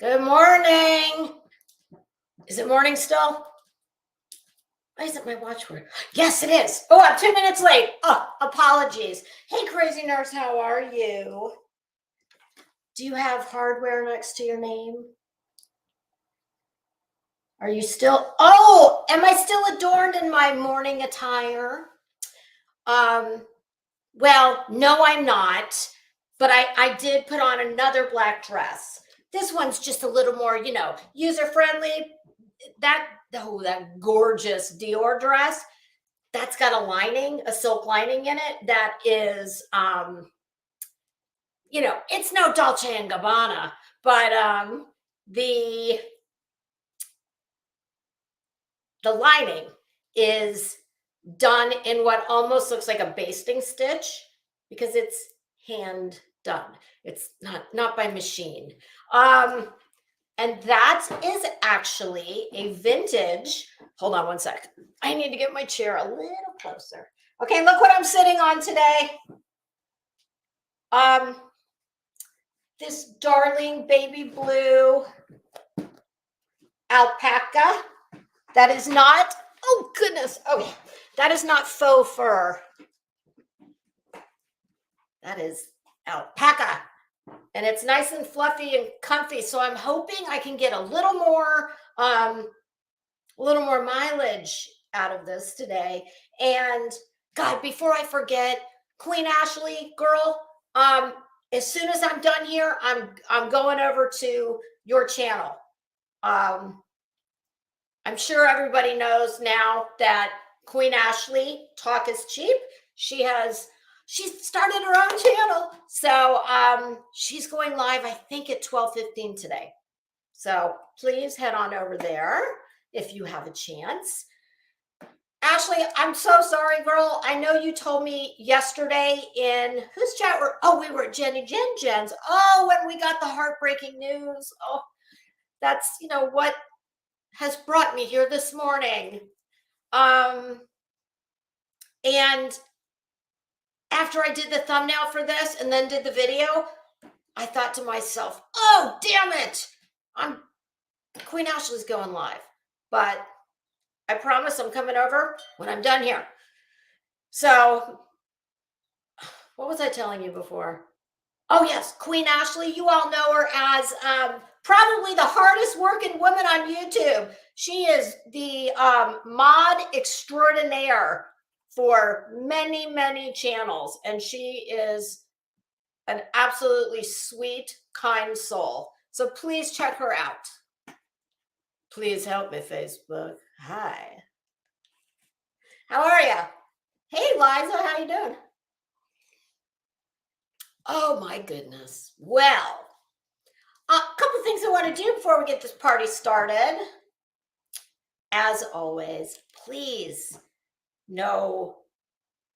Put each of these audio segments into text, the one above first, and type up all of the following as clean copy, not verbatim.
Good morning. Is it morning still? Why isn't my watch working? Yes, it is. Oh, I'm 2 minutes late. Oh, apologies. Hey, crazy nurse, how are you? Do you have hardware next to your name? Are you still? Oh, am I still adorned in my morning attire? Well, no, I'm not. But I did put on another black dress. This one's just a little more, user friendly. That gorgeous Dior dress, that's got a lining, a silk lining in it that is it's no Dolce and Gabbana, but the lining is done in what almost looks like a basting stitch because it's hand done. It's not by machine. And that is actually a vintage. Hold on one sec. I need to get my chair a little closer. Okay, look what I'm sitting on today. This darling baby blue alpaca. That is not, oh goodness. Oh, that is not faux fur. That is alpaca. And it's nice and fluffy and comfy. So I'm hoping I can get a little more mileage out of this today. And God, before I forget, Queen Ashley, girl, as soon as I'm done here, I'm going over to your channel. I'm sure everybody knows now that Queen Ashley, Talk is Cheap. She started her own channel. So she's going live, I think, at 12:15 today. So please head on over there if you have a chance. Ashley, I'm so sorry, girl. I know you told me yesterday in whose chat we were at Jen's. Oh, when we got the heartbreaking news. Oh, that's, what has brought me here this morning. And after I did the thumbnail for this and then did the video, I thought to myself, oh, damn it. Queen Ashley's going live. But I promise I'm coming over when I'm done here. So what was I telling you before? Oh, yes, Queen Ashley. You all know her as probably the hardest working woman on YouTube. She is the mod extraordinaire for many, many channels. And she is an absolutely sweet, kind soul. So please check her out. Please help me, Facebook. Hi. How are you? Hey, Liza, how you doing? Oh, my goodness. Well, a couple things I want to do before we get this party started. As always, please, no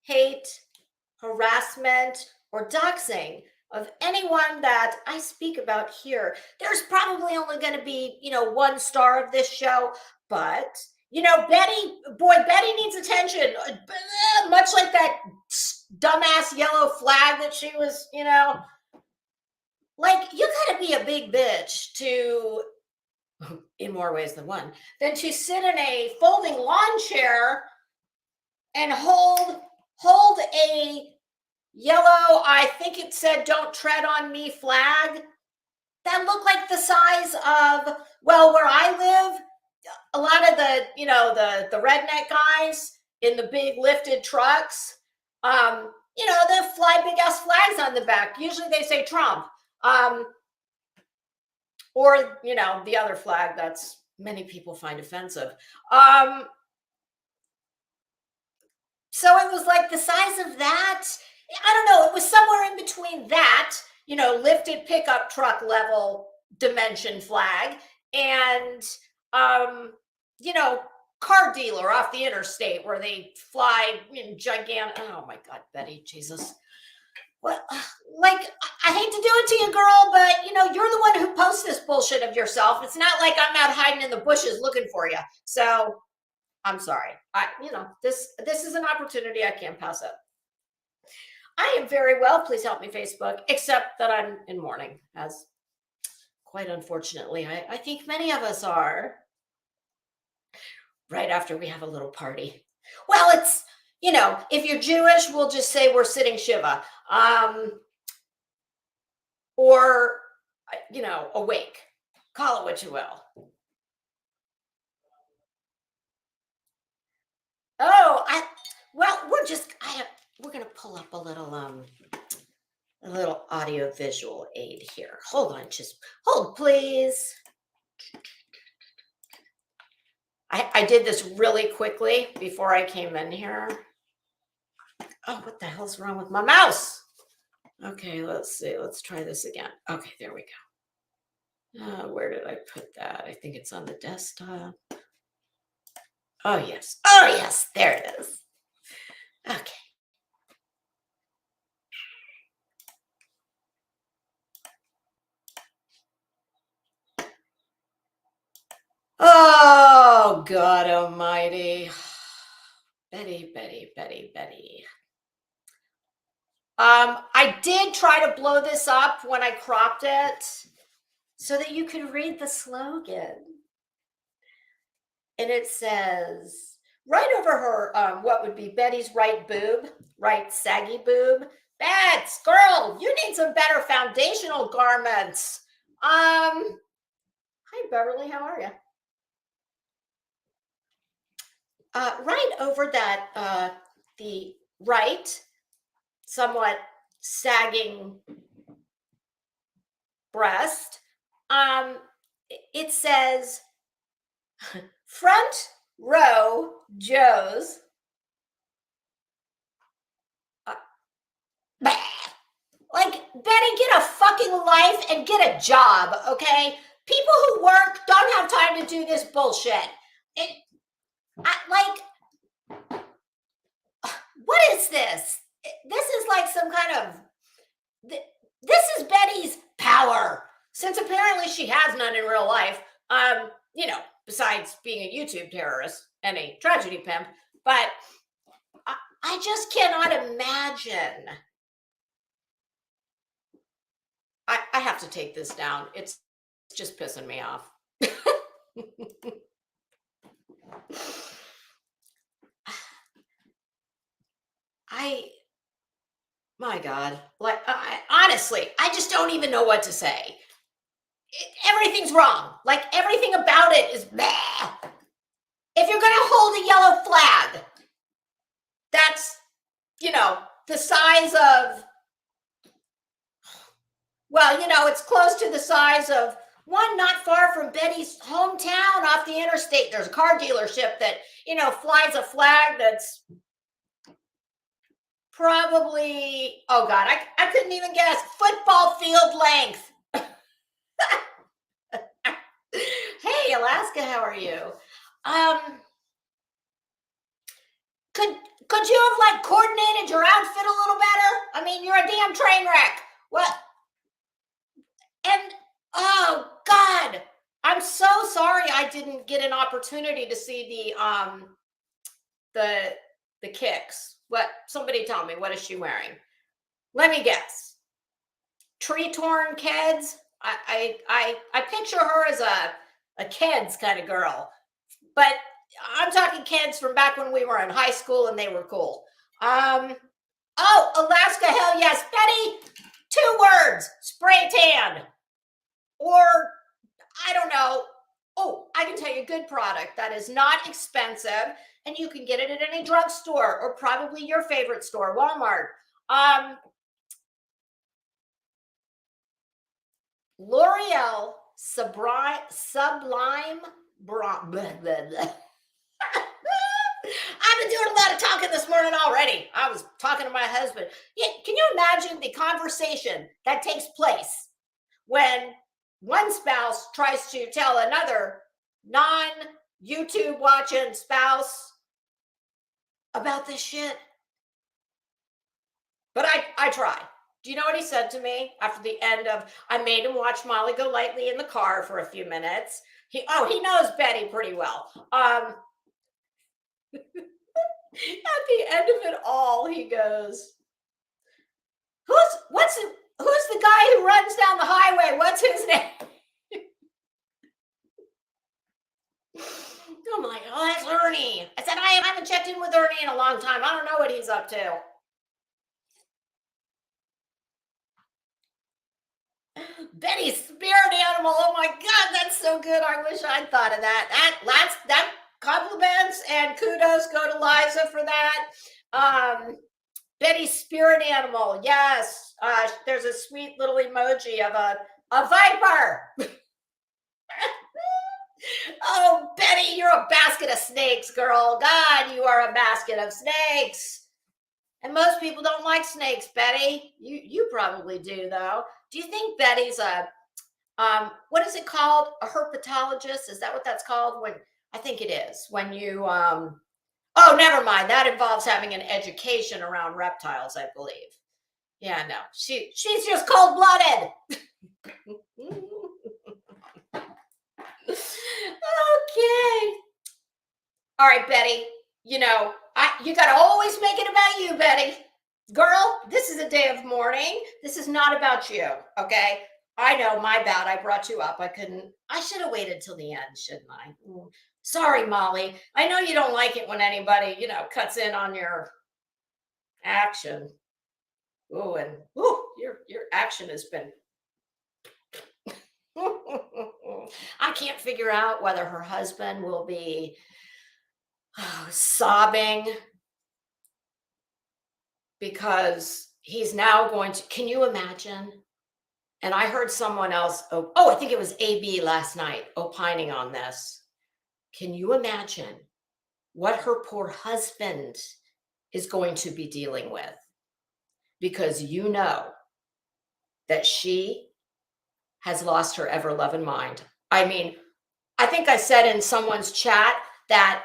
hate, harassment, or doxing of anyone that I speak about here. There's probably only going to be, 1 star of this show, but Betty needs attention, much like that dumbass yellow flag that she was, like, you gotta be a big bitch to, in more ways than one, than to sit in a folding lawn chair and hold a yellow, I think it said, "Don't tread on me" flag that looked like the size of, well, where I live, a lot of the, the redneck guys in the big lifted trucks, they fly big ass flags on the back. Usually they say Trump, or, the other flag that's many people find offensive. So it was like the size of that. I don't know. It was somewhere in between that, lifted pickup truck level dimension flag and, car dealer off the interstate where they fly in gigantic. Oh my God, Betty, Jesus. Well, like, I hate to do it to you, girl, but you're the one who posts this bullshit of yourself. It's not like I'm out hiding in the bushes looking for you. So I'm sorry. This is an opportunity I can't pass up. I am very well. Please help me, Facebook, except that I'm in mourning, as quite unfortunately. I think many of us are. Right after we have a little party. Well, it's, if you're Jewish, we'll just say we're sitting Shiva. Or, awake. Call it what you will. Oh, we're going to pull up a little audio visual aid here. Hold on, just hold, please. I did this really quickly before I came in here. Oh, what the hell's wrong with my mouse? Okay, let's see. Let's try this again. Okay, there we go. Where did I put that? I think it's on the desktop. Oh, yes. Oh, yes. There it is. Okay. Oh, God almighty. Betty. I did try to blow this up when I cropped it so that you could read the slogan. And it says, right over her, what would be Betty's right boob, right saggy boob. Bets, girl, you need some better foundational garments. Hi, Beverly, how are you? Right over that, the right, somewhat sagging breast, it says, front row Joe's. Like, Betty, get a fucking life and get a job, okay? People who work don't have time to do this bullshit. What is this? This is like some kind of, this is Betty's power. Since apparently she has none in real life, besides being a YouTube terrorist and a tragedy pimp. But I just cannot imagine. I have to take this down. It's just pissing me off. My God, like, honestly, I just don't even know what to say. Everything's wrong. Like, everything about it is bleh. If you're going to hold a yellow flag, that's, the size of, well, it's close to the size of one not far from Betty's hometown off the interstate. There's a car dealership that, flies a flag that's probably, oh God, I couldn't even guess, football field length. Hey, Alaska, how are you? Could you have coordinated your outfit a little better? I mean, you're a damn train wreck. What? And oh God, I'm so sorry I didn't get an opportunity to see the kicks. What? Somebody tell me, what is she wearing? Let me guess. Tree torn Keds. I picture her as a Keds kind of girl, but I'm talking Keds from back when we were in high school and they were cool. Oh, Alaska, hell yes, Betty. 2 words: spray tan, or I don't know. Oh, I can tell you a good product that is not expensive, and you can get it at any drugstore or probably your favorite store, Walmart. L'Oreal Sublime Bronze. I've been doing a lot of talking this morning already. I was talking to my husband. Yeah, can you imagine the conversation that takes place when one spouse tries to tell another non-YouTube watching spouse about this shit? But I try. Do you know what he said to me after the end of, I made him watch Molly Golightly in the car for a few minutes. He knows Betty pretty well. At the end of it all, he goes, who's the guy who runs down the highway? What's his name? haven't checked in with Ernie in a long time. I don't know what he's up to. Betty's spirit animal. Oh my God, that's so good. I wish I'd thought of that. That compliments and kudos go to Liza for that. Betty's spirit animal. Yes. There's a sweet little emoji of a viper. Oh, Betty, you're a basket of snakes, girl. God, you are a basket of snakes. And most people don't like snakes, Betty. You probably do, though. Do you think Betty's a what is it called? A herpetologist? Is that what that's called? When I think it is. When you oh, never mind. That involves having an education around reptiles, I believe. Yeah, no. She's just cold-blooded. Okay. All right, Betty. You know, you got to always make it about you, Betty. Girl, this is a day of mourning. This is not about you, okay? I know, my bad. I brought you up. I should have waited till the end, shouldn't I? Sorry, Molly. I know you don't like it when anybody, cuts in on your action. Ooh, and your action has been. I can't figure out whether her husband will be sobbing because he's now going to. Can you imagine? And I heard someone else, I think it was AB last night, opining on this. Can you imagine what her poor husband is going to be dealing with? Because you know that she has lost her ever-loving mind. I mean, I think I said in someone's chat that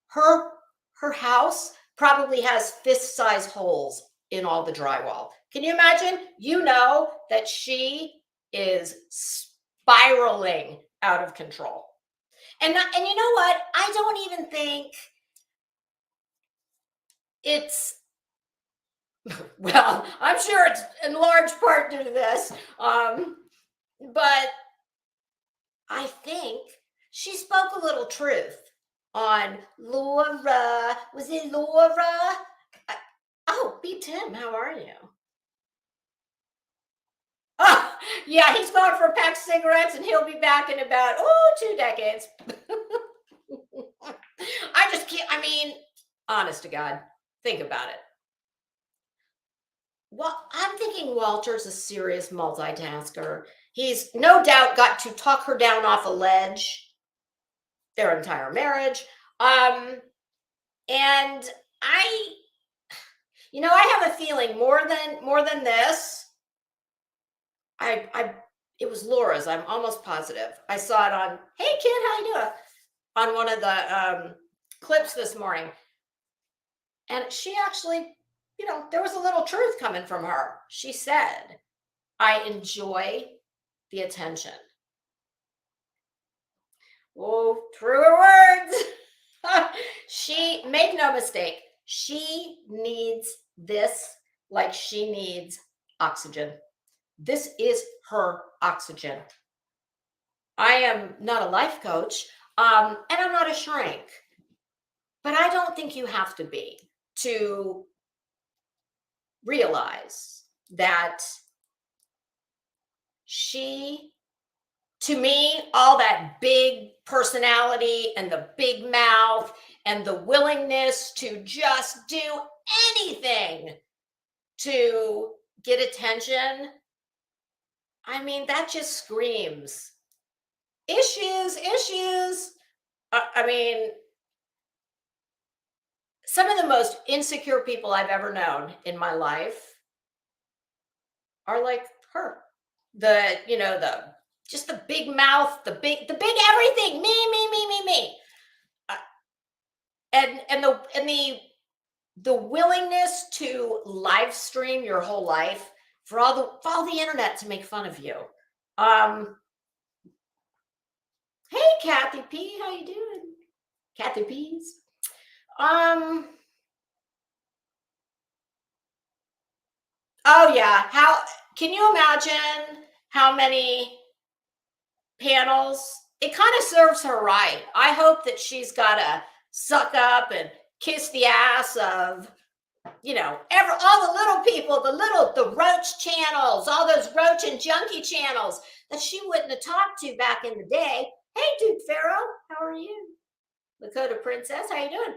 her house probably has fist-size holes in all the drywall. Can you imagine? You know that she is spiraling out of control. And you know what? I don't even think it's, well, I'm sure it's in large part due to this, but I think she spoke a little truth on Laura. Was it Laura? Oh, B. Tim, how are you? Oh, yeah, he's going for a pack of cigarettes and he'll be back in about, 2 decades. I just can't, honest to God, think about it. Well, I'm thinking Walter's a serious multitasker. He's no doubt got to talk her down off a ledge their entire marriage. And I have a feeling more than this. It was Laura's. I'm almost positive. I saw it on, hey kid, how you doing? On one of the clips this morning. And she actually, there was a little truth coming from her. She said, I enjoy the attention. Oh, truer words. She, make no mistake, she needs this like she needs oxygen. This is her oxygen. I am not a life coach, and I'm not a shrink, but I don't think you have to be to realize that she, to me, all that big personality and the big mouth and the willingness to just do anything to get attention, that just screams issues. Some of the most insecure people I've ever known in my life are like her. Just the big mouth, the big everything, me. And the willingness to live stream your whole life for all the internet to make fun of you. Hey, Kathy P, how you doing? Kathy P's. Oh yeah. How can you imagine how many panels? It kind of serves her right. I hope that she's got to suck up and kiss the ass of, you know, all the little people, the roach channels, all those roach and junkie channels that she wouldn't have talked to back in the day. Hey, Duke Pharaoh, how are you? Lakota Princess, how you doing?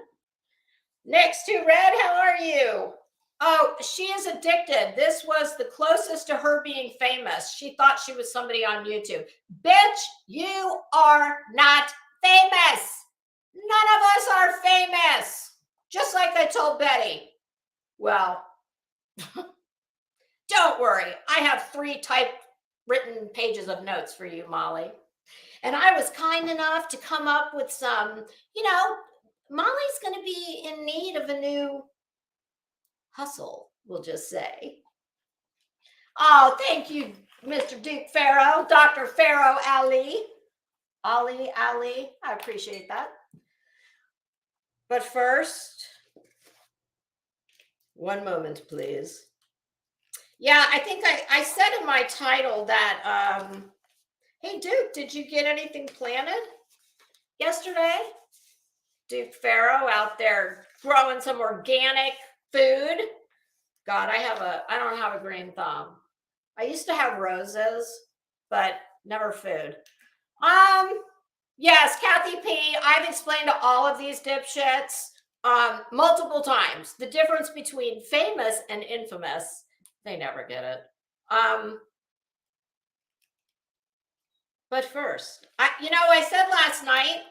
Next to Red, how are you? Oh, she is addicted. This was the closest to her being famous. She thought she was somebody on YouTube. Bitch, you are not famous. None of us are famous. Just like I told Betty. Well, don't worry. I have 3 typewritten pages of notes for you, Molly. And I was kind enough to come up with some, you know, Molly's going to be in need of a new hustle, we'll just say. Oh, thank you, Mr. Duke Pharaoh, Dr. Pharaoh Ali. Ali, I appreciate that. But first, one moment, please. Yeah, I think I said in my title that, hey, Duke, did you get anything planted yesterday? Duke Pharaoh out there growing some organic food. God, I don't have a green thumb. I used to have roses, but never food. Yes, Kathy P, I've explained to all of these dipshits multiple times the difference between famous and infamous. They never get it. But first, I said last night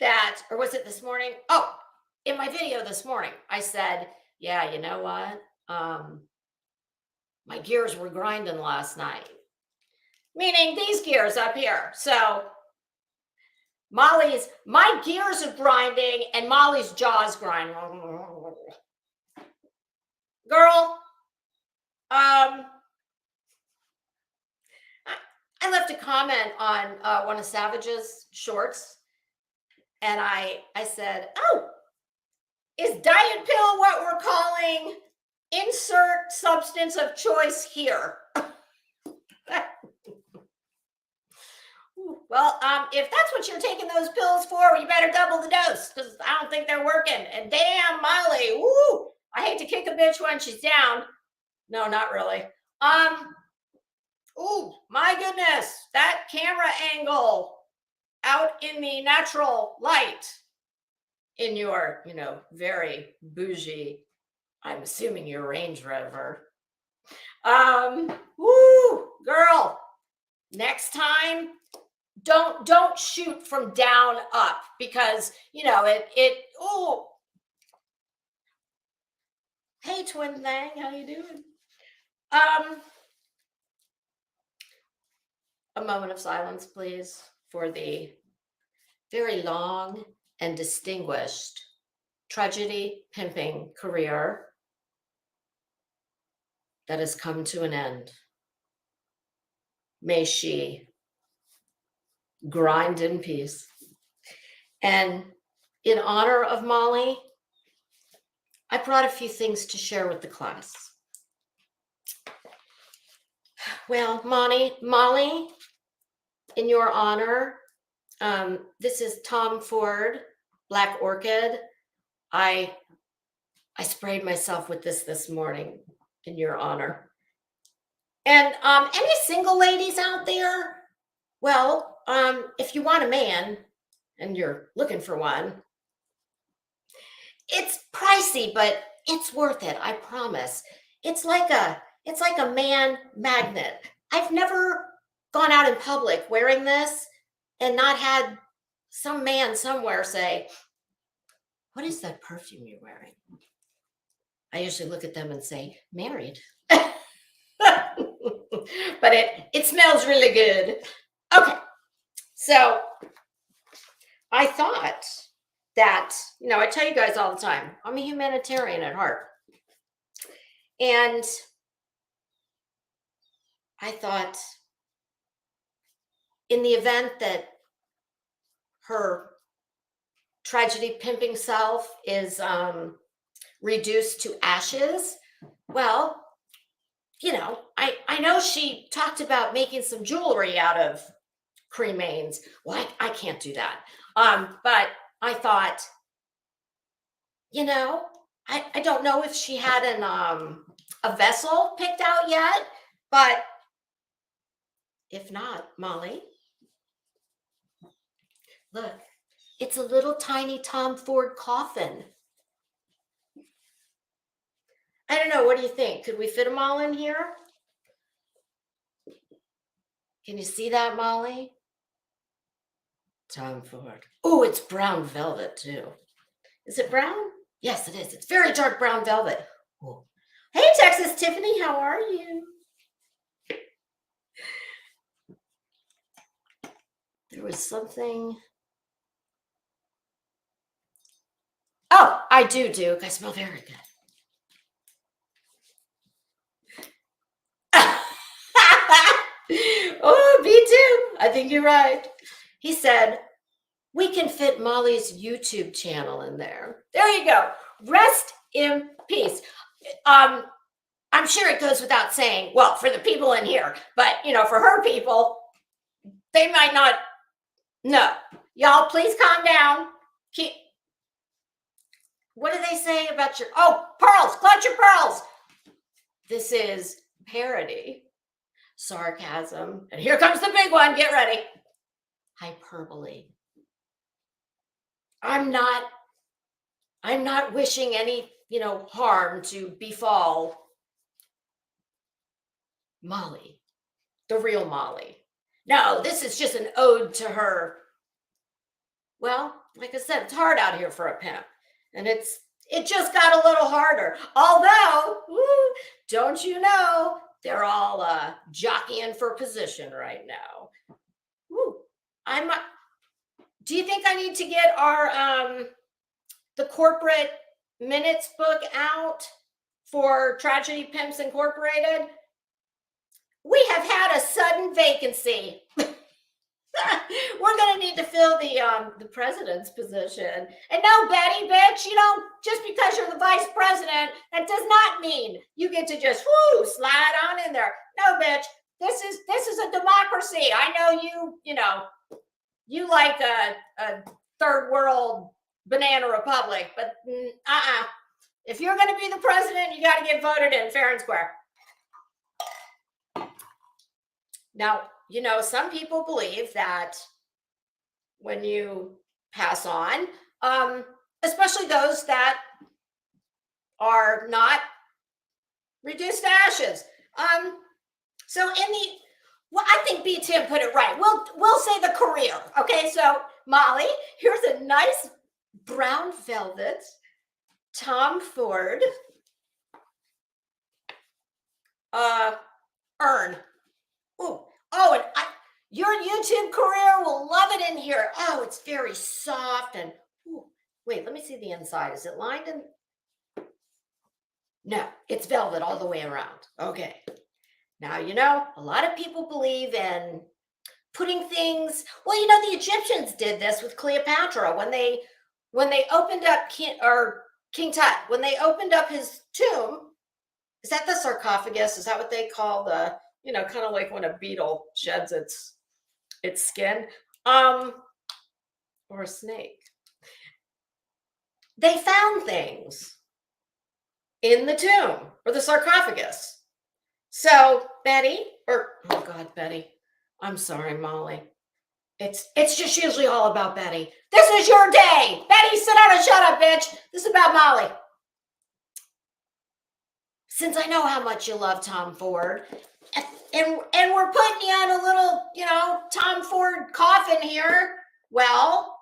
that, or was it this morning? Oh, in my video this morning, I said, yeah, you know what? My gears were grinding last night. Meaning these gears up here. So my gears are grinding and Molly's jaws grinding. Girl, I left a comment on one of Savage's shorts, and I said, oh, is diet pill what we're calling insert substance of choice here? Well, if that's what you're taking those pills for, you better double the dose, because I don't think they're working. And damn, Molly, woo, I hate to kick a bitch when she's down. No, not really. Oh my goodness, that camera angle out in the natural light in your, very bougie, I'm assuming your Range Rover. Woo, girl, next time, don't shoot from down up, because, oh, hey, twin thing, how you doing? A moment of silence, please, for the very long and distinguished tragedy pimping career that has come to an end. May she grind in peace. And in honor of Molly, I brought a few things to share with the class. Well, Molly, in your honor, this is Tom Ford Black Orchid. I sprayed myself with this morning in your honor. And any single ladies out there? Well, if you want a man and you're looking for one, it's pricey, but it's worth it. I promise. It's like a man magnet. I've never gone out in public wearing this and not had some man somewhere say, what is that perfume you're wearing? I usually look at them and say, married. But it smells really good. Okay. So I thought that, I tell you guys all the time, I'm a humanitarian at heart. And I thought, in the event that her tragedy pimping self is reduced to ashes, well, I know she talked about making some jewelry out of cremains. Well, I can't do that. But I thought, you know, I don't know if she had a vessel picked out yet, but if not, Molly, look, it's a little tiny Tom Ford coffin. I don't know. What do you think? Could we fit them all in here? Can you see that, Molly? Tom Ford. Oh, it's brown velvet too. Is it brown? Yes, it is. It's very dark brown velvet. Ooh. Hey, Texas Tiffany, how are you? There was something. Oh, I do, Duke. I smell very good. Oh, me too. I think you're right. He said, we can fit Molly's YouTube channel in there. There you go. Rest in peace. I'm sure it goes without saying, well, for the people in here, but for her people, they might not know. Y'all, please calm down. What do they say about your pearls? Clutch your pearls. This is parody, sarcasm, and here comes the big one. Get ready. Hyperbole. I'm not wishing any, harm to befall Molly, the real Molly. No, this is just an ode to her. Well, like I said, it's hard out here for a pimp. And it just got a little harder. Although, don't you know, they're all jockeying for position right now. Do you think I need to get our the corporate minutes book out for Tragedy Pimps Incorporated? We have had a sudden vacancy. We're going to need to fill the president's position. And no, Betty, bitch, just because you're the vice president, that does not mean you get to just slide on in there. No, bitch, this is a democracy. I know you like a third world banana republic, but if you're going to be the president, you got to get voted in fair and square. Now, some people believe that when you pass on, especially those that are not reduced to ashes. So I think B. Tim put it right. We'll say the career. Okay, so Molly, here's a nice brown velvet Tom Ford urn. And your YouTube career will love it in here. Oh, it's very soft and wait, let me see the inside. Is it lined in? No, it's velvet all the way around. Okay. Now, a lot of people believe in putting things. Well, the Egyptians did this with Cleopatra when they opened up King Tut, when they opened up his tomb. Is that the sarcophagus? Is that what they call the, kind of like when a beetle sheds its skin, or a snake? They found things in the tomb or the sarcophagus. So Betty, I'm sorry, Molly. It's just usually all about Betty. This is your day. Betty, sit down and shut up, bitch. This is about Molly. Since I know how much you love Tom Ford, and we're putting you on a little, Tom Ford coffin here, well,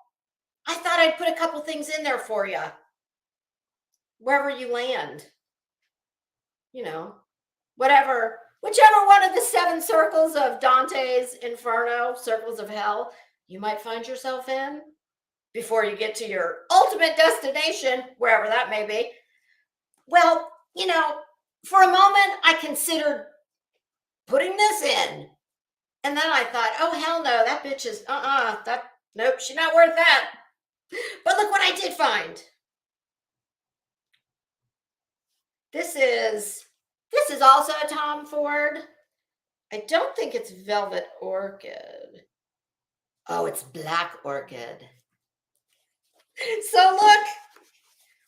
I thought I'd put a couple things in there for you. Wherever you land. Whichever one of the 7 circles of Dante's Inferno, circles of hell, you might find yourself in before you get to your ultimate destination, wherever that may be. Well, for a moment, I considered putting this in. And then I thought, oh, hell no, that bitch is, nope, she's not worth that. But look what I did find. This is also a Tom Ford. I don't think it's velvet orchid. Oh, it's black orchid. So look,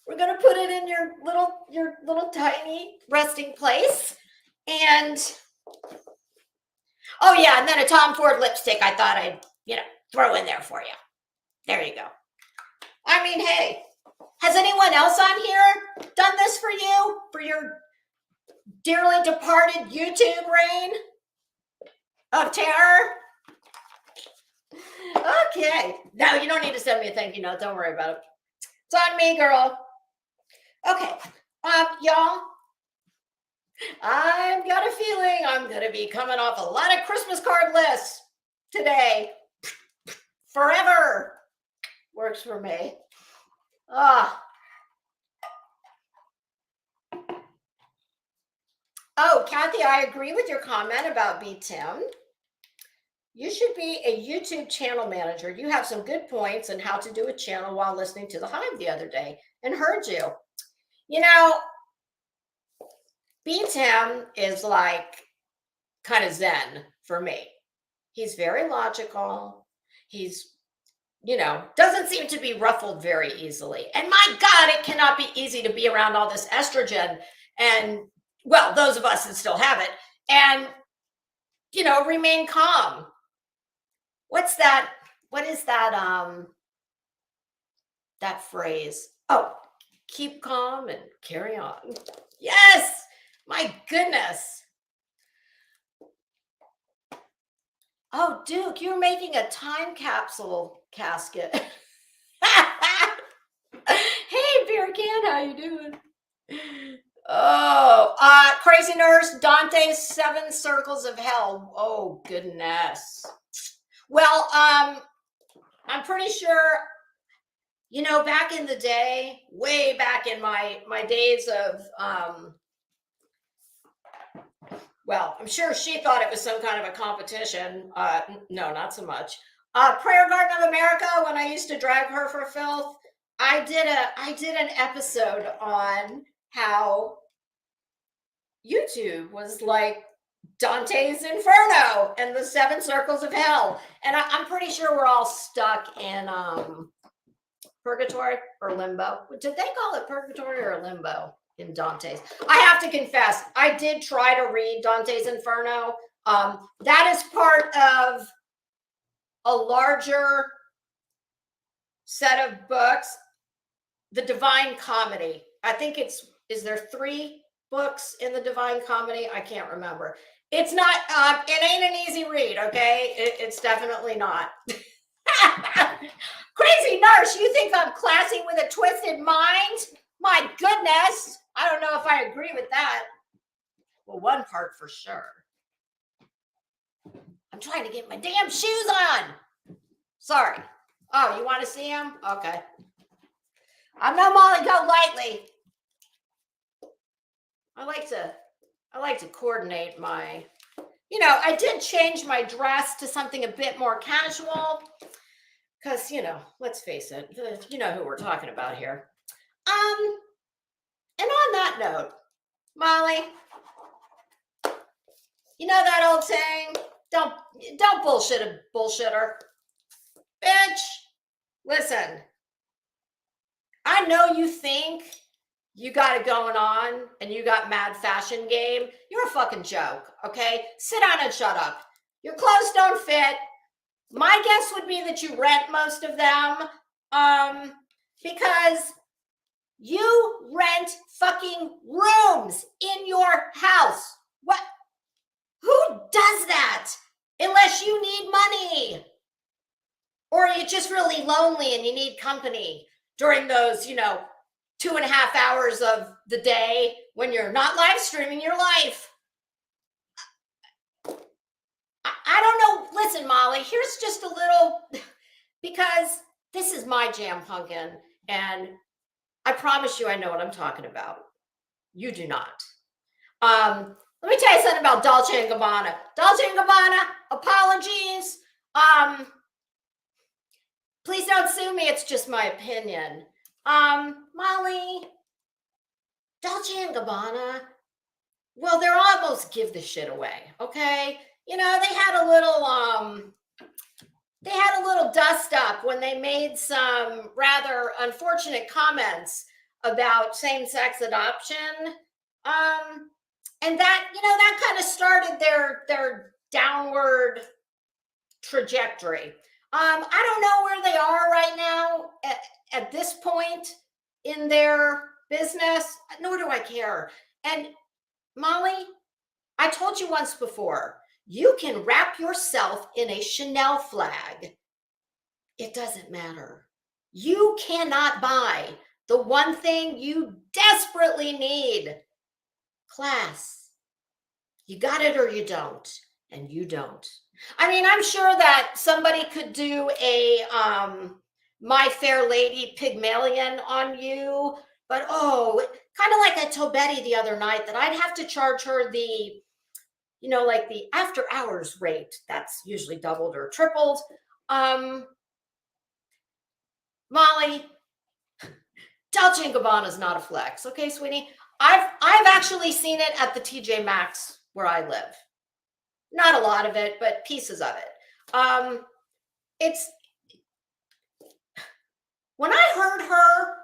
We're going to put it in your little tiny resting place. And oh yeah, and then a Tom Ford lipstick I thought I'd, throw in there for you. There you go. I mean, hey, has anyone else on here done this for you? For your dearly departed YouTube reign of terror? Okay. No, you don't need to send me a thank you note. Don't worry about it. It's on me, girl. Okay. Y'all, I've got a feeling I'm going to be coming off a lot of Christmas card lists today. Forever works for me. Oh, Kathy, I agree with your comment about B. Tim. You should be a YouTube channel manager. You have some good points on how to do a channel while listening to The Hive the other day and heard you. B. Tim is like kind of zen for me. He's very logical. He's, doesn't seem to be ruffled very easily. And my God, it cannot be easy to be around all this estrogen and, well, those of us that still have it and, remain calm. What's that? What is that? That phrase? Oh, keep calm and carry on. Yes. My goodness. Oh, Duke, you're making a time capsule casket. Hey, Beer Can, how you doing? Oh, Crazy Nurse, Dante's 7 Circles of Hell. Oh, goodness. Well, I'm pretty sure, back in the day, way back in my days of, well, I'm sure she thought it was some kind of a competition. No, not so much. Prayer Garden of America, when I used to drag her for filth, I did an episode on how YouTube was like Dante's Inferno and the 7 Circles of Hell. And I'm pretty sure we're all stuck in purgatory or limbo. Did they call it purgatory or limbo in Dante's? I have to confess, I did try to read Dante's Inferno. That is part of a larger set of books, the Divine Comedy. I think is there 3 books in the Divine Comedy? I can't remember. It's not, it ain't an easy read, okay? It's definitely not. Crazy Nurse, you think I'm classy with a twisted mind? My goodness. I don't know if I agree with that. Well, one part for sure. I'm trying to get my damn shoes on. Sorry. Oh, you want to see them? Okay. I'm no Molly Go Lightly. I like to coordinate my, I did change my dress to something a bit more casual because, let's face it, you know who we're talking about here. And on that note, Molly, you know that old saying, don't bullshit a bullshitter. Bitch, listen, I know you think you got it going on and you got mad fashion game. You're a fucking joke, okay? Sit down and shut up. Your clothes don't fit. My guess would be that you rent most of them because you rent fucking rooms in your house. What? Who does that? Unless you need money. Or you're just really lonely and you need company during those, 2.5 hours of the day when you're not live streaming your life. I don't know. Listen, Molly, here's just a little, because this is my jam pumpkin, and I promise you I know what I'm talking about. You do not. Let me tell you something about Dolce & Gabbana. Dolce & Gabbana, apologies. Please don't sue me. It's just my opinion. Molly, Dolce & Gabbana, well, they're almost give the shit away, okay? They had a little dust up when they made some rather unfortunate comments about same-sex adoption. And that, that kind of started their downward trajectory. I don't know where they are right now at this point in their business, nor do I care. And Molly, I told you once before, you can wrap yourself in a Chanel flag. It doesn't matter. You cannot buy the one thing you desperately need. Class. You got it or you don't, and you don't. I mean, I'm sure that somebody could do a My Fair Lady Pygmalion on you, but kind of like I told Betty the other night that I'd have to charge her the, like the after hours rate. That's usually doubled or tripled. Molly, Dolce & Gabbana is not a flex, okay, sweetie? I've actually seen it at the TJ Maxx where I live. Not a lot of it, but pieces of it. It's when I heard her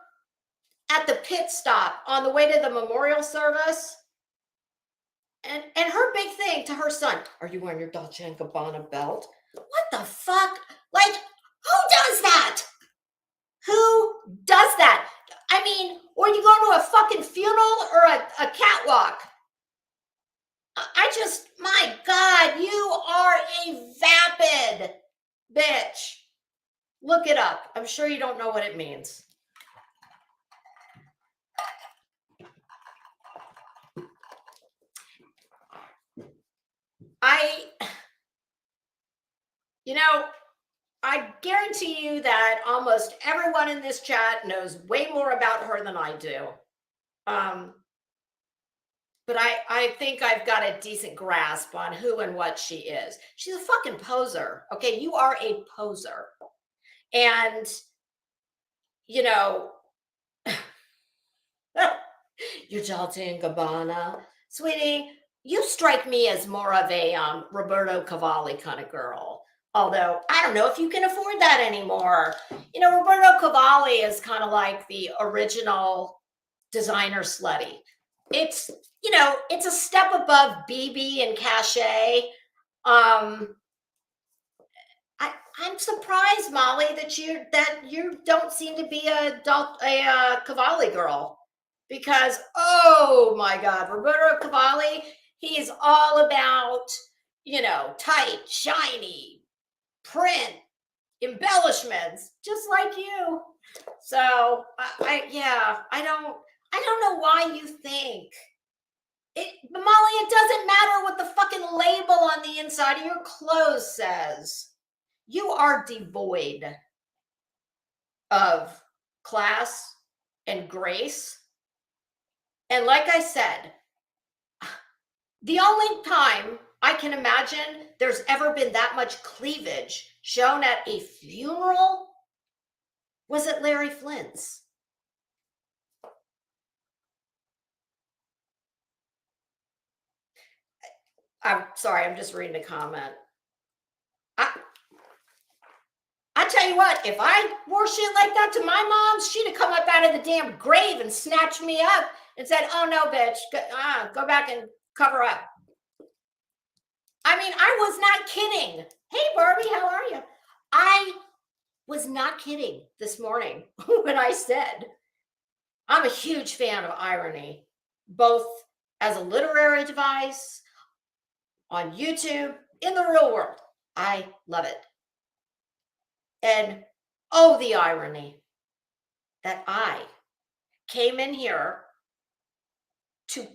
at the pit stop on the way to the memorial service, and her big thing to her son, are you wearing your Dolce & Gabbana belt? What the fuck? Like, who does that? Who does that? I mean, or you go to a fucking funeral or a catwalk. My God, you are a vapid bitch. Look it up. I'm sure you don't know what it means. I guarantee you that almost everyone in this chat knows way more about her than I do. But I think I've got a decent grasp on who and what she is. She's a fucking poser. Okay, you are a poser. And, you're Dolce & Gabbana. Sweetie, you strike me as more of a Roberto Cavalli kind of girl. Although, I don't know if you can afford that anymore. Roberto Cavalli is kind of like the original designer slutty. It's, it's a step above BB and cachet. I'm surprised, Molly, that you don't seem to be a Cavalli girl, because oh my God, Roberto Cavalli, he's all about tight, shiny print, embellishments, just like you. So I don't know why you think it, but Molly, it doesn't matter what the fucking label on the inside of your clothes says. You are devoid of class and grace. And like I said, the only time I can imagine there's ever been that much cleavage shown at a funeral was at Larry Flynt's. I'm sorry, I'm just reading a comment. I tell you what, if I wore shit like that to my mom, she'd have come up out of the damn grave and snatched me up and said, oh no, bitch, go back and cover up. I mean, I was not kidding. Hey, Barbie, how are you? I was not kidding this morning when I said I'm a huge fan of irony, both as a literary device, on YouTube, in the real world. I love it. And oh, the irony that I came in here to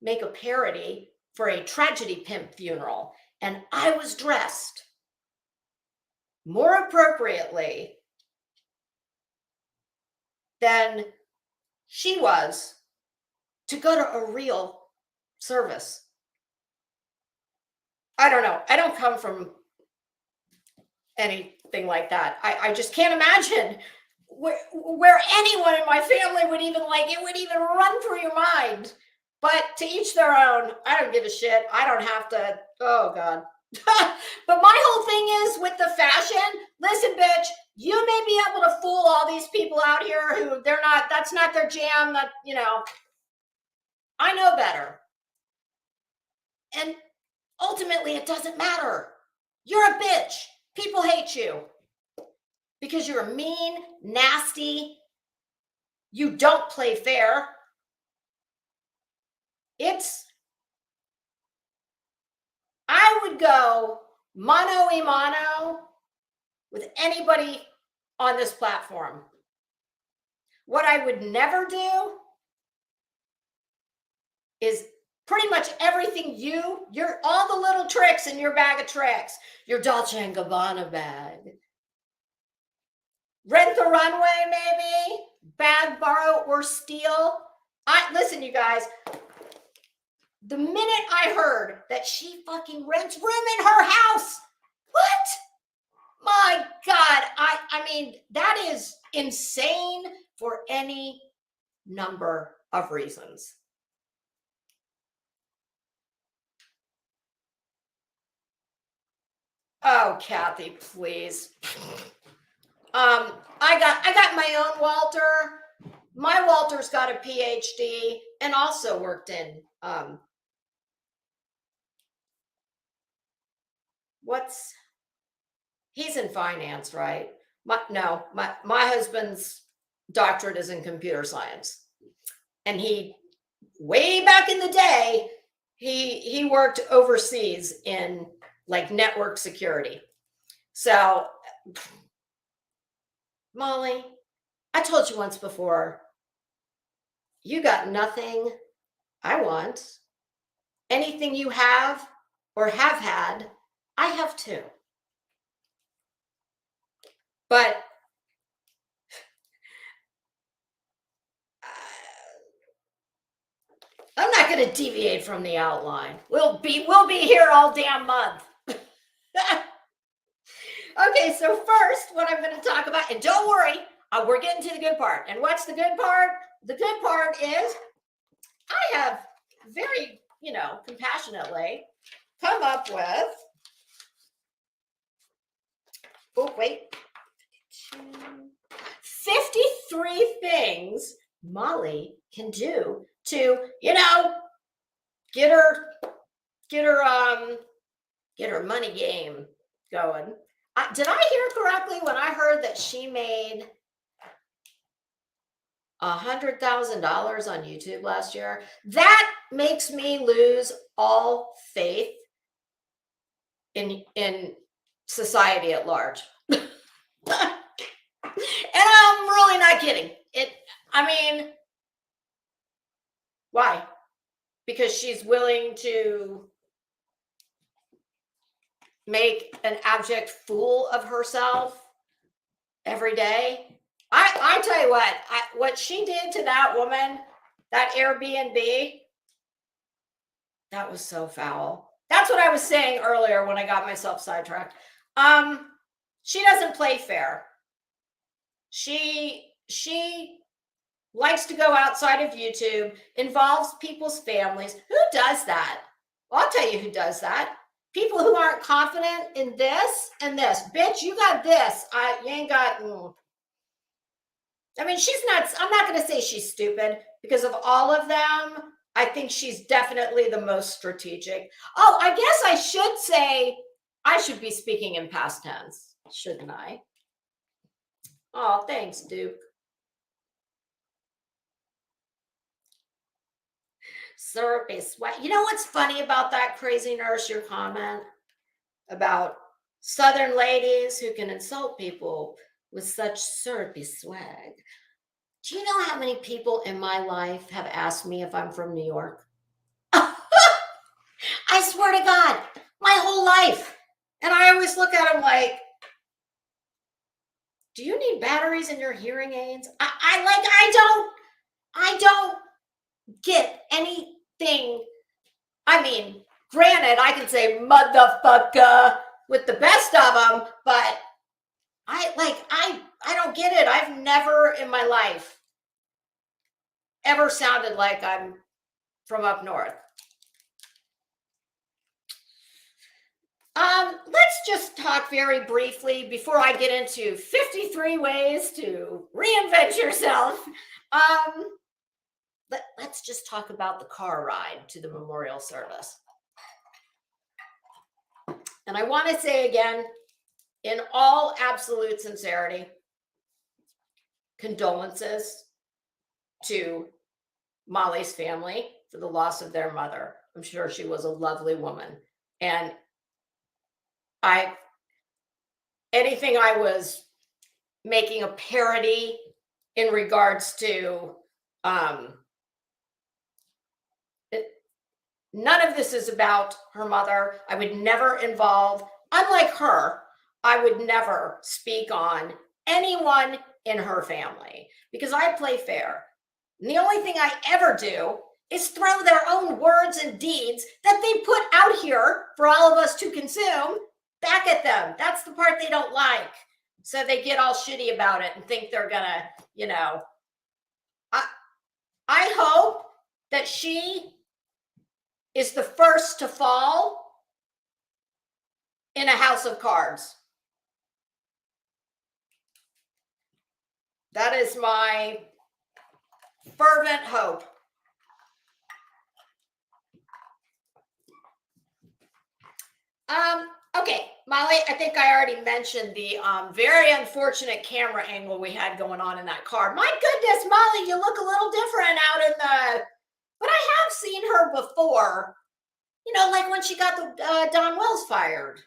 make a parody for a tragedy pimp funeral, and I was dressed more appropriately than she was to go to a real service. I don't know. I don't come from anything like that. I just can't imagine where anyone in my family would even run through your mind. But to each their own. I don't give a shit. I don't have to. Oh God. But my whole thing is with the fashion. Listen, bitch, You may be able to fool all these people out here who that's not their jam, that, I know better. And ultimately, it doesn't matter. You're a bitch. People hate you because you're mean, nasty. You don't play fair. I would go mano a mano with anybody on this platform. What I would never do is pretty much everything you're all the little tricks in your bag of tricks, your Dolce & Gabbana bag. Rent the runway, maybe, bag, borrow, or steal. Listen, you guys, the minute I heard that she fucking rents room in her house, what? My God, I mean, that is insane for any number of reasons. Oh, Kathy, please. I got my own Walter. My Walter's got a PhD and also worked in he's in finance, right? My husband's doctorate is in computer science. And he, way back in the day, he worked overseas in like network security. So, Molly, I told you once before, you got nothing I want. Anything you have or have had, I have too. But I'm not going to deviate from the outline. We'll be here all damn month. Okay, so first, what I'm going to talk about, and don't worry, we're getting to the good part. And what's the good part? The good part is I have very, compassionately come up with, 53 things Molly can do to, get her money game going. Did I hear correctly when I heard that she made $100,000 on YouTube last year? That makes me lose all faith in society at large. And I'm really not kidding. Why? Because she's willing to make an abject fool of herself every day. I tell you what she did to that woman, that Airbnb, that was so foul. That's what I was saying earlier when I got myself sidetracked. She doesn't play fair. She likes to go outside of YouTube, involves people's families. Who does that? Well, I'll tell you who does that. People who aren't confident in this and this. Bitch, you got this. You ain't got... she's not... I'm not going to say she's stupid because of all of them. I think she's definitely the most strategic. Oh, I guess I should say I should be speaking in past tense, shouldn't I? Oh, thanks, Duke. Syrupy sweat. You know what's funny about that, crazy nurse, your comment about Southern ladies who can insult people with such syrupy swag? Do you know how many people in my life have asked me if I'm from New York? I swear to God, my whole life. And I always look at them like, do you need batteries in your hearing aids? I don't get anything. Granted, I can say motherfucker with the best of them, but I don't get it. I've never in my life ever sounded like I'm from up north. Let's let's just talk very briefly before I get into 53 ways to reinvent yourself. Let's just talk about the car ride to the memorial service. And I want to say again, in all absolute sincerity, condolences to Molly's family for the loss of their mother. I'm sure she was a lovely woman. And anything I was making a parody in regards to, none of this is about her mother. I would never involve, unlike her, I would never speak on anyone in her family because I play fair. And the only thing I ever do is throw their own words and deeds that they put out here for all of us to consume back at them. That's the part they don't like. So they get all shitty about it and think they're gonna, I hope that she is the first to fall in a house of cards. That is my fervent hope. Okay, Molly, I think I already mentioned the very unfortunate camera angle we had going on in that car. My goodness, Molly, you look a little different out in the, but I have seen her before, like when she got the Don Wells fired.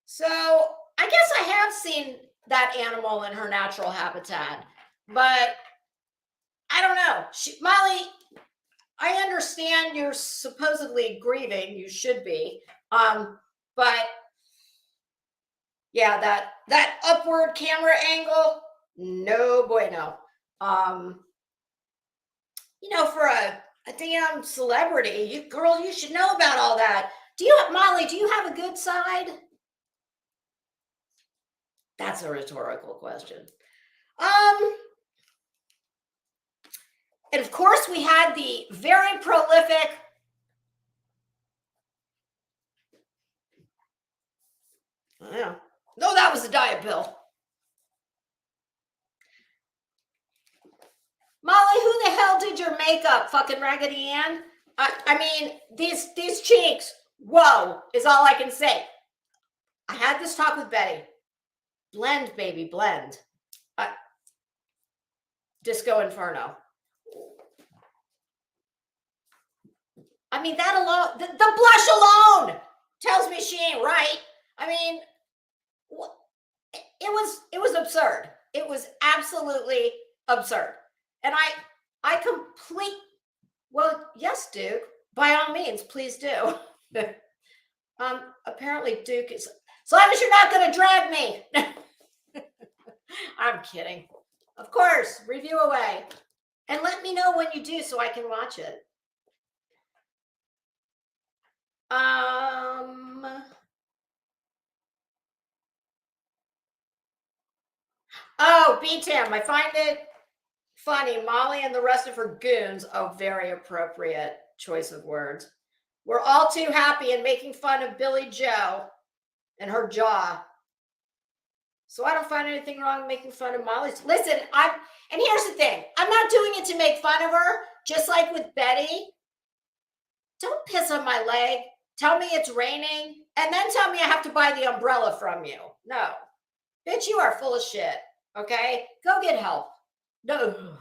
So I guess I have seen that animal in her natural habitat, but I don't know. Molly, I understand you're supposedly grieving. You should be. But yeah, that upward camera angle, no bueno. For a damn celebrity, girl, you should know about all that. Molly, do you have a good side? That's a rhetorical question. And of course, we had the very prolific no, that was a diet pill. Molly, who the hell did your makeup, fucking Raggedy Ann? I mean, these cheeks, whoa, is all I can say. I had this talk with Betty. Blend, baby, blend. Disco Inferno. I mean, that alone, the blush alone tells me she ain't right. I mean, it was absurd. It was absolutely absurd. And well, yes, Duke, by all means, please do. Apparently Duke is, as long as you're not going to drag me. I'm kidding. Of course, review away. And let me know when you do so I can watch it. Oh, B-Tam, I find it funny. Molly and the rest of her goons, very appropriate choice of words. We're all too happy and making fun of Billy Joe and her jaw. So I don't find anything wrong with making fun of Molly's. Listen, and here's the thing. I'm not doing it to make fun of her, just like with Betty. Don't piss on my leg. Tell me it's raining, and then tell me I have to buy the umbrella from you. No. Bitch, you are full of shit. Okay? Go get help. No.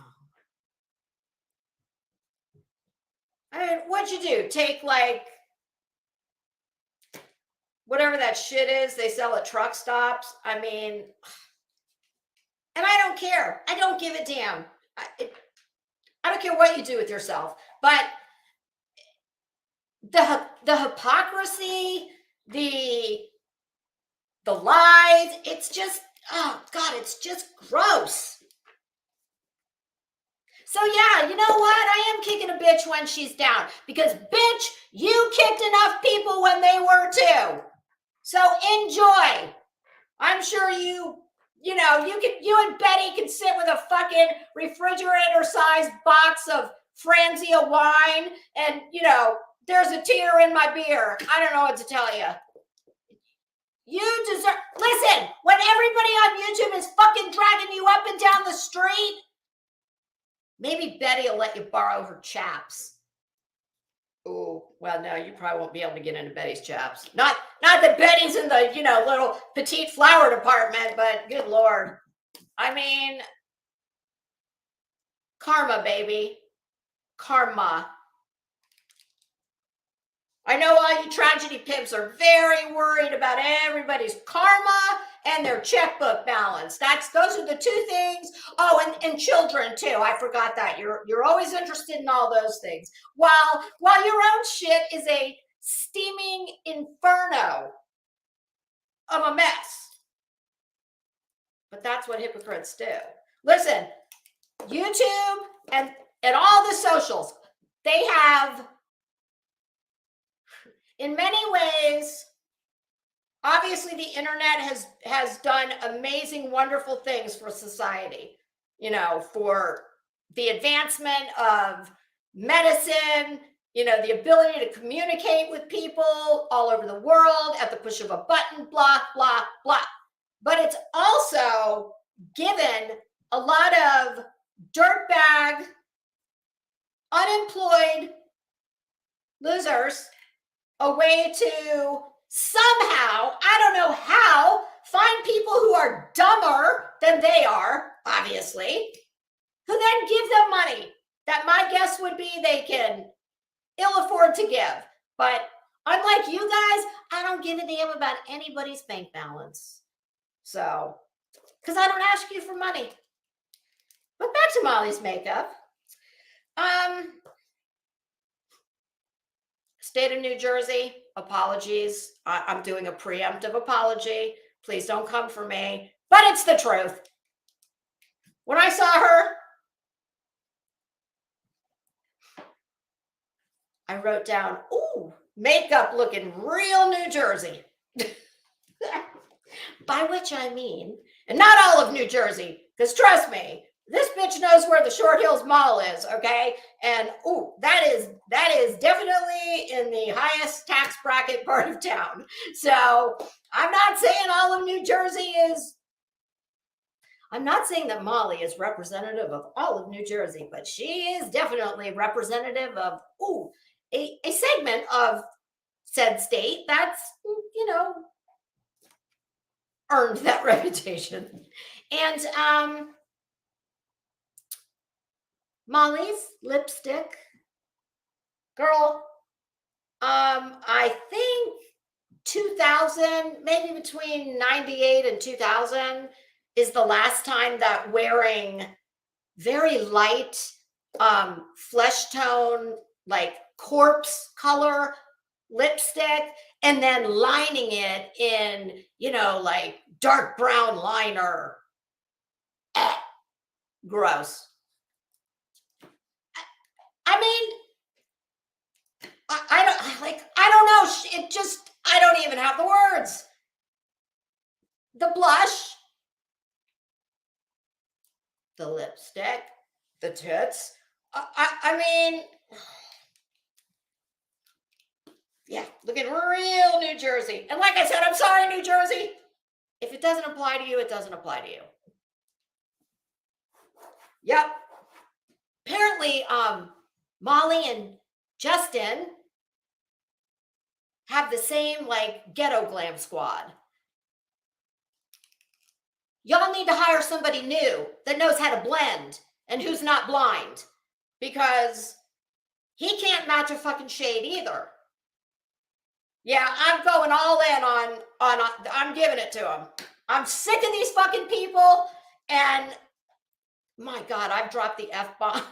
I mean, what'd you do? Take whatever that shit is they sell at truck stops. I mean, and I don't care. I don't give a damn. I don't care what you do with yourself. But the hypocrisy, the lies, it's just, oh God, it's just gross. So yeah, you know what? I am kicking a bitch when she's down because bitch, you kicked enough people when they were too. So enjoy. I'm sure you and Betty can sit with a fucking refrigerator-sized box of Franzia wine and, there's a tear in my beer. I don't know what to tell you. You deserve, listen, when everybody on YouTube is fucking dragging you up and down the street, maybe Betty will let you borrow her chaps. Oh, well, no, you probably won't be able to get into Betty's chaps. Not that Betty's in the, little petite flower department, but good Lord. I mean, karma, baby. Karma. I know all you tragedy pimps are very worried about everybody's karma and their checkbook balance. Those are the two things. Oh, and children too. I forgot that. You're always interested in all those things. While your own shit is a steaming inferno of a mess. But that's what hypocrites do. Listen, YouTube and all the socials, they have, in many ways, obviously the internet has done amazing, wonderful things for society, for the advancement of medicine, the ability to communicate with people all over the world at the push of a button, blah, blah, blah. But it's also given a lot of dirtbag, unemployed losers a way to somehow, I don't know how, find people who are dumber than they are, obviously, who then give them money that my guess would be they can ill afford to give. But unlike you guys, I don't give a damn about anybody's bank balance. So, because I don't ask you for money. But back to Molly's makeup. State of New Jersey, apologies. I'm doing a preemptive apology. Please don't come for me. But it's the truth. When I saw her, I wrote down, ooh, makeup looking real New Jersey. By which I mean, and not all of New Jersey, because trust me, this bitch knows where the Short Hills Mall is, okay? And ooh, that is definitely in the highest tax bracket part of town. So I'm not saying all of New Jersey is, I'm not saying that Molly is representative of all of New Jersey, but she is definitely representative of, ooh, a segment of said state that's, earned that reputation. And Molly's lipstick, girl, I think 2000, maybe between 98 and 2000 is the last time that wearing very light flesh tone, like corpse color lipstick, and then lining it in, like dark brown liner. Gross. I mean, I don't know. It just, I don't even have the words. The blush, the lipstick, the tits. I mean, yeah, looking real New Jersey. And like I said, I'm sorry, New Jersey. If it doesn't apply to you, it doesn't apply to you. Yep. Apparently, Molly and Justin have the same, like, ghetto glam squad. Y'all need to hire somebody new that knows how to blend and who's not blind, because he can't match a fucking shade either. Yeah, I'm going all in on I'm giving it to him. I'm sick of these fucking people, and my God, I've dropped the F-bomb.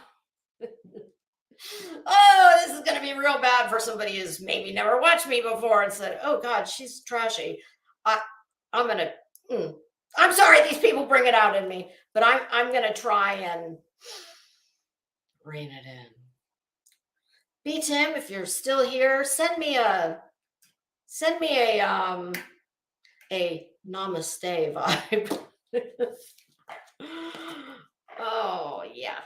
Oh, this is going to be real bad for somebody who's maybe never watched me before and said, oh God, she's trashy. I'm going to, I'm sorry these people bring it out in me, but I'm going to try and rein it in. B. Tim, if you're still here, send me a namaste vibe. Oh yeah.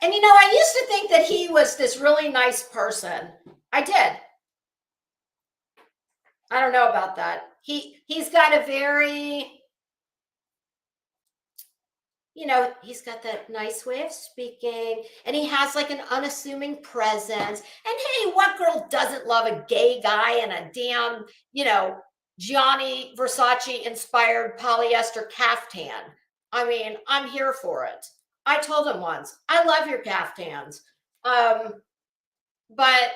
And I used to think that he was this really nice person. I did. I don't know about that. He's got a very, he's got that nice way of speaking, and he has like an unassuming presence. And hey, what girl doesn't love a gay guy and a damn, Gianni Versace inspired polyester caftan? I mean, I'm here for it. I told him once, I love your caftans. But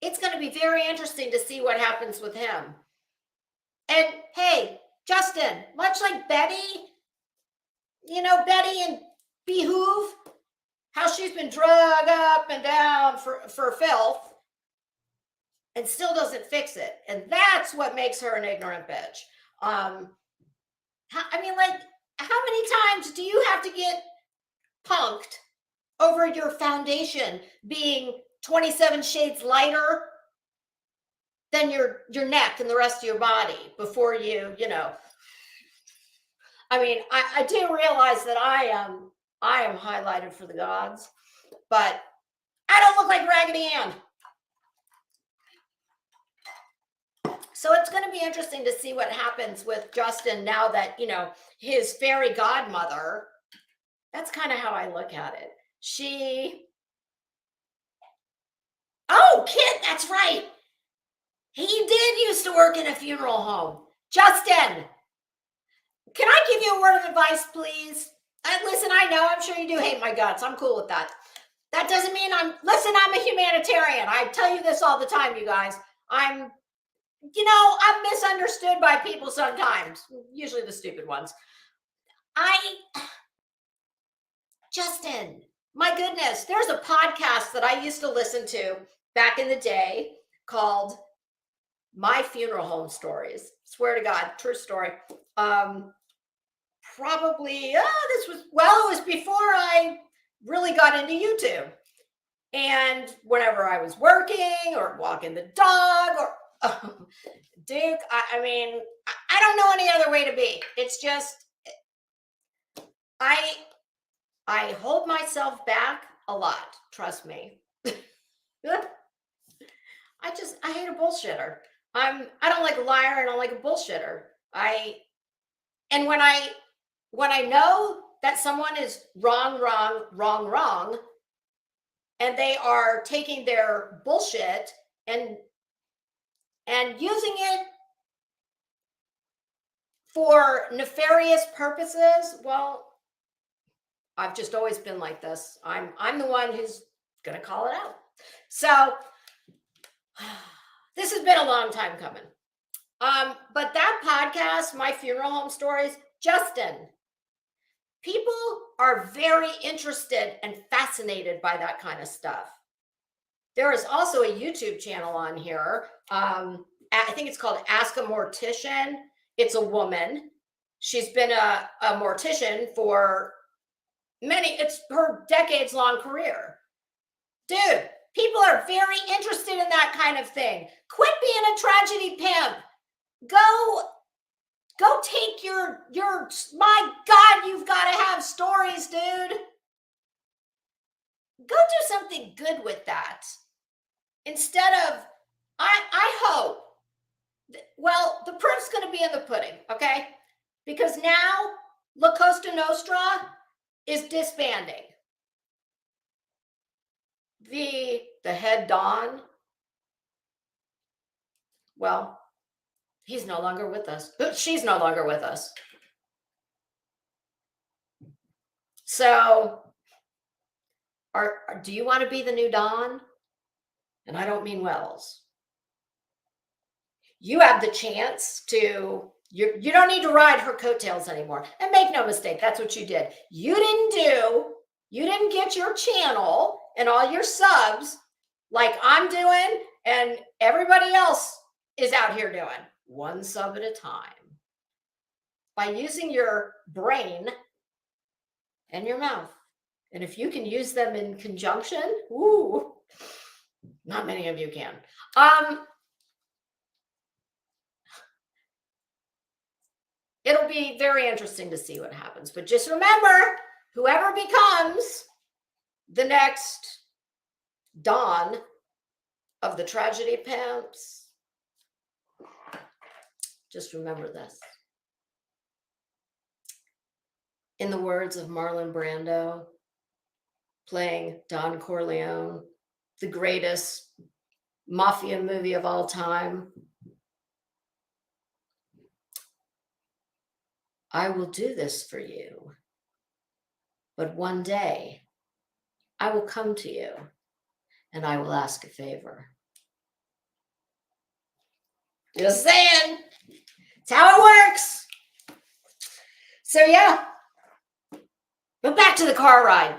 it's going to be very interesting to see what happens with him. And hey, Justin, much like Betty, Betty and Behoove, how she's been drug up and down for filth and still doesn't fix it. And that's what makes her an ignorant bitch. How many times do you have to get punked over your foundation being 27 shades lighter than your neck and the rest of your body before you I do realize that I am highlighted for the gods, but I don't look like Raggedy Ann. So it's going to be interesting to see what happens with Justin now that, his fairy godmother, that's kind of how I look at it. Oh, Kit, that's right. He did used to work in a funeral home. Justin, can I give you a word of advice, please? Listen, I know, I'm sure you do hate my guts. I'm cool with that. That doesn't mean I'm a humanitarian. I tell you this all the time, you guys. I'm misunderstood by people sometimes, usually the stupid ones. Justin, my goodness, there's a podcast that I used to listen to back in the day called My Funeral Home Stories. Swear to God, true story. Probably, it was before I really got into YouTube. And whenever I was working or walking the dog or Duke, I don't know any other way to be. It's just, I hold myself back a lot. Trust me. I hate a bullshitter. I don't like a liar. I don't like a bullshitter. And when I know that someone is wrong, and they are taking their bullshit and using it for nefarious purposes, well, I've just always been like this. I'm the one who's going to call it out. So this has been a long time coming. But that podcast, My Funeral Home Stories, Justin, people are very interested and fascinated by that kind of stuff. There is also a YouTube channel on here. I think it's called Ask a Mortician. It's a woman. She's been a mortician for it's her decades-long career. Dude, people are very interested in that kind of thing. Quit being a tragedy pimp. Go take your, my God, you've got to have stories, dude. Go do something good with that. Instead of, I hope, well, the proof's going to be in the pudding, okay? Because now La Cosa Nostra is disbanding. The head Don, well, he's no longer with us. She's no longer with us. So, do you want to be the new Don? And I don't mean Wells. You have the chance to, you don't need to ride her coattails anymore. And make no mistake, that's what you did. You didn't get your channel and all your subs like I'm doing and everybody else is out here doing, one sub at a time. By using your brain and your mouth. And if you can use them in conjunction, ooh, not many of you can. It'll be very interesting to see what happens. But just remember, whoever becomes the next Don, of the tragedy pimps, just remember this. In the words of Marlon Brando, playing Don Corleone, the greatest mafia movie of all time, I will do this for you, but one day I will come to you and I will ask a favor. Just saying. It's how it works. So yeah. But back to the car ride.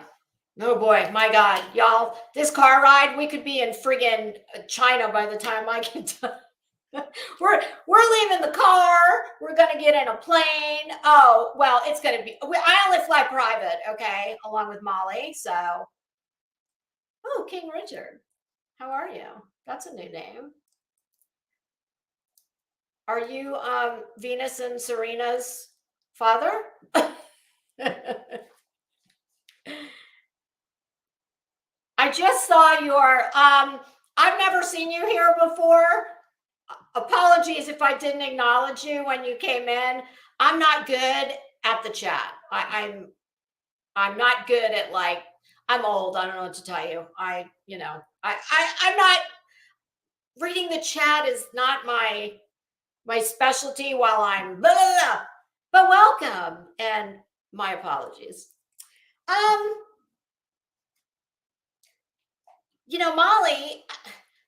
Oh boy, my God, y'all, this car ride, we could be in friggin' China by the time I get done. We're leaving the car. We're gonna get in a plane. Oh, well, it's gonna be, I only fly private, okay, along with Molly. So, oh, King Richard, how are you? That's a new name. Are you Venus and Serena's father? I just saw your, I've never seen you here before. Apologies if I didn't acknowledge you when you came in. I'm not good at the chat. I'm not good at, like, I'm old. I don't know what to tell you. I'm not, reading the chat is not my specialty while I'm blah, blah, blah. But welcome and my apologies. Molly,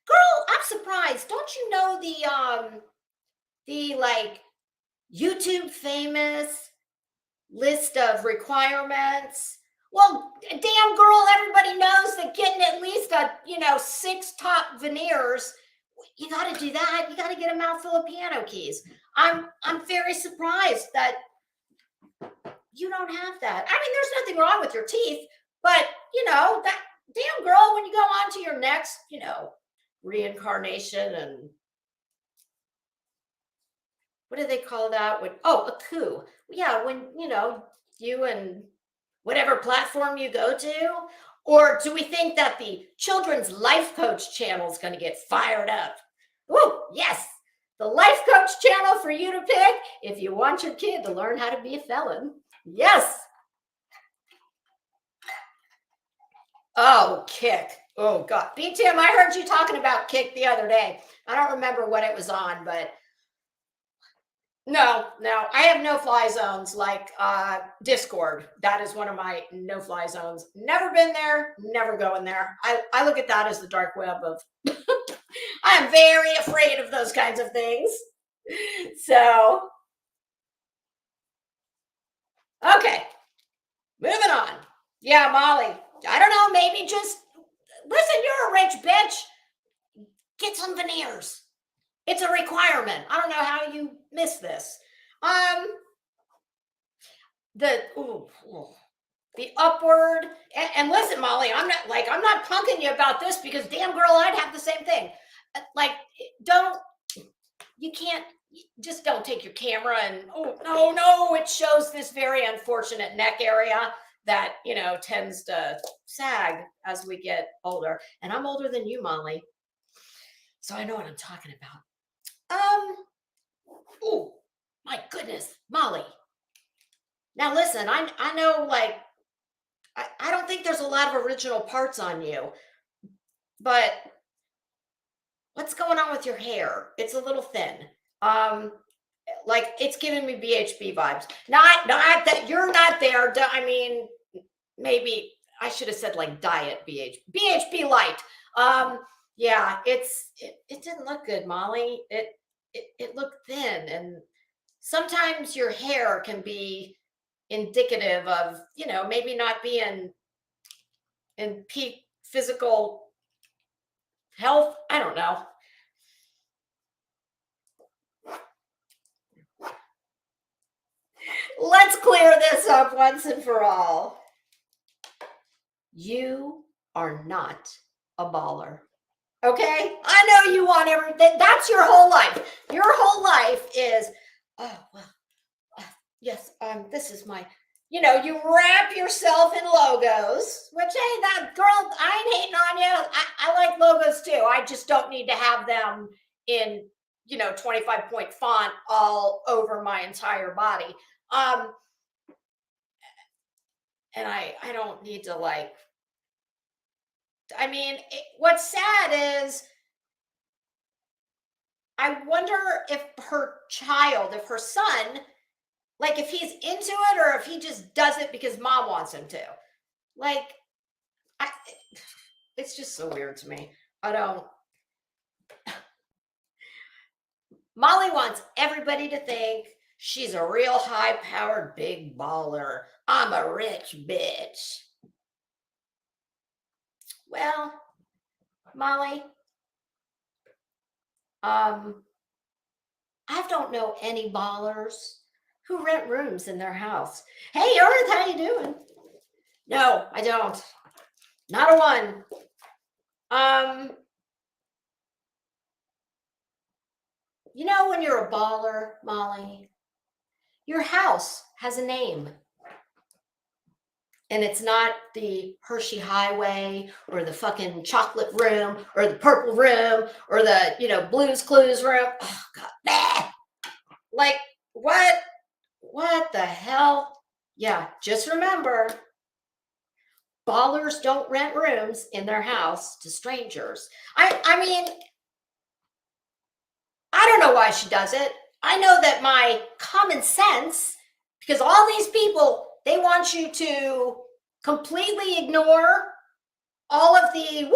girl, I'm surprised. Don't you know the like YouTube famous list of requirements? Well, damn girl, everybody knows that getting at least 6 top veneers, you got to do that. You got to get a mouthful of piano keys. I'm very surprised that you don't have that. I mean, there's nothing wrong with your teeth, but that damn girl, when you go on to your next, reincarnation, and what do they call that? A coup. Yeah, when, you and whatever platform you go to. Or do we think that the Children's Life Coach channel is going to get fired up? Ooh, yes. The Life Coach channel for you to pick if you want your kid to learn how to be a felon. Yes. Oh, Kick. Oh, God. B-Tim, I heard you talking about Kick the other day. I don't remember what it was on, but no, I have no-fly zones like Discord. That is one of my no-fly zones. Never been there, never going there. I look at that as the dark web of, I am very afraid of those kinds of things. So, okay, moving on. Yeah, Molly, I don't know, maybe just, listen, you're a rich bitch. Get some veneers. It's a requirement. I don't know how you missed this. The upward, and listen, Molly, I'm not punking you about this because damn girl, I'd have the same thing. Like, just don't take your camera and, oh no, it shows this very unfortunate neck area that, tends to sag as we get older. And I'm older than you, Molly. So I know what I'm talking about. Oh my goodness, Molly. Now listen, I know, like, I don't think there's a lot of original parts on you, but what's going on with your hair? It's a little thin. Like, it's giving me BHB vibes. Not that you're not there. I mean, maybe I should have said like diet BHB light. Yeah, it didn't look good, Molly. It looked thin, and sometimes your hair can be indicative of, maybe not being in peak physical health. I don't know. Let's clear this up once and for all. You are not a baller. Okay? I know you want everything. That's your whole life. Your whole life is, oh, well, yes, this is my, you wrap yourself in logos, which, hey, that girl, I ain't hating on you. I like logos too. I just don't need to have them in, 25-point font all over my entire body. And I don't need to what's sad is I wonder if her son, if he's into it or if he just does it because mom wants him to. It's just so weird to me. Molly wants everybody to think she's a real high-powered big baller. I'm a rich bitch. Well, Molly, I don't know any ballers who rent rooms in their house. Hey, Earth, how you doing? No, I don't. Not a one. When you're a baller, Molly, your house has a name. And it's not the Hershey Highway or the fucking chocolate room or the purple room or the, Blues Clues room. Oh, God. What the hell? Yeah, just remember, ballers don't rent rooms in their house to strangers. I mean, I don't know why she does it. I know that my common sense, because all these people, they want you to completely ignore all of the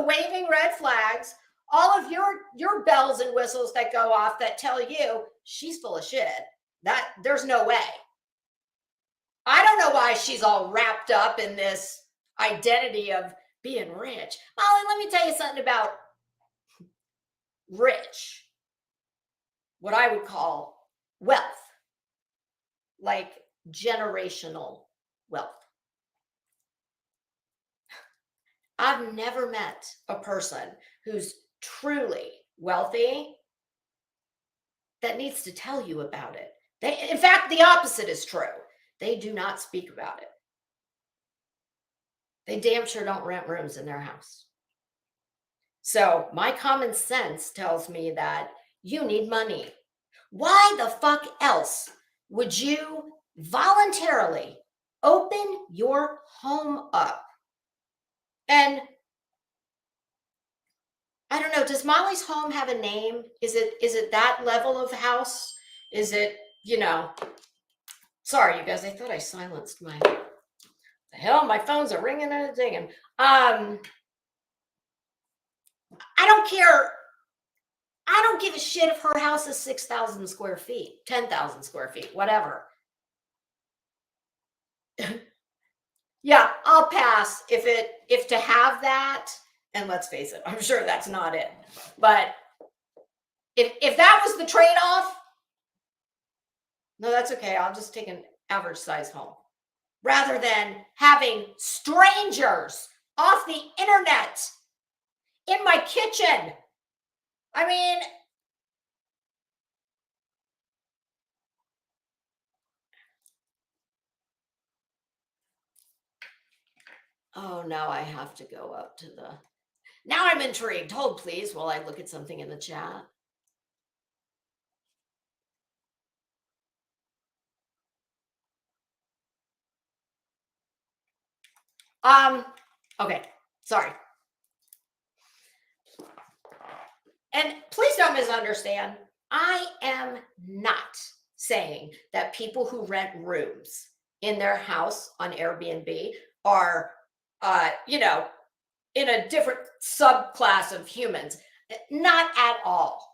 waving red flags, all of your bells and whistles that go off that tell you she's full of shit. That there's no way. I don't know why she's all wrapped up in this identity of being rich. Molly, let me tell you something about rich. What I would call wealth, like generational wealth. I've never met a person who's truly wealthy that needs to tell you about it. In fact, the opposite is true. They do not speak about it. They damn sure don't rent rooms in their house. So my common sense tells me that you need money. Why the fuck else would you voluntarily open your home up? And I don't know, does Molly's home have a name? Is it that level of house? Is it, sorry, you guys, I thought I silenced my, the hell, my phones are ringing and a dinging. I don't care. I don't give a shit if her house is 6,000 square feet, 10,000 square feet, whatever. Yeah, I'll pass if to have that, and let's face it, I'm sure that's not it. But if that was the trade-off, no, that's okay. I'll just take an average size home rather than having strangers off the internet in my kitchen. I mean, oh, now I have to go up to the, now I'm intrigued. Hold please while I look at something in the chat. Okay, sorry. And please don't misunderstand. I am not saying that people who rent rooms in their house on Airbnb are, in a different subclass of humans. Not at all.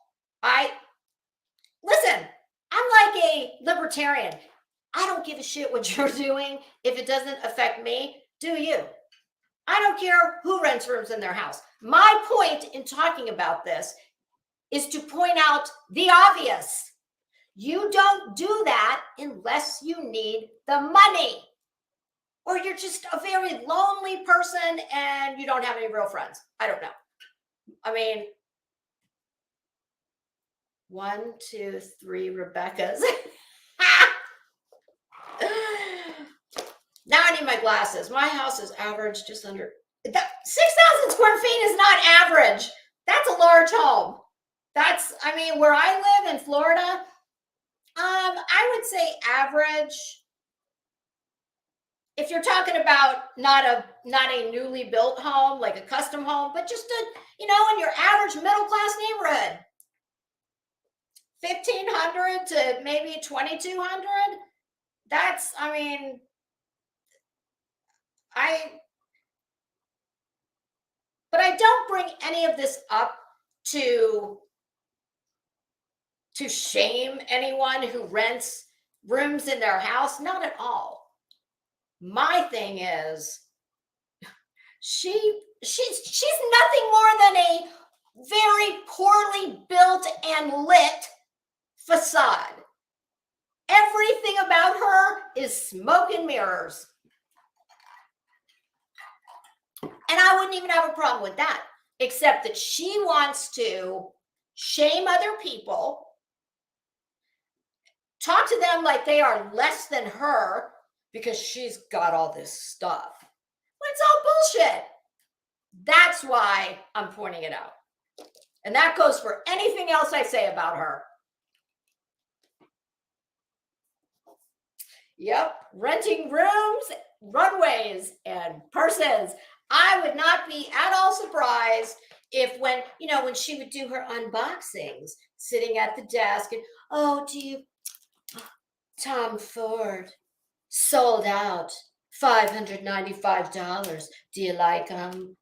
Listen, I'm like a libertarian. I don't give a shit what you're doing. If it doesn't affect me, do you? I don't care who rents rooms in their house. My point in talking about this is to point out the obvious. You don't do that unless you need the money. Or you're just a very lonely person and you don't have any real friends. I don't know. I mean, 1, 2, 3 Rebeccas. Now I need my glasses. My house is average, just under That 6,000 square feet is not average. That's a large home. That's, I mean, where I live in Florida, I would say average. If you're talking about not a newly built home, like a custom home, but just a, in your average middle class neighborhood, 1,500 to maybe 2,200. That's, I mean, I but I don't bring any of this up to shame anyone who rents rooms in their house, not at all. My thing is she's nothing more than a very poorly built and lit facade. Everything about her is smoke and mirrors. And I wouldn't even have a problem with that, except that she wants to shame other people, talk to them like they are less than her because she's got all this stuff. Well, it's all bullshit. That's why I'm pointing it out. And that goes for anything else I say about her. Yep, renting rooms, runways, and purses. I would not be at all surprised if when she would do her unboxings, sitting at the desk and, oh, do you, Tom Ford, sold out, $595. Do you like them?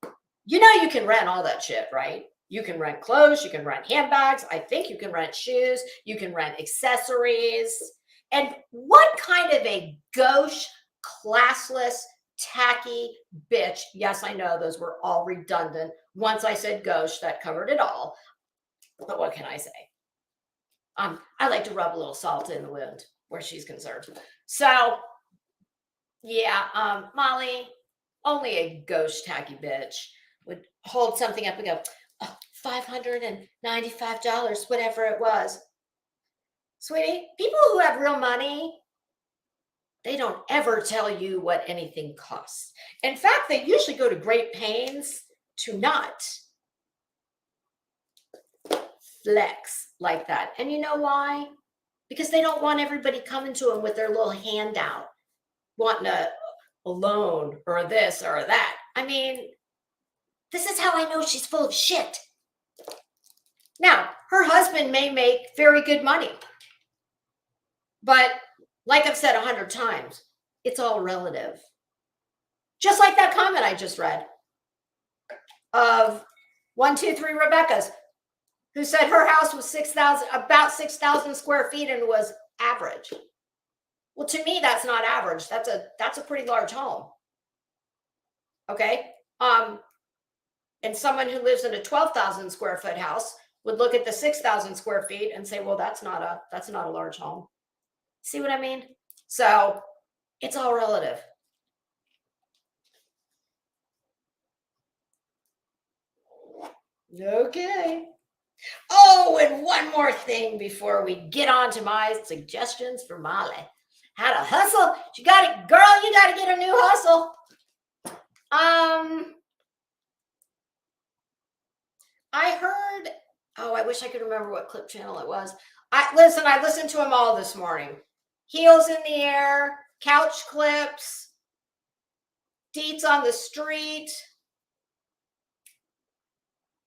You can rent all that shit, right? You can rent clothes, you can rent handbags. I think you can rent shoes, you can rent accessories. And what kind of a gauche, classless, tacky bitch? Yes, I know those were all redundant. Once I said gauche, that covered it all. But what can I say? I like to rub a little salt in the wound where she's concerned. So, yeah, Molly, only a gauche, tacky bitch would hold something up and go, oh, $595, whatever it was. Sweetie, people who have real money, they don't ever tell you what anything costs. In fact, they usually go to great pains to not flex like that. And you know why? Because they don't want everybody coming to them with their little handout, wanting a loan or this or that. I mean, this is how I know she's full of shit. Now, her husband may make very good money, but like I've said 100 times, it's all relative. Just like that comment I just read of 123 Rebecca's, who said her house was about 6,000 square feet and was average. Well, to me, that's not average. That's a pretty large home. Okay. And someone who lives in a 12,000 square foot house would look at the 6,000 square feet and say, well, that's not a large home. See what I mean? So it's all relative. Okay. Oh, and one more thing before we get on to my suggestions for Molly. How to hustle. You got to get a new hustle. I heard, I wish I could remember what clip channel it was. I listened to them all this morning. Heels in the air, couch clips, deets on the street.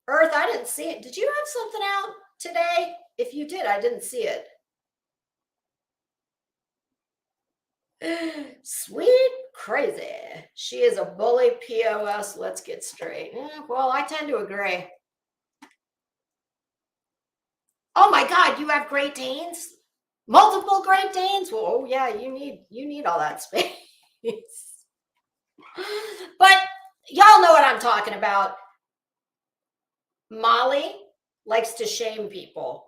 Earth, I didn't see it. Did you have something out today? If you did, I didn't see it. Sweet crazy. She is a bully POS. Let's get straight. Well, I tend to agree. Oh my God, you have Great Danes? Multiple Great Danes? Well, oh yeah, you need all that space. But y'all know what I'm talking about. Molly likes to shame people.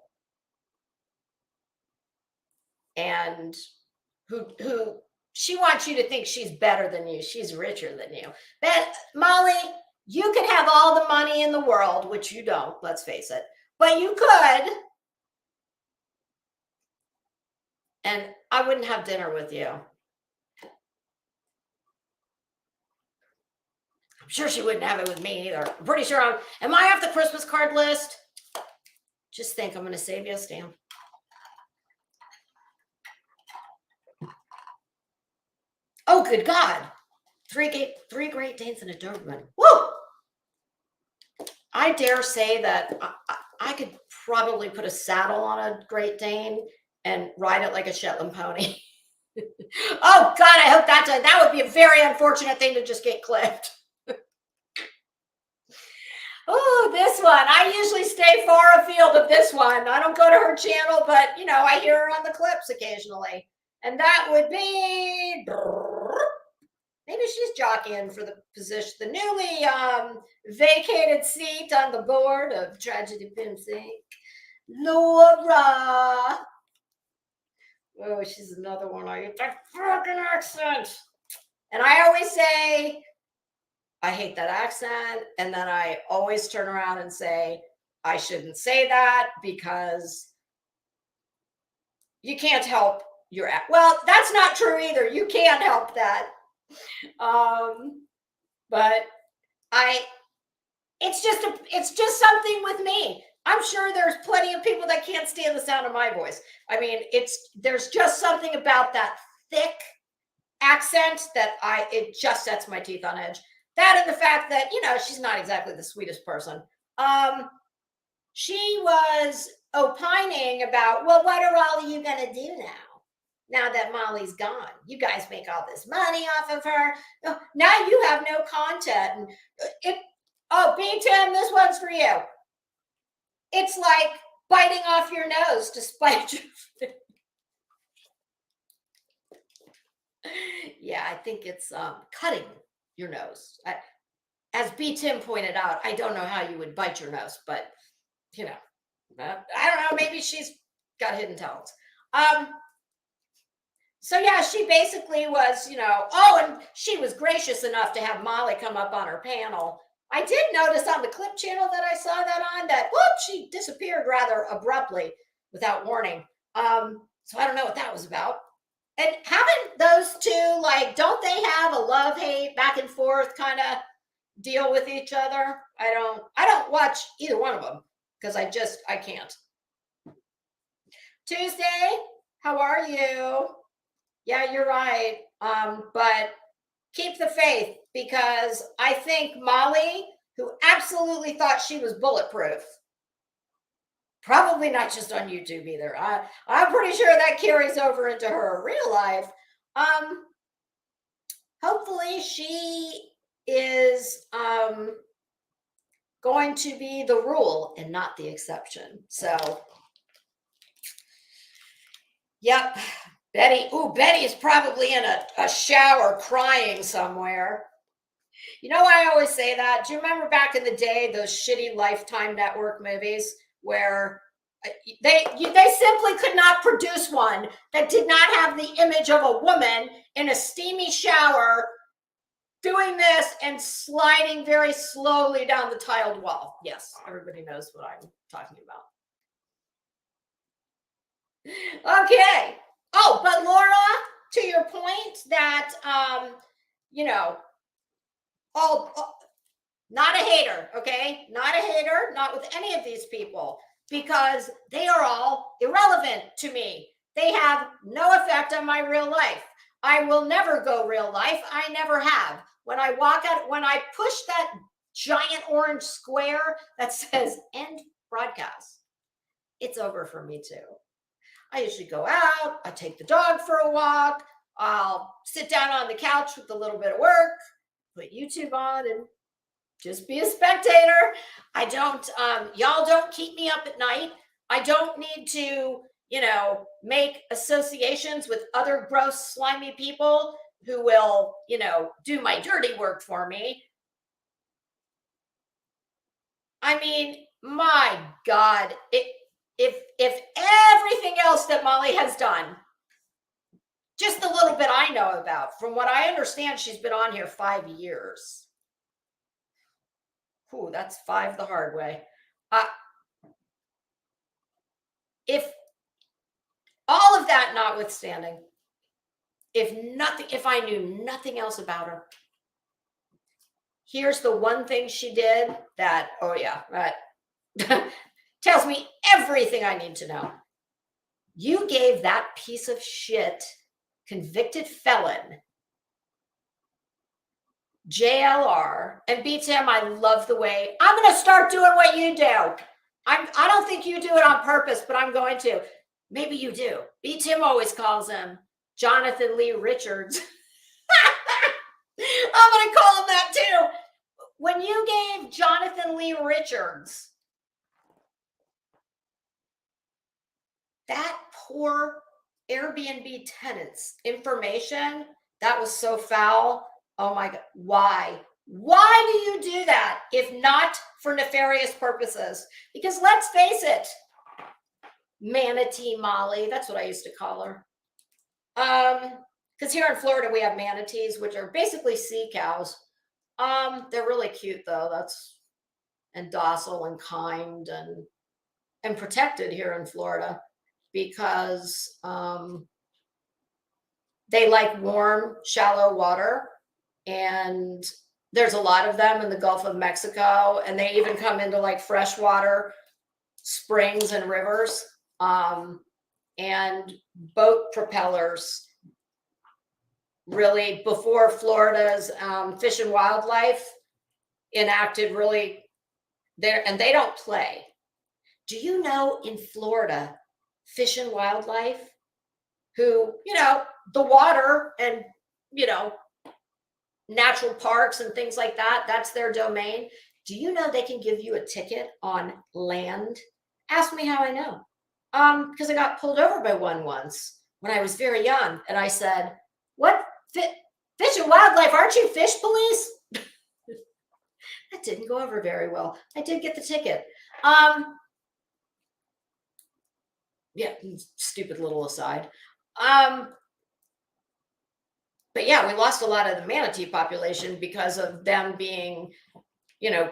And who she wants you to think she's better than you. She's richer than you. But Molly, you could have all the money in the world, which you don't, let's face it. But you could. And I wouldn't have dinner with you. I'm sure she wouldn't have it with me either. I'm pretty sure am I off the Christmas card list? Just think, I'm going to save you a stamp. Oh, good God. Three Great Danes and a Doberman. Woo! I dare say that I could probably put a saddle on a Great Dane and ride it like a Shetland pony. Oh, God, I hope that would be a very unfortunate thing to just get clipped. Oh, this one. I usually stay far afield of this one. I don't go to her channel, but, I hear her on the clips occasionally. And that would be... Maybe she's jockeying for the position, the newly vacated seat on the board of Tragedy Pimsink. Laura. Oh, she's another one. I get that fucking accent. And I always say, I hate that accent. And then I always turn around and say, I shouldn't say that because you can't help your accent. Well, that's not true either. You can't help that. But it's just something with me. I'm sure there's plenty of people that can't stand the sound of my voice. I mean, there's just something about that thick accent that it just sets my teeth on edge. That and the fact that, she's not exactly the sweetest person. She was opining about, well, what are all of you going to do now that Molly's gone? You guys make all this money off of her. Now you have no content. B-Tim, this one's for you. It's like biting off your nose to spite your... Yeah, I think it's cutting your nose. As B-Tim pointed out, I don't know how you would bite your nose, but, I don't know. Maybe she's got hidden talents. So yeah, she basically was, and she was gracious enough to have Molly come up on her panel. I did notice on the clip channel that I saw that on that, she disappeared rather abruptly without warning. So I don't know what that was about. And haven't those two, don't they have a love-hate back and forth kind of deal with each other? I don't watch either one of them because I can't. Tuesday, how are you? Yeah, you're right. But keep the faith because I think Molly, who absolutely thought she was bulletproof, probably not just on YouTube either. I'm pretty sure that carries over into her real life. Hopefully she is going to be the rule and not the exception. So, yep. Betty is probably in a shower crying somewhere. I always say that. Do you remember back in the day, those shitty Lifetime Network movies where they simply could not produce one that did not have the image of a woman in a steamy shower doing this and sliding very slowly down the tiled wall? Yes, everybody knows what I'm talking about. Okay. Oh, but Laura, to your point that, not a hater, okay? Not a hater, not with any of these people, because they are all irrelevant to me. They have no effect on my real life. I will never go real life. I never have. When I push that giant orange square that says end broadcast, it's over for me too. I usually go out, I take the dog for a walk, I'll sit down on the couch with a little bit of work, put YouTube on and just be a spectator. I don't, y'all don't keep me up at night. I don't need to, make associations with other gross, slimy people who will, do my dirty work for me. I mean, my God, if everything else that Molly has done, just the little bit I know about, from what I understand, she's been on here 5 years. Ooh, that's 5 the hard way. If all of that notwithstanding, if I knew nothing else about her, here's the one thing she did that, oh yeah, right. Tells me everything I need to know. You gave that piece of shit convicted felon JLR and BTM. I love the way I'm going to start doing what you do. I don't think you do it on purpose, but I'm going to. Maybe you do. BTM always calls him Jonathan Lee Richards. I'm going to call him that too. When you gave Jonathan Lee Richards that poor Airbnb tenant's information, that was so foul. Oh my God. Why? Why do you do that if not for nefarious purposes? Because let's face it, Manatee Molly, that's what I used to call her. Because here in Florida, we have manatees, which are basically sea cows. They're really cute though. And docile and kind and protected here in Florida because they like warm, shallow water. And there's a lot of them in the Gulf of Mexico. And they even come into like freshwater springs and rivers. And boat propellers, really, before Florida's Fish and Wildlife enacted really there, and they don't play. Do you know in Florida, Fish and Wildlife, who, the water and, natural parks and things like that, that's their domain. Do you know they can give you a ticket on land? Ask me how I know. Because I got pulled over by one once when I was very young. And I said, what? Fish and Wildlife, aren't you fish police? That didn't go over very well. I did get the ticket. Yeah, stupid little aside. But yeah, we lost a lot of the manatee population because of them being,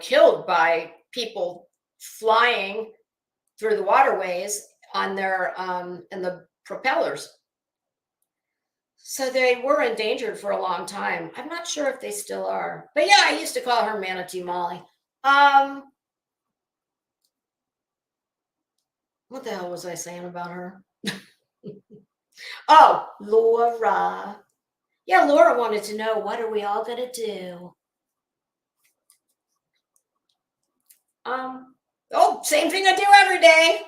killed by people flying through the waterways on their and the propellers. So they were endangered for a long time. I'm not sure if they still are. But yeah, I used to call her Manatee Molly. What the hell was I saying about her? Oh, Laura. Yeah, Laura wanted to know, what are we all going to do? Same thing I do every day.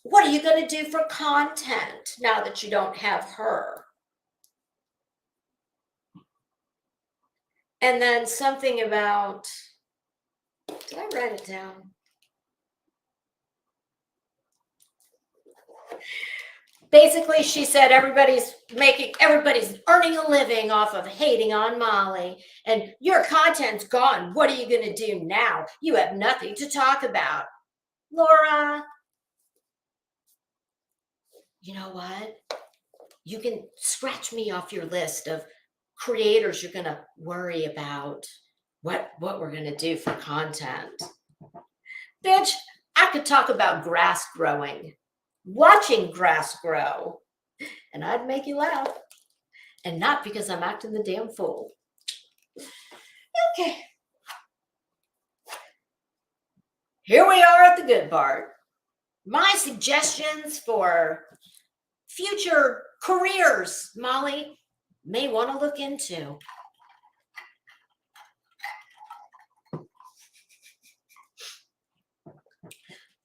What are you going to do for content now that you don't have her? And then something about, did I write it down? Basically, she said everybody's earning a living off of hating on Molly, and your content's gone. What are you going to do now? You have nothing to talk about. Laura, you know what? You can scratch me off your list of creators you're going to worry about what we're going to do for content. Bitch, I could talk about grass growing, watching grass grow, and I'd make you laugh. And not because I'm acting the damn fool. Okay. Here we are at the good part. My suggestions for future careers Molly may want to look into.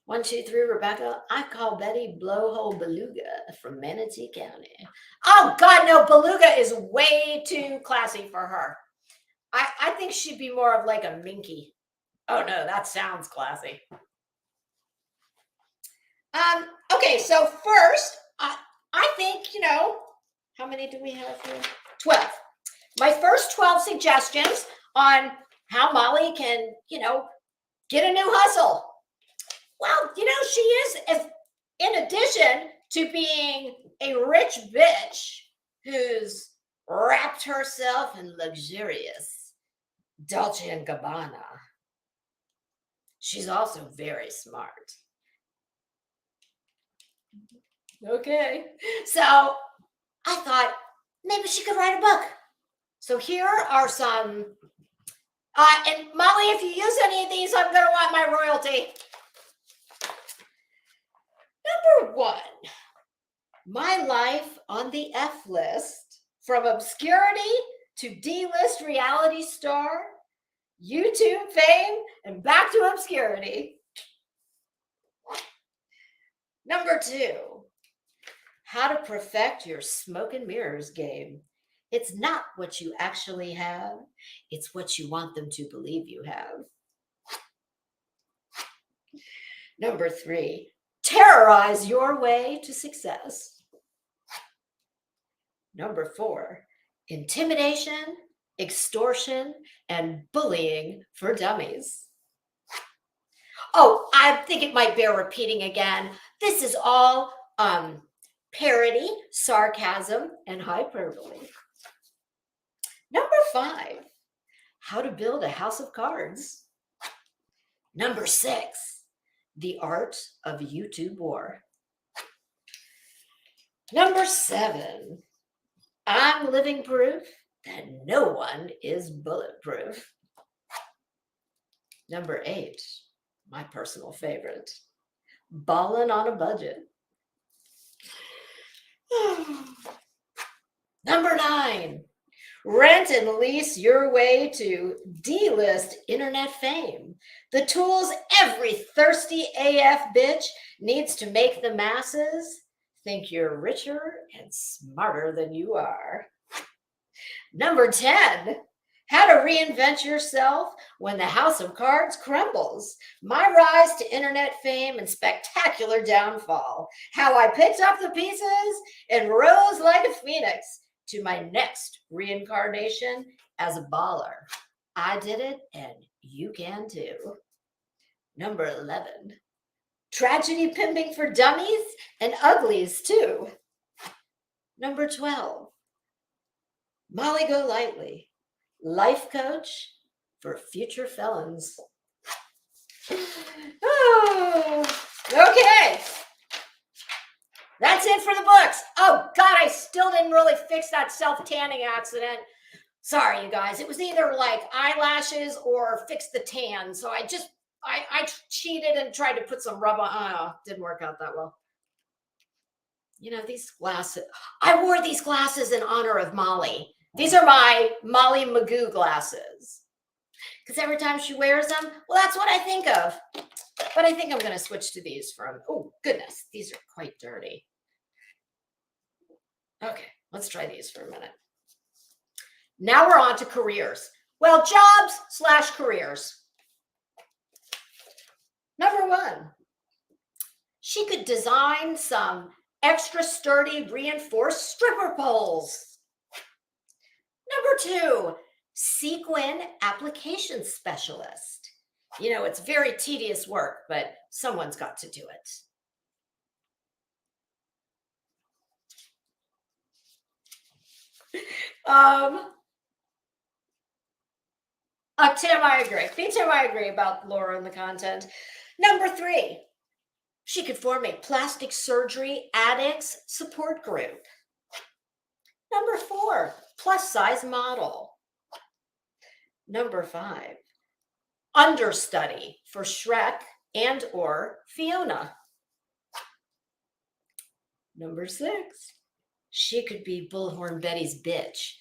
1, 2, 3, Rebecca. I call Betty Blowhole Beluga from Manatee County. Oh, God, no. Beluga is way too classy for her. I think she'd be more of like a minky. Oh, no, that sounds classy. Okay, so first, I think, how many do we have here? 12. My first 12 suggestions on how Molly can, get a new hustle. Well, she is, in addition to being a rich bitch who's wrapped herself in luxurious Dolce & Gabbana, she's also very smart. Okay. So I thought maybe she could write a book. So here are some, and Molly, if you use any of these, I'm going to want my royalty. Number 1, my life on the F list, from obscurity to D-list reality star, YouTube fame, and back to obscurity. Number 2, how to perfect your smoke and mirrors game. It's not what you actually have, it's what you want them to believe you have. Number 3, terrorize your way to success. Number 4, intimidation, extortion, and bullying for dummies. Oh, I think it might bear repeating again. This is all parody, sarcasm, and hyperbole. Number 5, how to build a house of cards. Number 6, the art of YouTube war. Number 7, I'm living proof that no one is bulletproof. Number 8, my personal favorite, ballin' on a budget. Number 9, rent and lease your way to D-list internet fame. The tools every thirsty AF bitch needs to make the masses think you're richer and smarter than you are. Number 10, how to reinvent yourself when the house of cards crumbles. My rise to internet fame and spectacular downfall. How I picked up the pieces and rose like a phoenix to my next reincarnation as a baller. I did it and you can too. Number 11, tragedy pimping for dummies and uglies too. Number 12, Molly Go Lightly, life coach for future felons. Oh, okay. That's it for the books. Oh, God, I still didn't really fix that self-tanning accident. Sorry, you guys. It was either like eyelashes or fix the tan. So I cheated and tried to put some rub on. Oh, didn't work out that well. You know, these glasses. I wore these glasses in honor of Molly. These are my Molly Magoo glasses. Because every time she wears them, well, that's what I think of. But I think I'm going to switch to these from, oh, goodness, these are quite dirty. Okay, let's try these for a minute. Now we're on to careers. Well, jobs/careers. Number 1, she could design some extra sturdy reinforced stripper poles. Number 2, sequin application specialist. You know, it's very tedious work, but someone's got to do it. Tim, I agree. Tim, I agree about Laura and the content. Number 3, she could form a plastic surgery addicts support group. Number 4, plus size model. Number 5, understudy for Shrek and or Fiona. Number 6, she could be Bullhorn Betty's bitch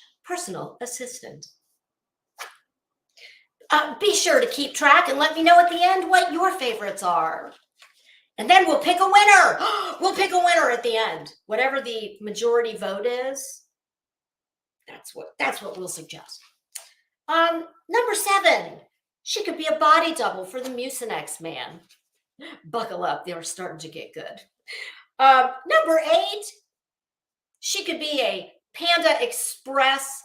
/ personal assistant. Be sure to keep track and let me know at the end what your favorites are. And then we'll pick a winner. We'll pick a winner at the end. Whatever the majority vote is, that's what we'll suggest. Number 7, she could be a body double for the Mucinex man. Buckle up, they were starting to get good. Number 8, she could be a Panda Express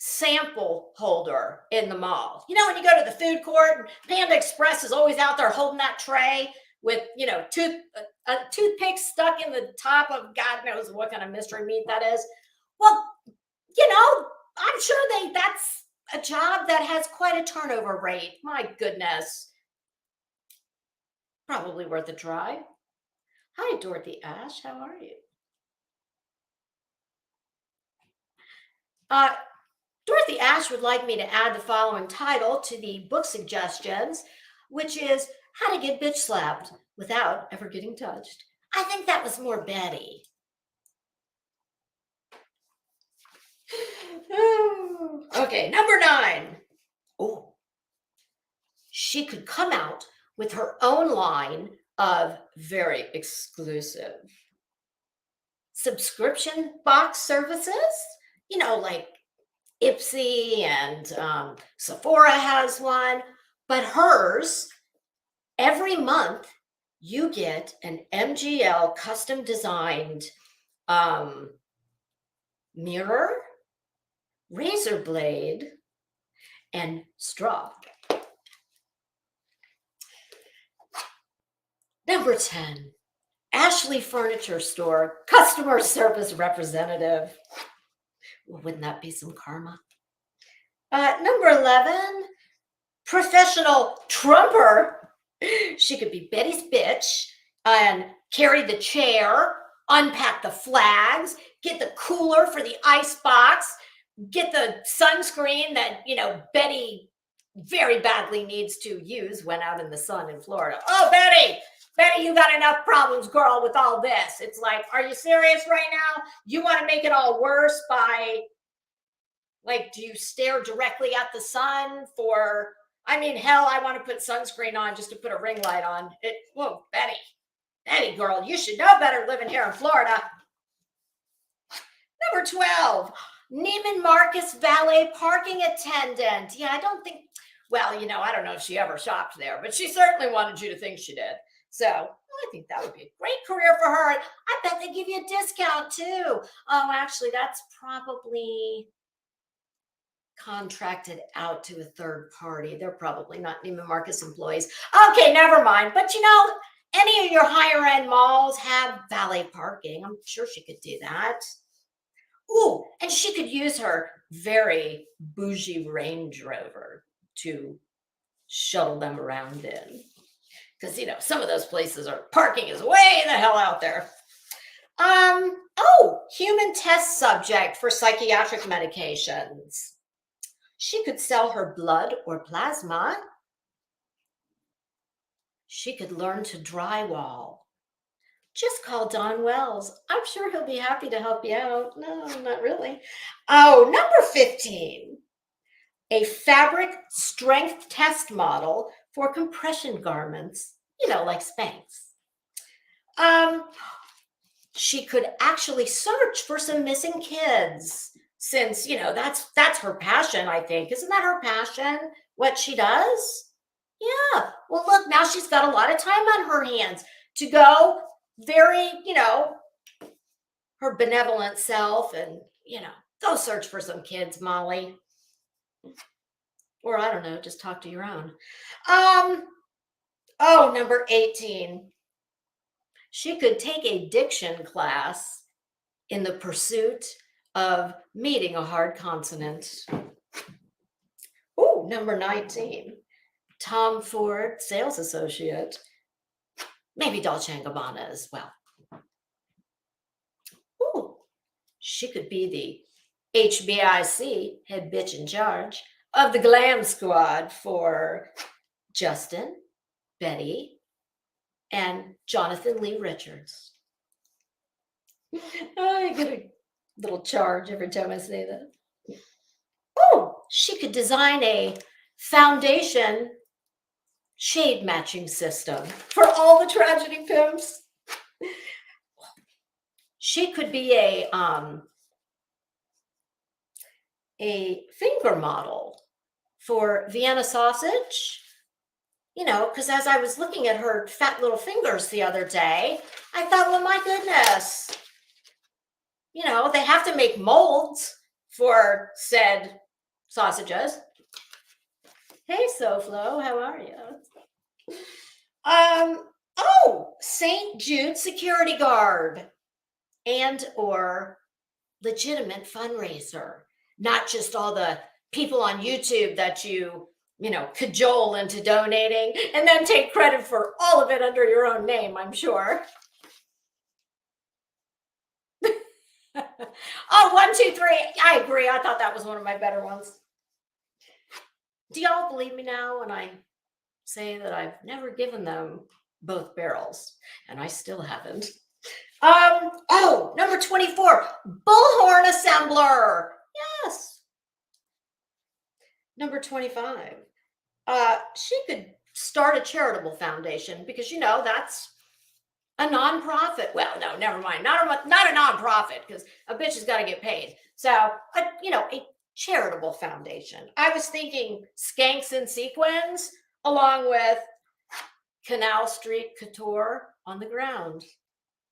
sample holder in the mall. You know, when you go to the food court, and Panda Express is always out there holding that tray with, you know, a toothpick stuck in the top of God knows what kind of mystery meat that is. Well, you know, I'm sure that's a job that has quite a turnover rate. My goodness. Probably worth a try. Hi, Dorothy Ash. How are you? Dorothy Ash would like me to add the following title to the book suggestions, which is How to Get Bitch Slapped Without Ever Getting Touched. I think that was more Betty. Okay, number 9. Oh, she could come out with her own line of very exclusive subscription box services, like Ipsy and Sephora has one, but hers, every month you get an MGL custom designed mirror, razor blade, and straw. Number 10, Ashley Furniture Store customer service representative. Well, wouldn't that be some karma? Number 11, professional trumper. She could be Betty's bitch and carry the chair, unpack the flags, get the cooler for the ice box, get the sunscreen that, Betty very badly needs to use when out in the sun in Florida. Oh, Betty, you got enough problems, girl, with all this. It's like, are you serious right now? You want to make it all worse by, do you stare directly at the sun for, hell, I want to put sunscreen on just to put a ring light on. Whoa, Betty, girl, you should know better living here in Florida. Number 12, Neiman Marcus valet parking attendant. Yeah, I don't think, I don't know if she ever shopped there, but she certainly wanted you to think she did. So I think that would be a great career for her. I bet they give you a discount too. Oh, actually, that's probably contracted out to a third party. They're probably not Neiman Marcus employees. Okay, never mind. But any of your higher end malls have valet parking. I'm sure she could do that. Ooh, and she could use her very bougie Range Rover to shuttle them around in. Because, some of those places parking is way the hell out there. Human test subject for psychiatric medications. She could sell her blood or plasma. She could learn to drywall. Just call Don Wells. I'm sure he'll be happy to help you out. No, not really. Oh, number 15, a fabric strength test model for compression garments, like Spanx. She could actually search for some missing kids since, that's her passion, I think. Isn't that her passion, what she does? Yeah. Well, look, now she's got a lot of time on her hands to go very, her benevolent self and, go search for some kids, Molly. Or I don't know, just talk to your own. Number 18. She could take a diction class in the pursuit of meeting a hard consonant. Oh, number 19. Tom Ford, sales associate. Maybe Dolce & Gabbana as well. Ooh, she could be the HBIC, head bitch in charge, of the glam squad for Justin, Betty, and Jonathan Lee Richards. I get a little charge every time I say that. Oh, she could design a foundation shade matching system for all the tragedy pimps. She could be a finger model for Vienna sausage, because as I was looking at her fat little fingers the other day, I thought, well, my goodness, they have to make molds for said sausages. Hey, SoFlo, how are you? St. Jude security guard and or legitimate fundraiser, not just all the people on YouTube that you cajole into donating and then take credit for all of it under your own name, I'm sure. Oh, 1, 2, 3. I agree. I thought that was one of my better ones. Do y'all believe me now when I say that I've never given them both barrels, and I still haven't? Oh, number 24, bullhorn assembler. Yes. Number 25. She could start a charitable foundation because that's a nonprofit. Well, no, never mind. Not a nonprofit because a bitch has got to get paid. So, a charitable foundation. I was thinking Skanks and Sequins along with Canal Street Couture on the ground.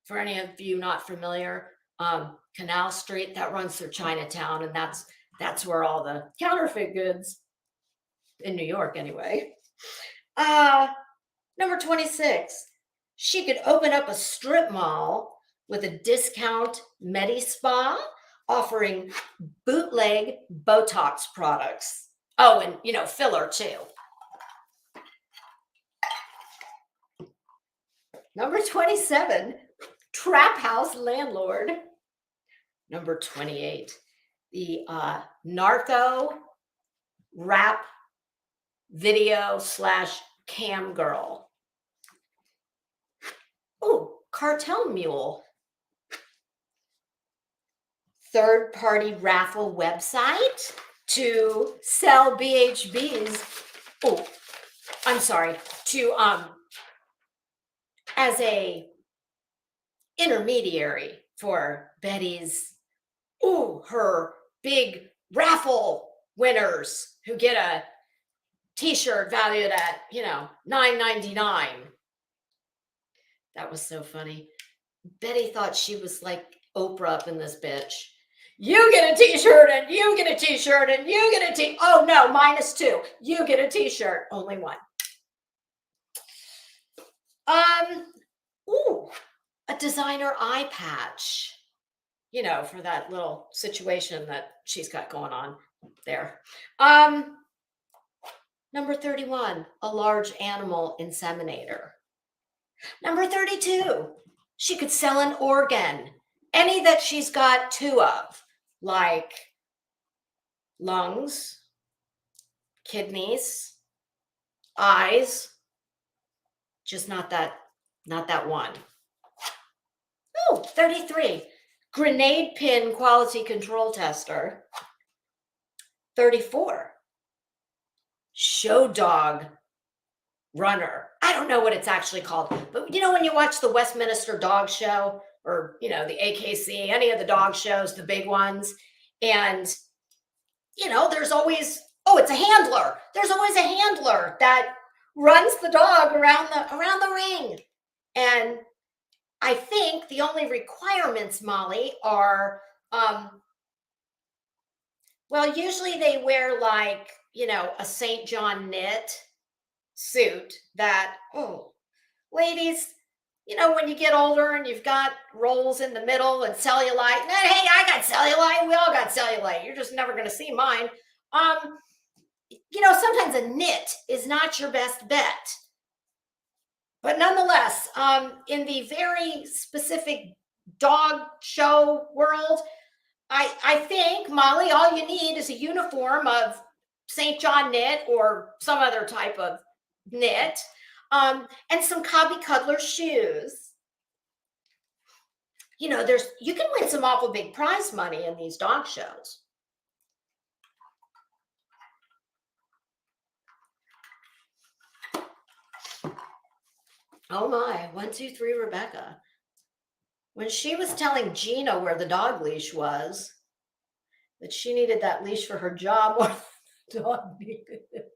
For any of you not familiar, Canal Street, that runs through Chinatown, and that's where all the counterfeit goods in New York anyway. Number 26, she could open up a strip mall with a discount Medi Spa offering bootleg Botox products. Oh, and filler too. Number 27, trap house landlord. Number 28, the narco rap video / cam girl. Oh, cartel mule. Third-party raffle website to sell BHBs. Oh, I'm sorry. To as a intermediary for Betty's, her big raffle winners who get a t-shirt valued at, $9.99. That was so funny. Betty thought she was like Oprah up in this bitch. You get a t-shirt and you get a t-shirt and you get a t. Oh no, -2. You get a t-shirt, only one. A designer eye patch, for that little situation that she's got going on there. Number 31, a large animal inseminator. Number 32, she could sell an organ, any that she's got 2 of, like lungs, kidneys, eyes, just not that one. Oh, 33, grenade pin quality control tester. 34, show dog runner. I don't know what it's actually called, but when you watch the Westminster Dog Show or the AKC, any of the dog shows, the big ones, and there's always it's a handler. There's always a handler that runs the dog around the ring. And I think the only requirements, Molly, are usually they wear like a St. John knit suit that, ladies, when you get older and you've got rolls in the middle and cellulite, hey, I got cellulite, we all got cellulite, you're just never going to see mine. Sometimes a knit is not your best bet. But nonetheless, in the very specific dog show world, I think, Molly, all you need is a uniform of St. John knit or some other type of knit, and some Cobby Cuddler shoes. You can win some awful big prize money in these dog shows. Oh my, 1, 2, 3, Rebecca. When she was telling Gina where the dog leash was, that she needed that leash for her job or the dog needed it.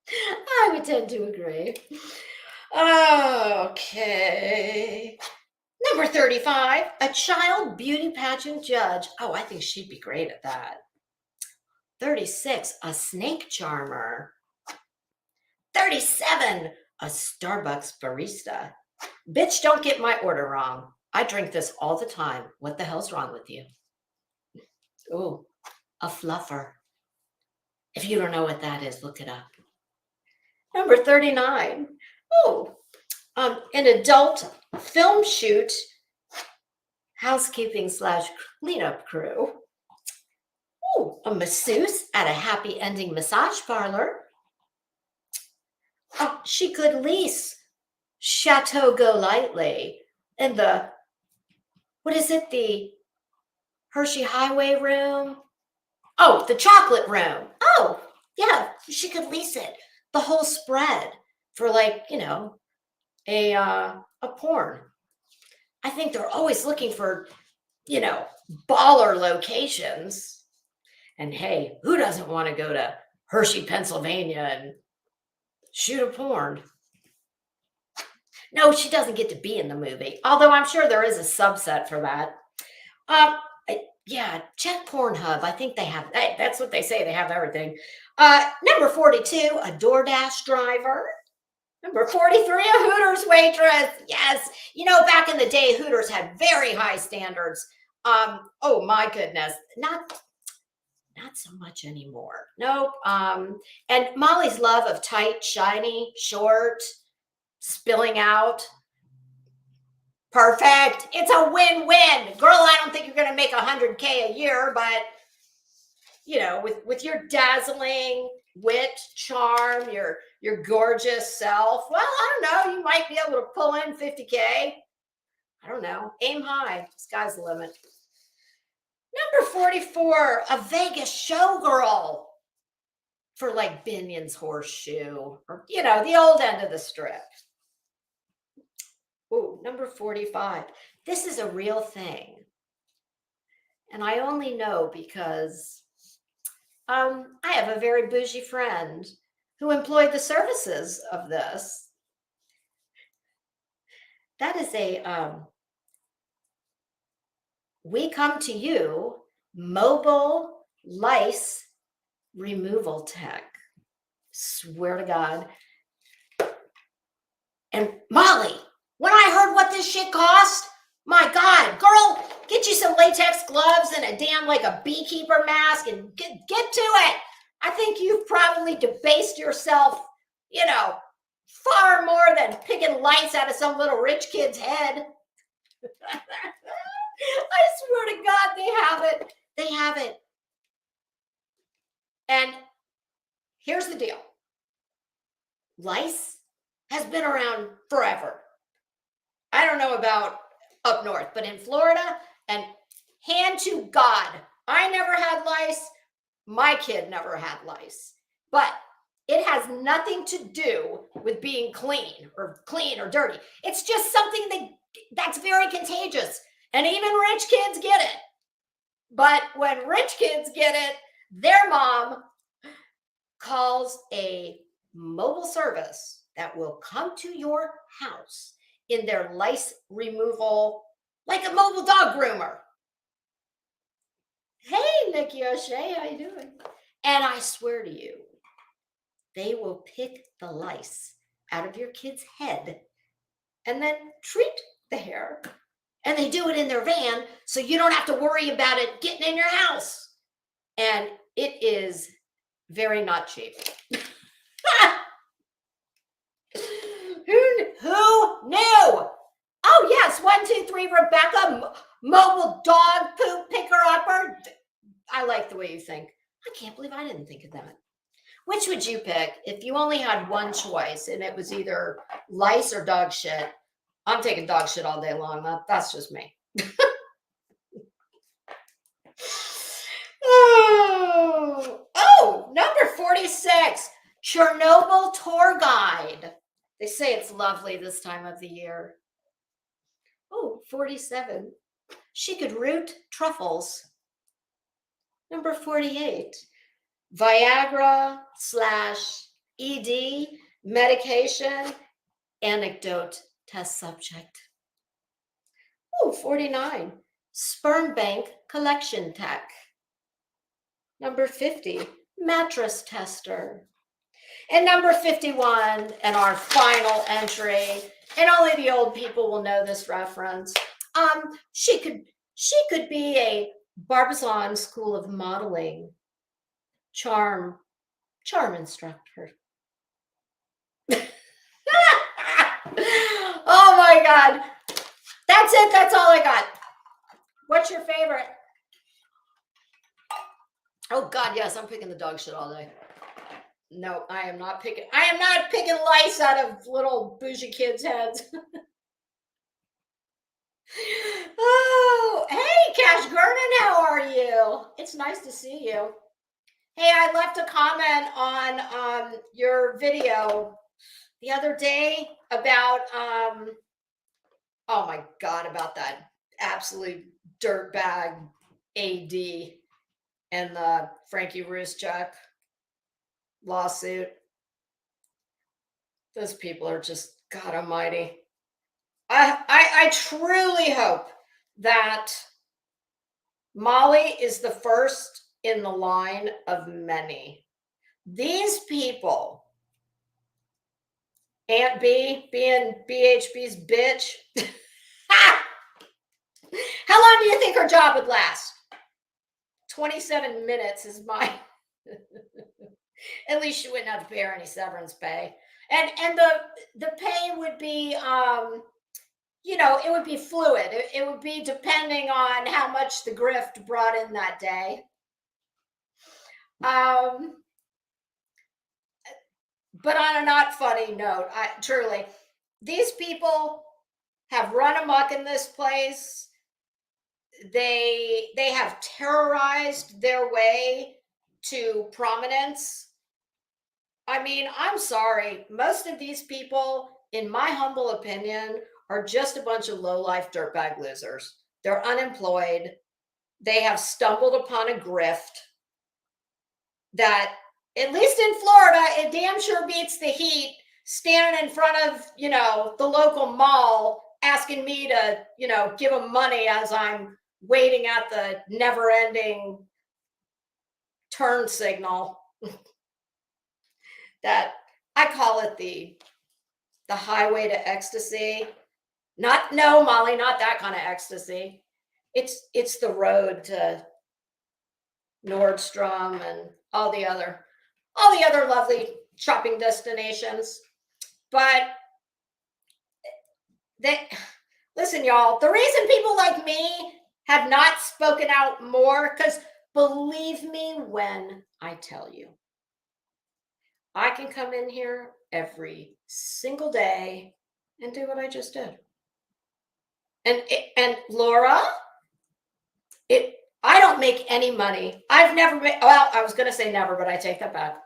I would tend to agree. Okay. Number 35, a child beauty pageant judge. Oh, I think she'd be great at that. 36, a snake charmer. 37, a Starbucks barista. Bitch, don't get my order wrong. I drink this all the time. What the hell's wrong with you? Oh, a fluffer. If you don't know what that is, look it up. Number 39. Oh, an adult film shoot housekeeping / cleanup crew. Ooh, a masseuse at a happy ending massage parlor. Oh, she could lease Chateau Golightly in the, what is it, the Hershey Highway room? Oh, the chocolate room. Oh, yeah, she could lease it. The whole spread for, like, you know, a porn. I think they're always looking for, you know, baller locations. And hey, who doesn't want to go to Hershey, Pennsylvania and shoot a porn? No, she doesn't get to be in the movie, although I'm sure there is a subset for that. Yeah, check Pornhub. I think they have, that's what they say. They have everything. Number 42, a DoorDash driver. Number 43, a Hooters waitress. Yes. You know, back in the day, Hooters had very high standards. Oh my goodness. Not so much anymore. Nope. And Molly's love of tight, shiny, short, spilling out. Perfect. It's a win-win. Girl, I don't think you're going to make $100K a year, but you know, with your dazzling wit, charm, your gorgeous self, well, I don't know, you might be able to pull in 50K. I don't know. Aim high. Sky's the limit. Number 44, a Vegas showgirl for like Binion's Horseshoe, or, you know, the old end of the strip. Ooh, number 45. This is a real thing. And I only know because I have a very bougie friend who employed the services of this. That is a we come to you mobile lice removal tech. Swear to God. And Molly, when I heard what this shit cost, my God, girl, get you some latex gloves and a damn, like, a beekeeper mask and get to it. I think you've probably debased yourself, you know, far more than picking lights out of some little rich kid's head. I swear to God, they have it. They have it. And here's the deal. Lice has been around forever. I don't know about up north, but in Florida, and hand to God, I never had lice. My kid never had lice. But it has nothing to do with being clean or dirty. It's just something that's very contagious. And even rich kids get it. But when rich kids get it, their mom calls a mobile service that will come to your house in their lice removal, like a mobile dog groomer. Hey, Nikki O'Shea, how you doing? And I swear to you, they will pick the lice out of your kid's head and then treat the hair. And they do it in their van, so you don't have to worry about it getting in your house. And it is very not cheap. Who knew? Oh, yes. 1, 2, 3, Rebecca, mobile dog poop picker-upper. I like the way you think. I can't believe I didn't think of that. Which would you pick if you only had one choice and it was either lice or dog shit? I'm taking dog shit all day long. That's just me. Oh, number 46, Chernobyl tour guide. They say it's lovely this time of the year. Oh, 47, she could root truffles. Number 48, Viagra / ED medication anecdote test subject. Oh, 49, sperm bank collection tech. Number 50, mattress tester. And number 51, and our final entry, and only the old people will know this reference. She could be a Barbizon School of Modeling charm instructor. Oh my God. That's it. That's all I got. What's your favorite? Oh God, yes, I'm picking the dog shit all day. No, I am not picking lice out of little bougie kids' heads. Oh, hey, Cash Gernon, how are you? It's nice to see you. Hey, I left a comment on your video the other day about oh my God, about that absolute dirtbag AD and the Frankie Ruszczyk lawsuit. Those people are just, God almighty. I truly hope that Molly is the first in the line of many. These people, Aunt B being BHB's bitch, how long do you think her job would last? 27 minutes is my, at least she wouldn't have to pay her any severance pay. And the pay would be, you know, it would be fluid. It would be depending on how much the grift brought in that day. But on a not funny note, truly, these people have run amok in this place. They have terrorized their way to prominence. I mean, I'm sorry. Most of these people, in my humble opinion, are just a bunch of low-life dirtbag losers. They're unemployed. They have stumbled upon a grift that, at least in Florida, it damn sure beats the heat standing in front of, you know, the local mall asking me to, you know, give them money as I'm waiting at the never-ending turn signal. That I call it the highway to ecstasy. No, Molly, not that kind of ecstasy. It's the road to Nordstrom and all the other lovely shopping destinations. But listen, y'all, the reason people like me have not spoken out more, because believe me when I tell you, I can come in here every single day and do what I just did. And Laura, I don't make any money. I've never made, well, I was going to say never, but I take that back.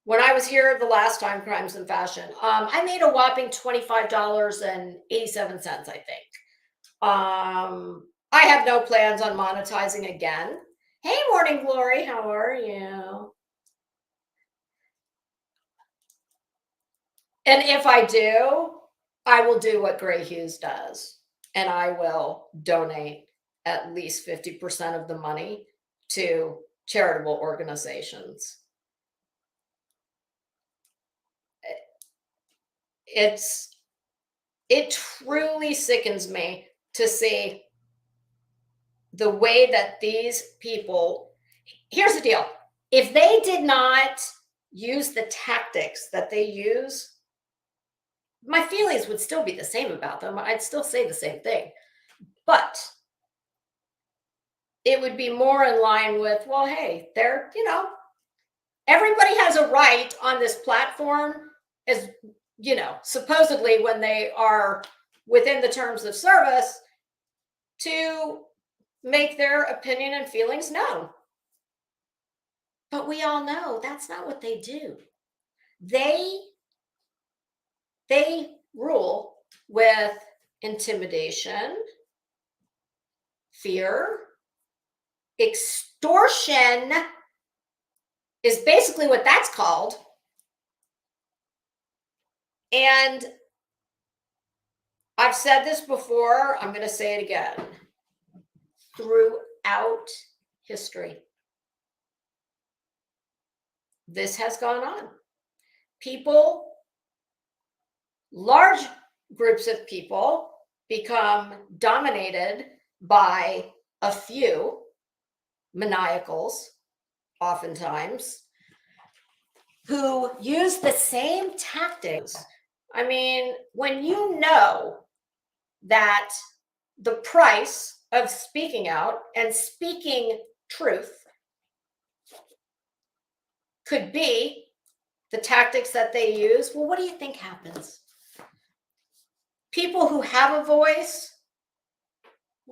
When I was here the last time, Crimes and Fashion, I made a whopping $25.87, I think. I have no plans on monetizing again. Hey, Morning Glory, how are you? And if I do, I will do what Gray Hughes does, and I will donate at least 50% of the money to charitable organizations. It truly sickens me to see the way that these people, here's the deal. If they did not use the tactics that they use, my feelings would still be the same about them. I'd still say the same thing, but it would be more in line with, well, hey, they're, you know, everybody has a right on this platform, as you know, supposedly when they are within the terms of service, to make their opinion and feelings known. But we all know that's not what they do. They rule with intimidation, fear, extortion is basically what that's called. And I've said this before, I'm going to say it again. Throughout history, this has gone on. People, large groups of people, become dominated by a few maniacals, oftentimes, who use the same tactics. I mean, when you know that the price of speaking out and speaking truth could be the tactics that they use. Well, what do you think happens? People who have a voice,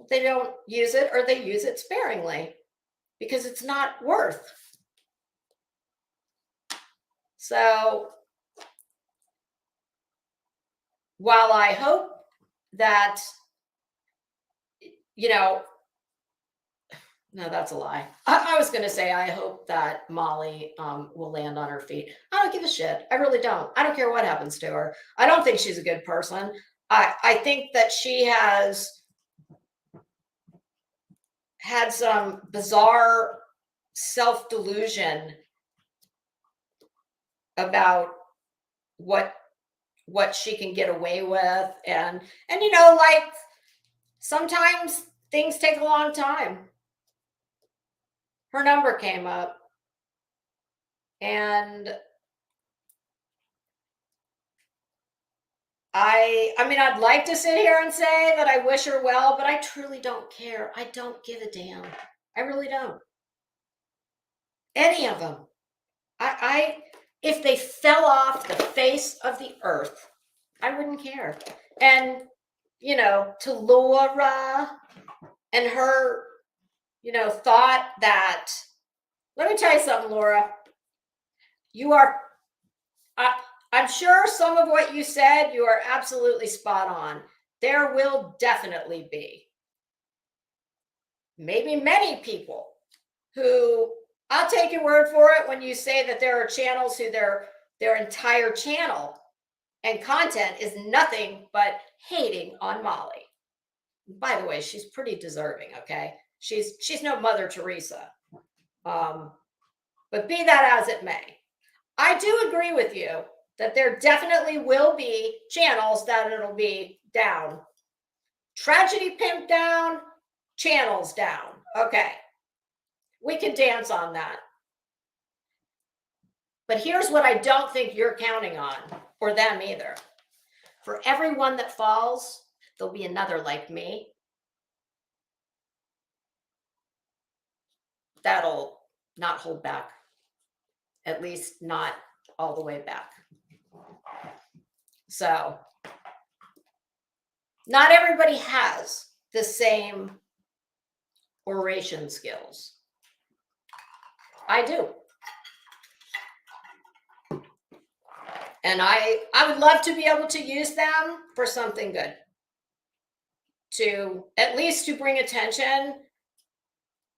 they don't use it, or they use it sparingly because it's not worth. So while I hope that, no, that's a lie. I was going to say, I hope that Molly will land on her feet. I don't give a shit. I really don't. I don't care what happens to her. I don't think she's a good person. I think that she has had some bizarre self-delusion about what she can get away with. And like sometimes things take a long time. Her number came up, and I'd like to sit here and say that I wish her well, but I truly don't care. I don't give a damn. I really don't. Any of them. If they fell off the face of the earth, I wouldn't care. And, to Laura and her, thought that, let me tell you something, Laura. I'm sure some of what you said, you are absolutely spot on. There will definitely be maybe many people who, I'll take your word for it when you say that there are channels who their entire channel and content is nothing but hating on Molly. By the way, she's pretty deserving, okay? She's no Mother Teresa. But be that as it may, I do agree with you that there definitely will be channels that it'll be down. Tragedy pimp down, channels down. Okay. We can dance on that. But here's what I don't think you're counting on, or them either. For every one that falls, there'll be another like me that'll not hold back. At least not all the way back. So, not everybody has the same oration skills. I do. And I would love to be able to use them for something good. To at least to bring attention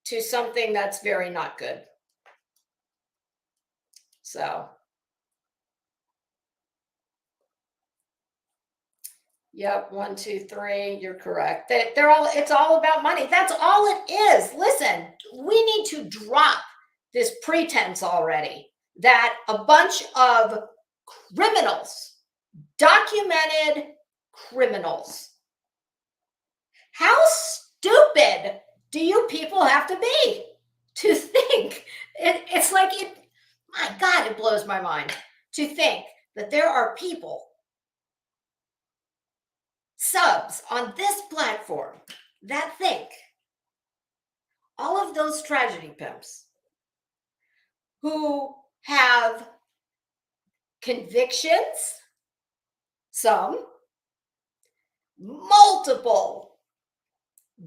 to something that's very not good. So, yep, 1, 2, 3, you're correct. It's all about money. That's all it is. Listen, we need to drop this pretense already that a bunch of criminals, documented criminals. How stupid do you people have to be to think? It's like it, my God, it blows my mind to think that there are people, subs on this platform, that think all of those tragedy pimps who have convictions, some, multiple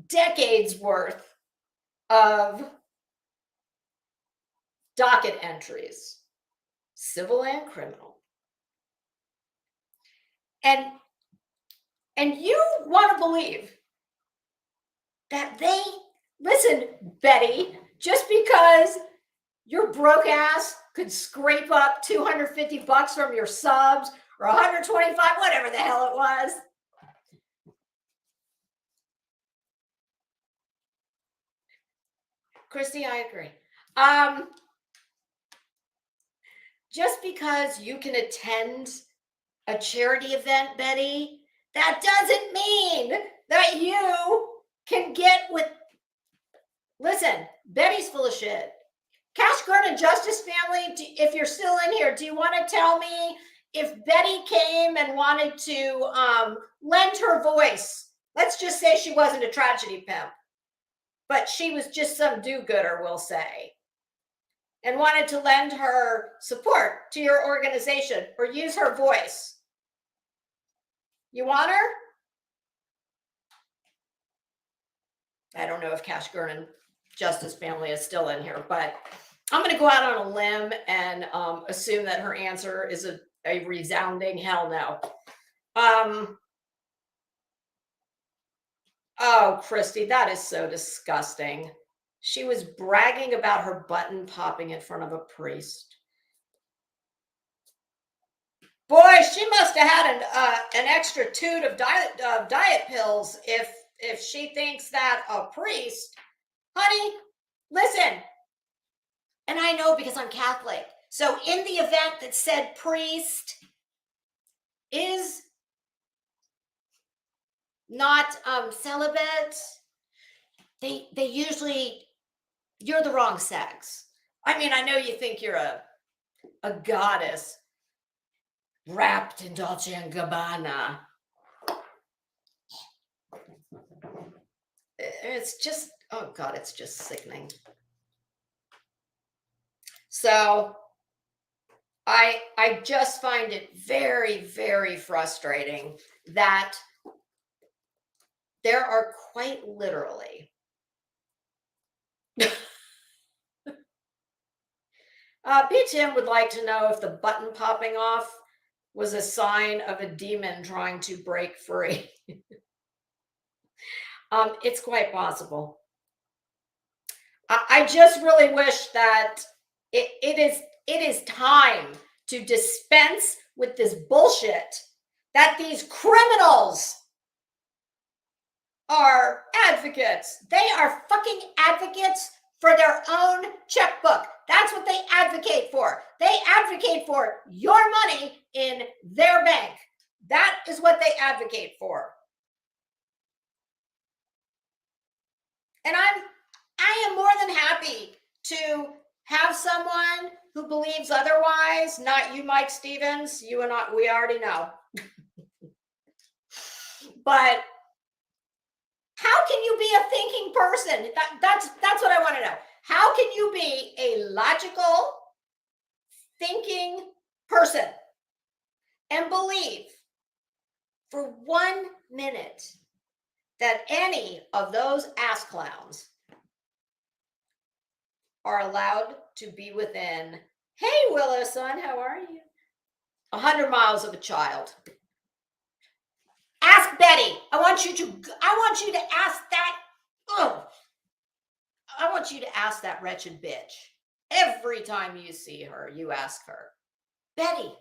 decades worth of docket entries, civil and criminal. And you want to believe that they, listen, Betty, just because your broke ass could scrape up $250 from your subs or 125, whatever the hell it was. Christy, I agree. Just because you can attend a charity event, Betty, that doesn't mean that you can get with. Listen, Betty's full of shit. Cash Garden Justice Family, if you're still in here, do you want to tell me if Betty came and wanted to lend her voice Let's just say she wasn't a tragedy pimp, but she was just some do-gooder, we'll say, and wanted to lend her support to your organization or use her voice. You want her? I don't know if Cash Gurnan Justice Family is still in here, but I'm going to go out on a limb and assume that her answer is a resounding hell no. Oh, Christy, that is so disgusting. She was bragging about her button popping in front of a priest. Boy, she must have had an extra toot of diet pills if she thinks that a priest, honey, listen. And I know because I'm Catholic. So in the event that said priest is not celibate, they usually, you're the wrong sex. I mean, I know you think you're a goddess wrapped in Dolce & Gabbana. It's just, oh God, it's just sickening. So I just find it very, very frustrating that there are quite literally B. Tim would like to know if the button popping off was a sign of a demon trying to break free. It's quite possible. I just really wish that it is time to dispense with this bullshit that these criminals are advocates. They are fucking advocates for their own checkbook. That's what they advocate for. They advocate for your money in their bank. That is what they advocate for. And I am more than happy to have someone who believes otherwise, not you, Mike Stevens. You and I, we already know. But how can you be a thinking person? That's what I want to know. How can you be a logical, thinking person and believe for 1 minute that any of those ass clowns are allowed to be within, hey, Willow son, how are you? 100 miles of a child? Ask Betty. I want you to ask that. I want you to ask that wretched bitch. Every time you see her, you ask her, Betty,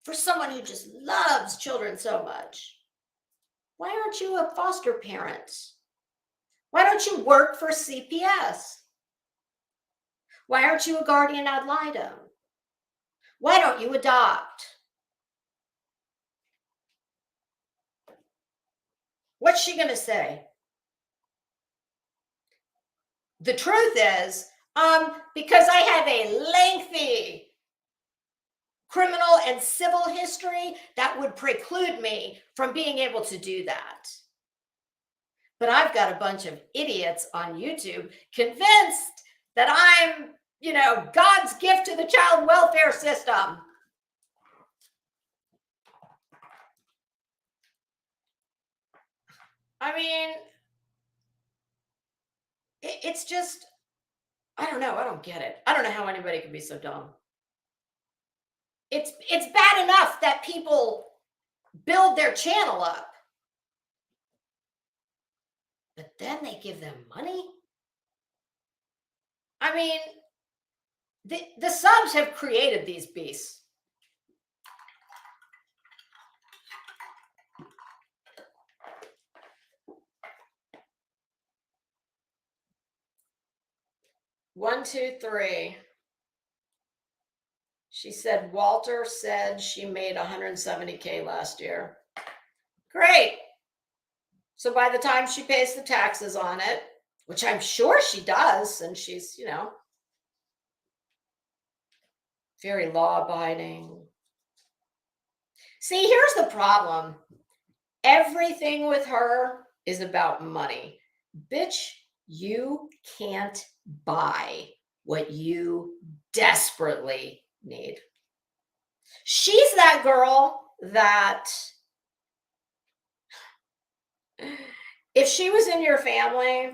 for someone who just loves children so much, why aren't you a foster parent? Why don't you work for CPS? Why aren't you a guardian ad litem? Why don't you adopt? What's she going to say? The truth is, because I have a lengthy criminal and civil history, that would preclude me from being able to do that. But I've got a bunch of idiots on YouTube convinced that I'm, God's gift to the child welfare system. I mean, it's just, I don't know. I don't get it. I don't know how anybody can be so dumb. It's bad enough that people build their channel up, but then they give them money. I mean, the subs have created these beasts. One, two, three. She said Walter said she made 170K last year. Great. So by the time she pays the taxes on it, which I'm sure she does, and she's, very law-abiding. See, here's the problem. Everything with her is about money. Bitch, you can't buy what you desperately need. She's that girl that if she was in your family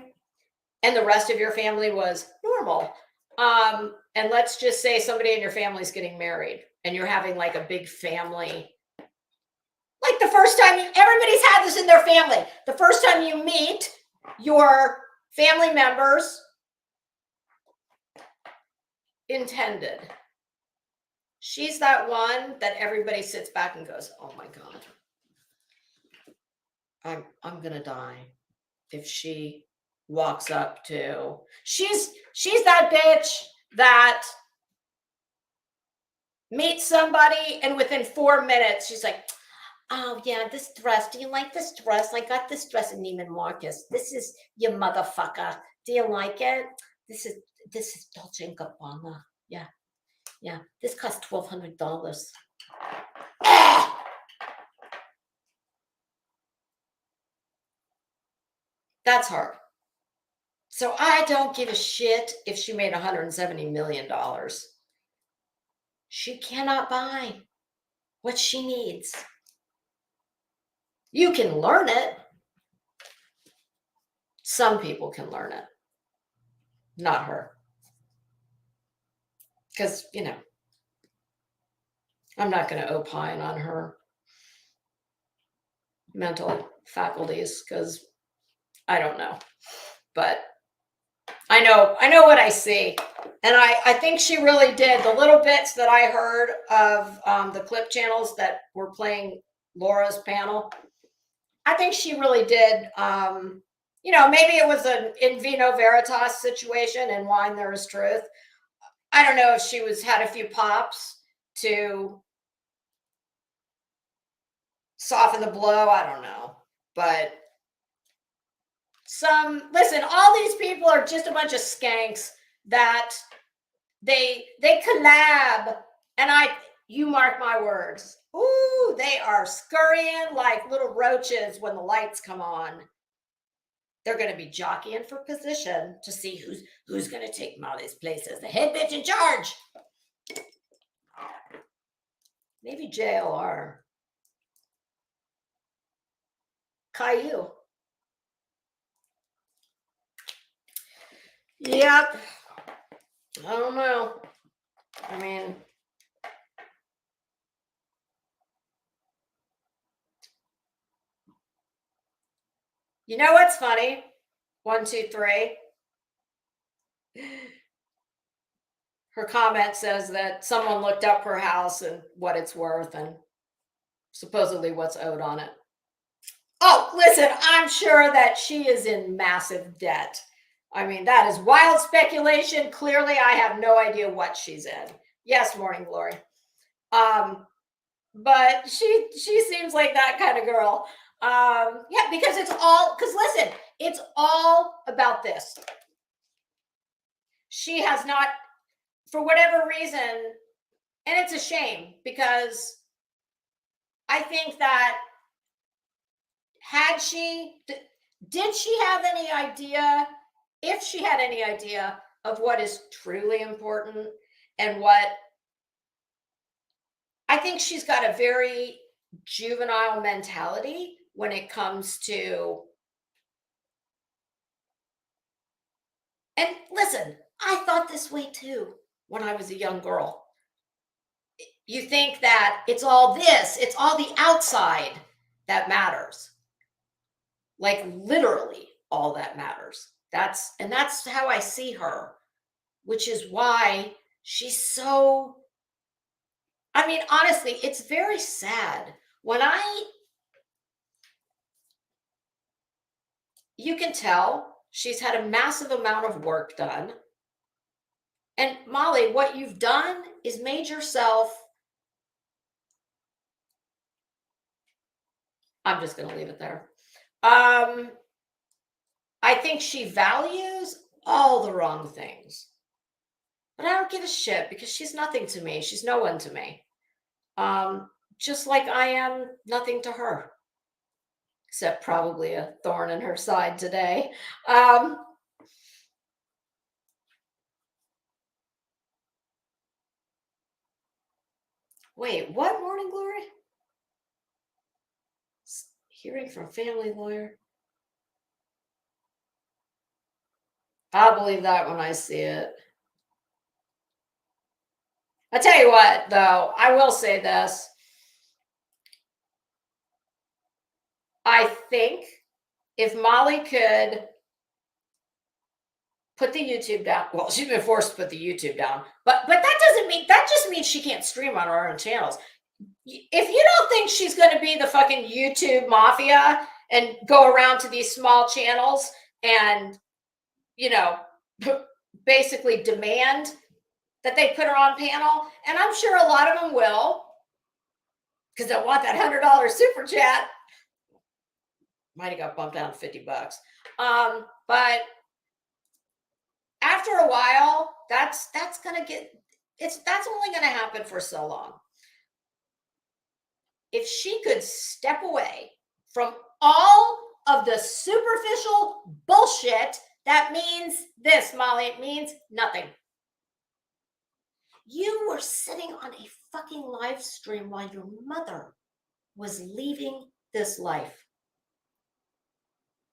and the rest of your family was normal, and let's just say somebody in your family is getting married and you're having like a big family, like the first time everybody's had this in their family, the first time you meet your family members intended. She's that one that everybody sits back and goes, oh my God, I'm gonna die if she walks up to, she's that bitch that meets somebody and within 4 minutes she's like, oh yeah, this dress, do you like this dress? I got this dress in Neiman Marcus. This is your motherfucker. Do you like it? This is Dolce & Gabbana. Yeah, this costs $1,200. That's her. So I don't give a shit if she made $170 million. She cannot buy what she needs. You can learn it. Some people can learn it. Not her. Because, I'm not going to opine on her mental faculties because I don't know. But I know what I see. And I think she really did. The little bits that I heard of the clip channels that were playing Laura's panel, I think she really did. Maybe it was an in vino veritas situation, and wine there is truth. I don't know if she had a few pops to soften the blow. I don't know. But listen, all these people are just a bunch of skanks that they collab, and you mark my words. Ooh, they are scurrying like little roaches when the lights come on. They're going to be jockeying for position to see who's going to take Molly's place as the head bitch in charge. Maybe JLR. Caillou. Yep. I don't know. I mean, you know what's funny? 1, 2, 3. Her comment says that someone looked up her house and what it's worth and supposedly what's owed on it. Oh, listen, I'm sure that she is in massive debt. I mean, that is wild speculation. Clearly, I have no idea what she's in. Yes, Morning Glory. But she seems like that kind of girl. Yeah, because listen, it's all about this. She has not, for whatever reason, and it's a shame because I think that did she have any idea, if she had any idea of what is truly important and what, I think she's got a very juvenile mentality when it comes to, and listen, I thought this way too when I was a young girl. You think that it's all the outside that matters. Like literally all that matters. That's how I see her, which is why she's so, I mean, honestly, it's very sad when you can tell she's had a massive amount of work done. And Molly, what you've done is made yourself, I'm just going to leave it there. I think she values all the wrong things. But I don't give a shit because she's nothing to me. She's no one to me. Just like I am nothing to her. except probably a thorn in her side today. Wait, what? Morning Glory? Hearing from family lawyer. I'll believe that when I see it. I tell you what, though, I will say this. I think if Molly could put the YouTube down, well, she's been forced to put the YouTube down, but that doesn't mean, that just means she can't stream on her own channels. If you don't think she's going to be the fucking YouTube mafia and go around to these small channels and, you know, basically demand that they put her on panel, and I'm sure a lot of them will, because they'll want that $100 super chat. Might have got bumped down to $50. But after a while, that's gonna get, that's only gonna happen for so long. If she could step away from all of the superficial bullshit, that means this, Molly, it means nothing. You were sitting on a fucking live stream while your mother was leaving this life.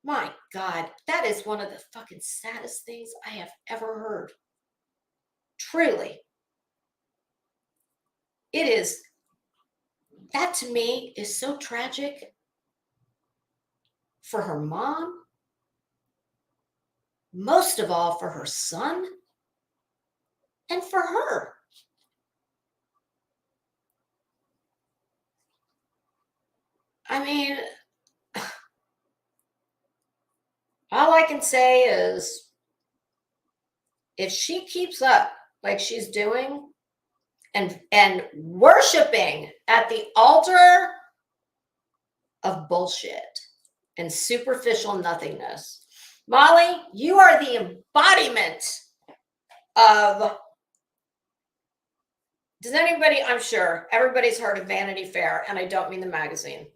My God, that is one of the fucking saddest things I have ever heard. Truly. It is, that to me is so tragic for her mom, most of all for her son, and for her. I mean, all I can say is if she keeps up like she's doing and worshiping at the altar of bullshit and superficial nothingness, Molly, you are the embodiment of, does anybody, I'm sure everybody's heard of Vanity Fair, and I don't mean the magazine.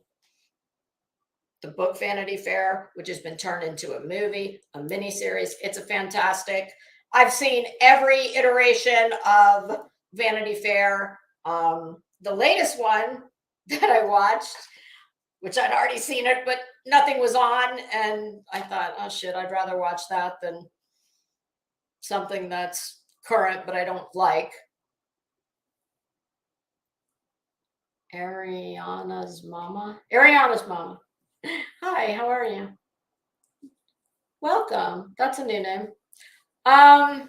The book Vanity Fair, which has been turned into a movie, a miniseries. It's a fantastic. I've seen every iteration of Vanity Fair. The latest one that I watched, which I'd already seen it, but nothing was on. And I thought, oh shit, I'd rather watch that than something that's current, but I don't like. Ariana's Mama. Hi, how are you? Welcome. That's a new name. Hi,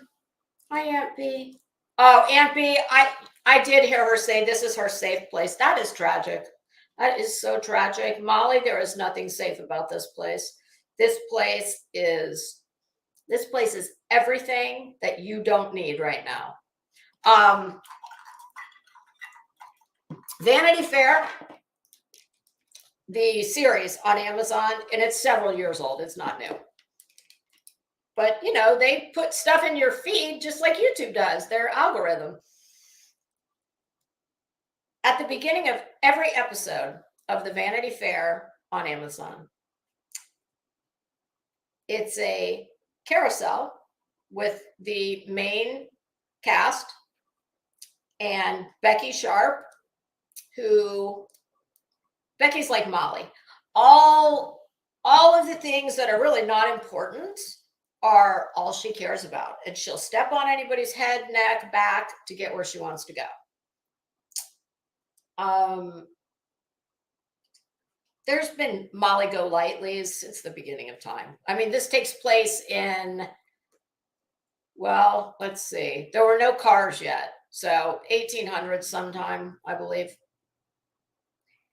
Aunt B. Oh, Aunt B, I did hear her say this is her safe place. That is tragic. That is so tragic. Molly, there is nothing safe about this place. This place is everything that you don't need right now. Vanity Fair, the series on Amazon, and it's several years old. It's not new. But, you know, they put stuff in your feed just like YouTube does, their algorithm. At the beginning of every episode of the Vanity Fair on Amazon, it's a carousel with the main cast and Becky Sharp, who, Becky's like Molly. All of the things that are really not important are all she cares about. And she'll step on anybody's head, neck, back to get where she wants to go. There's been Molly Go Lightly's since the beginning of time. I mean, this takes place in, well, let's see. There were no cars yet. So 1800s sometime, I believe.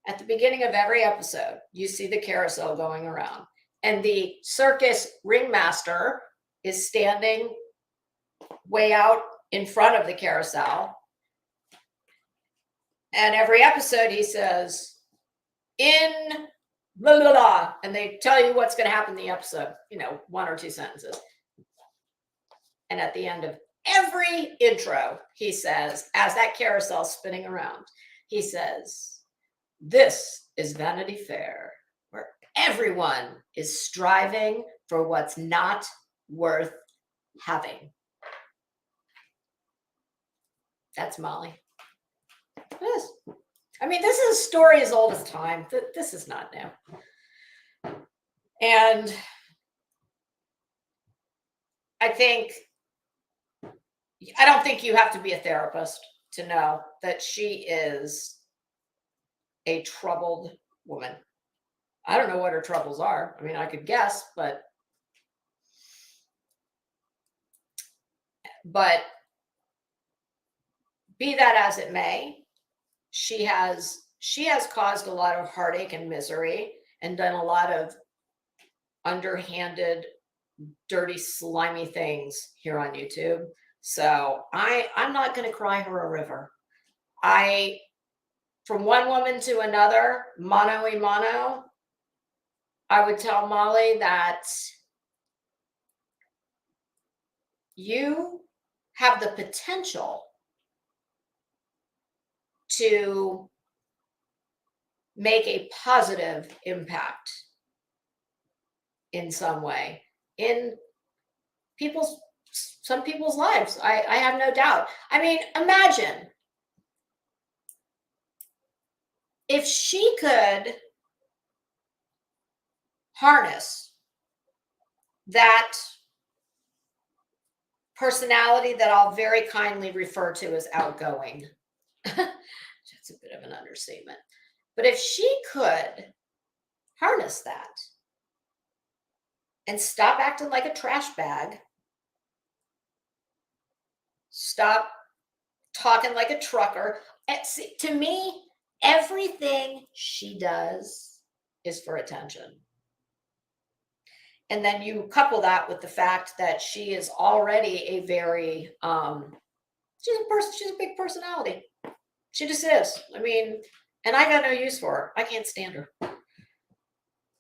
At the beginning of every episode, you see the carousel going around. And the circus ringmaster is standing way out in front of the carousel. And every episode he says, in blah, blah, blah. And they tell you what's going to happen in the episode, you know, 1 or 2 sentences. And at the end of every intro, he says, as that carousel's spinning around, he says, this is Vanity Fair, where everyone is striving for what's not worth having. That's Molly. It is. I mean, this is a story as old as time. This is not new. And I don't think you have to be a therapist to know that she is a troubled woman. I don't know what her troubles are. I mean, I could guess, but be that as it may, she has caused a lot of heartache and misery and done a lot of underhanded, dirty, slimy things here on YouTube. So I'm not going to cry her a river. From one woman to another, mano y mano, I would tell Molly that you have the potential to make a positive impact in some way in some people's lives. I have no doubt. I mean, imagine if she could harness that personality that I'll very kindly refer to as outgoing. That's a bit of an understatement. But if she could harness that and stop acting like a trash bag, stop talking like a trucker. To me, everything she does is for attention. And then you couple that with the fact that she is already a very, she's a big personality. She just is. I mean, and I got no use for her. I can't stand her.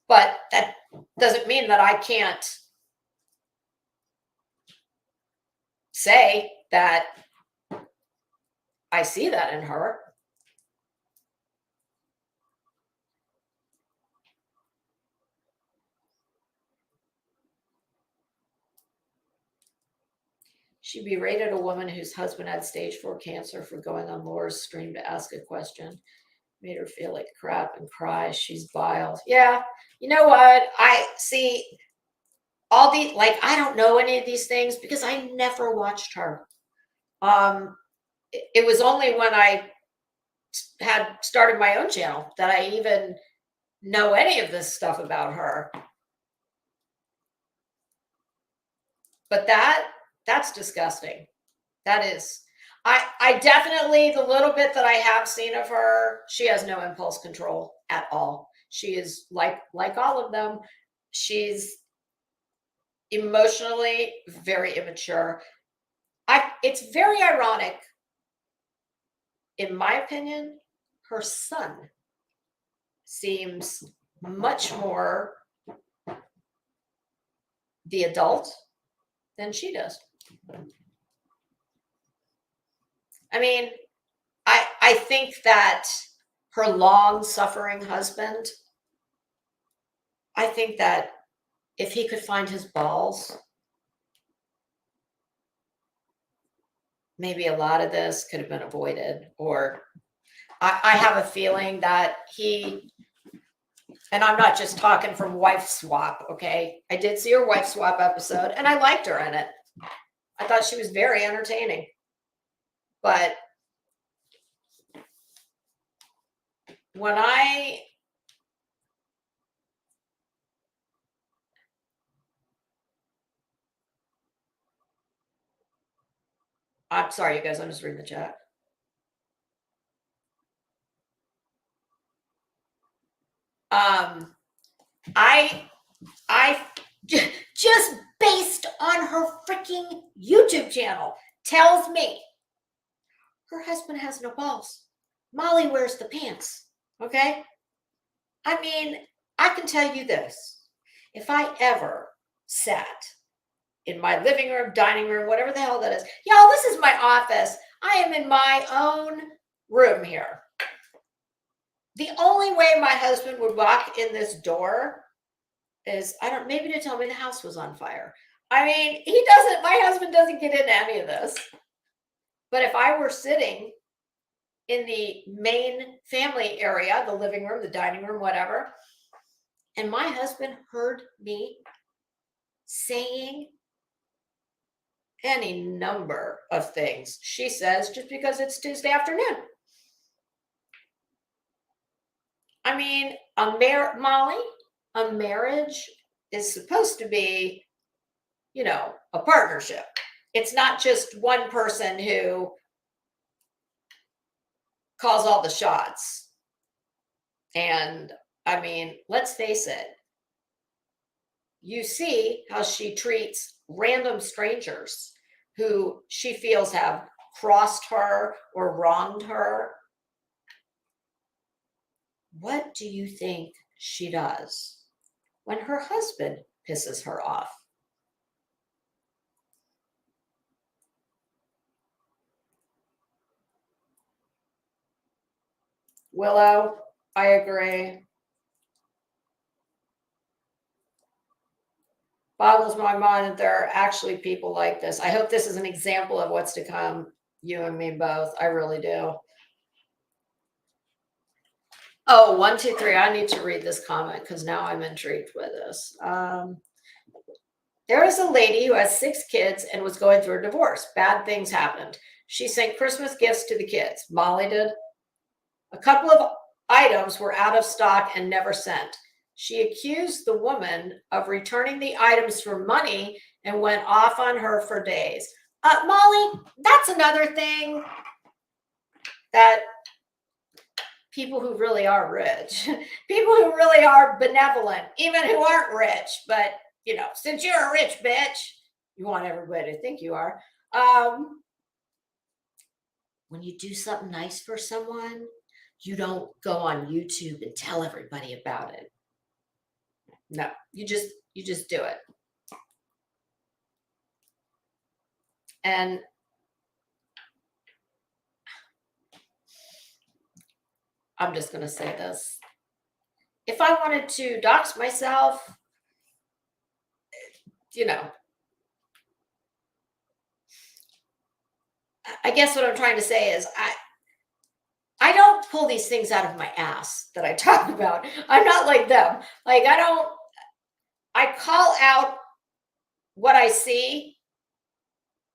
But that doesn't mean that I can't say that I see that in her. She berated a woman whose husband had stage 4 cancer for going on Laura's stream to ask a question. Made her feel like crap and cry. She's vile. Yeah. You know what? I see all these, like, I don't know any of these things because I never watched her. It was only when I had started my own channel that I even know any of this stuff about her. But that's disgusting. That is. I definitely, the little bit that I have seen of her, she has no impulse control at all. She is like all of them. She's emotionally very immature. It's very ironic, in my opinion. Her son seems much more the adult than she does. I mean, I think that her long-suffering husband, I think that if he could find his balls, maybe a lot of this could have been avoided. Or I have a feeling that and I'm not just talking from Wife Swap, okay? I did see her Wife Swap episode, and I liked her in it. I thought she was very entertaining. But when I'm sorry, you guys, I'm just reading the chat. I just based on her freaking YouTube channel tells me her husband has no balls. Molly wears the pants. Okay. I mean, I can tell you this. If I ever sat in my living room, dining room, whatever the hell that is, y'all, this is my office. I am in my own room here. The only way my husband would walk in this door is, maybe to tell me the house was on fire. I mean, my husband doesn't get into any of this. But if I were sitting in the main family area, the living room, the dining room, whatever, and my husband heard me saying any number of things she says just because it's Tuesday afternoon. I mean, Molly, a marriage is supposed to be, a partnership. It's not just one person who calls all the shots. And I mean, let's face it. You see how she treats random strangers who she feels have crossed her or wronged her. What do you think she does when her husband pisses her off? Willow, I agree. Boggles my mind that there are actually people like this. I hope this is an example of what's to come, you and me both. I really do. Oh, 1, 2, 3. I need to read this comment because now I'm intrigued with this. There is a lady who has 6 kids and was going through a divorce. Bad things happened. She sent Christmas gifts to the kids. Molly did. A couple of items were out of stock and never sent. She accused the woman of returning the items for money and went off on her for days. Molly, that's another thing that people who really are rich, people who really are benevolent, even who aren't rich, but since you're a rich bitch, you want everybody to think you are. When you do something nice for someone, you don't go on YouTube and tell everybody about it. No, you just do it. And I'm just going to say this. If I wanted to dox myself, I guess what I'm trying to say is I don't pull these things out of my ass that I talk about. I'm not like them. Like, I call out what I see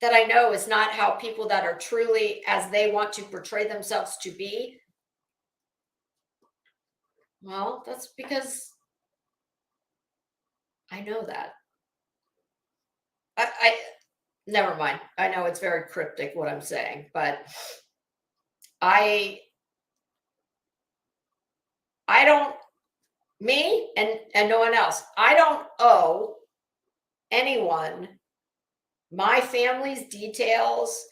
that I know is not how people that are truly as they want to portray themselves to be. Well, that's because I know that. I never mind. I know it's very cryptic what I'm saying, but I don't, me and no one else, I don't owe anyone my family's details,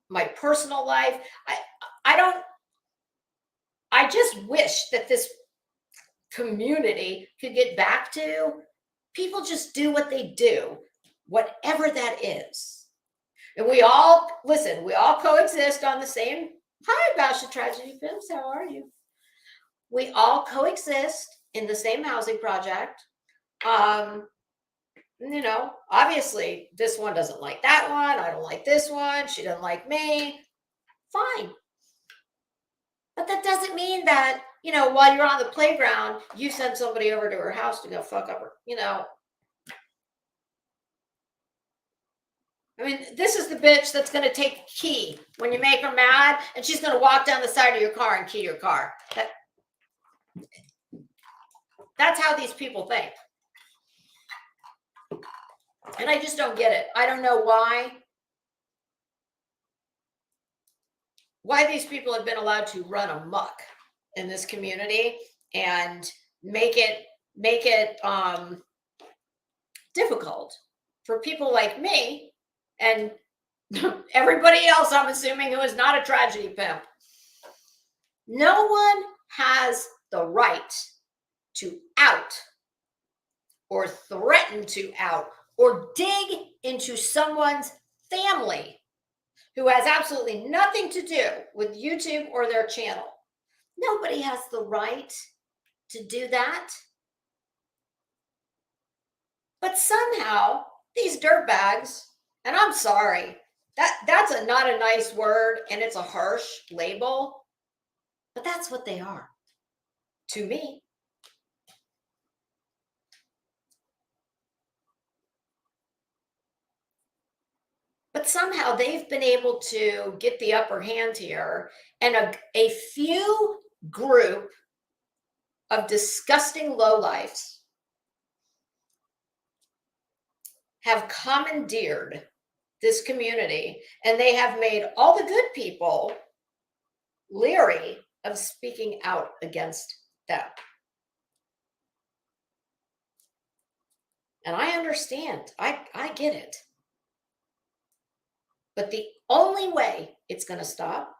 my personal life. I just wish that this community could get back to people just do what they do, whatever that is. And we all coexist on the same. Hi, Basha Tragedy Films. How are you? We all coexist in the same housing project. Obviously this one doesn't like that one. I don't like this one. She doesn't like me. Fine. But that doesn't mean that, while you're on the playground, you send somebody over to her house to go fuck up her, I mean, this is the bitch that's going to take a key when you make her mad, and she's going to walk down the side of your car and key your car. That's how these people think. And I just don't get it. I don't know why these people have been allowed to run amok in this community and make it difficult for people like me and everybody else, I'm assuming, who is not a tragedy pimp. No one has the right to out or threaten to out or dig into someone's family who has absolutely nothing to do with YouTube or their channel. Nobody has the right to do that. But somehow these dirtbags, and I'm sorry, that's not a nice word and it's a harsh label, but that's what they are to me. But somehow they've been able to get the upper hand here, and a few group of disgusting lowlifes have commandeered this community, and they have made all the good people leery of speaking out against them. And I understand. I get it. But the only way it's going to stop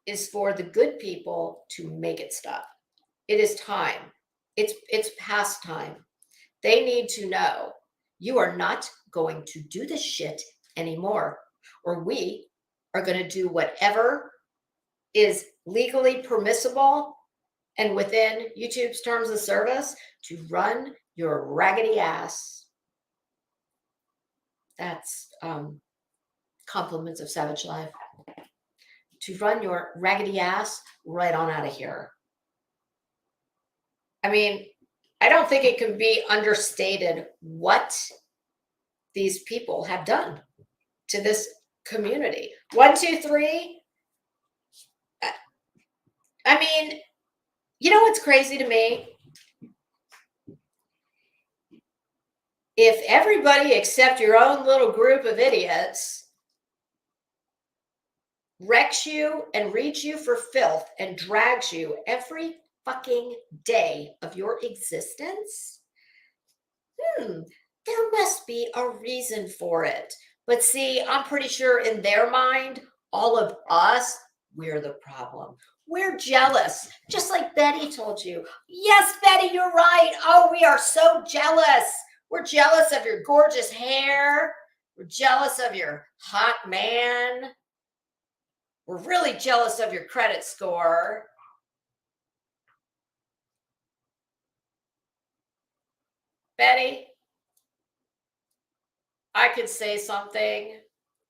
is for the good people to make it stop. It is time. It's past time. They need to know you are not going to do this shit anymore, or we are going to do whatever is legally permissible and within YouTube's terms of service to run your raggedy ass. That's compliments of Savage Life. To run your raggedy ass right on out of here. I mean, I don't think it can be understated what these people have done to this community. 1, 2, 3. I mean, you know what's crazy to me? If everybody except your own little group of idiots wrecks you and reads you for filth and drags you every fucking day of your existence, there must be a reason for it. But see, I'm pretty sure in their mind, all of us, we're the problem. We're jealous, just like Betty told you. Yes, Betty, you're right. Oh, we are so jealous. We're jealous of your gorgeous hair. We're jealous of your hot man. We're really jealous of your credit score. Betty, I could say something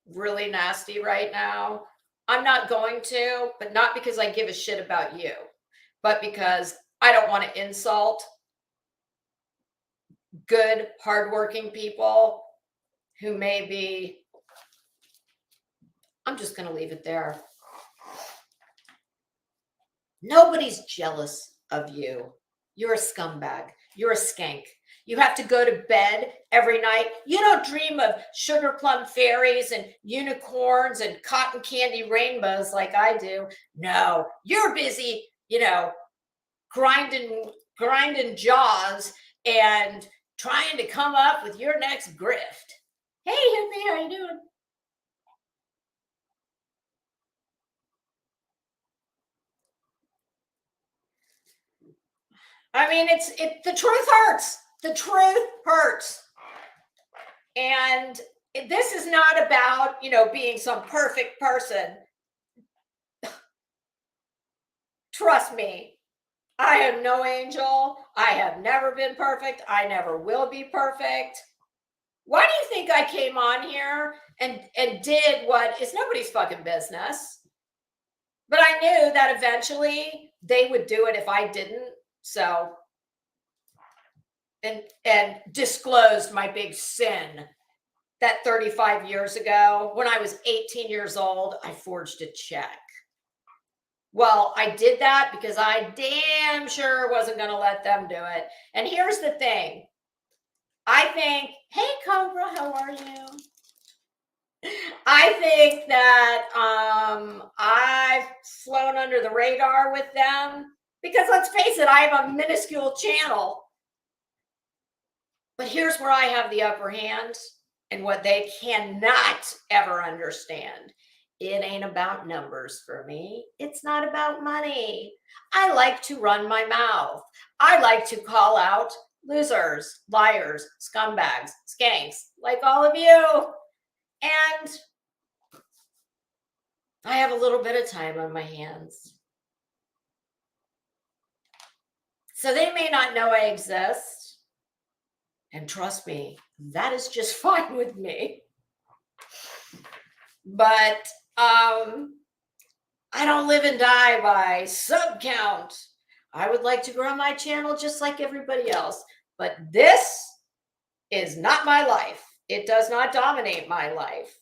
really nasty right now. I'm not going to, but not because I give a shit about you, but because I don't want to insult good, hardworking people who may be, I'm just going to leave it there. Nobody's jealous of you. You're a scumbag. You're a skank. You have to go to bed every night. You don't dream of sugar plum fairies and unicorns and cotton candy rainbows like I do. No, you're busy, grinding jaws and trying to come up with your next grift. Hey, Hippie, how you doing? I mean, the truth hurts. The truth hurts. And this is not about, being some perfect person. Trust me, I am no angel. I have never been perfect. I never will be perfect. Why do you think I came on here and did what is nobody's fucking business? But I knew that eventually they would do it if I didn't. So, and disclosed my big sin that 35 years ago, when I was 18 years old, I forged a check. Well, I did that because I damn sure wasn't going to let them do it. And here's the thing. I think, hey, Cobra, how are you? I think that I've flown under the radar with them because let's face it, I have a minuscule channel. But here's where I have the upper hand and what they cannot ever understand. It ain't about numbers for me. It's not about money. I like to run my mouth. I like to call out losers, liars, scumbags, skanks, like all of you. And I have a little bit of time on my hands. So they may not know I exist. And trust me, that is just fine with me. But I don't live and die by sub count. I would like to grow my channel just like everybody else. But this is not my life. It does not dominate my life.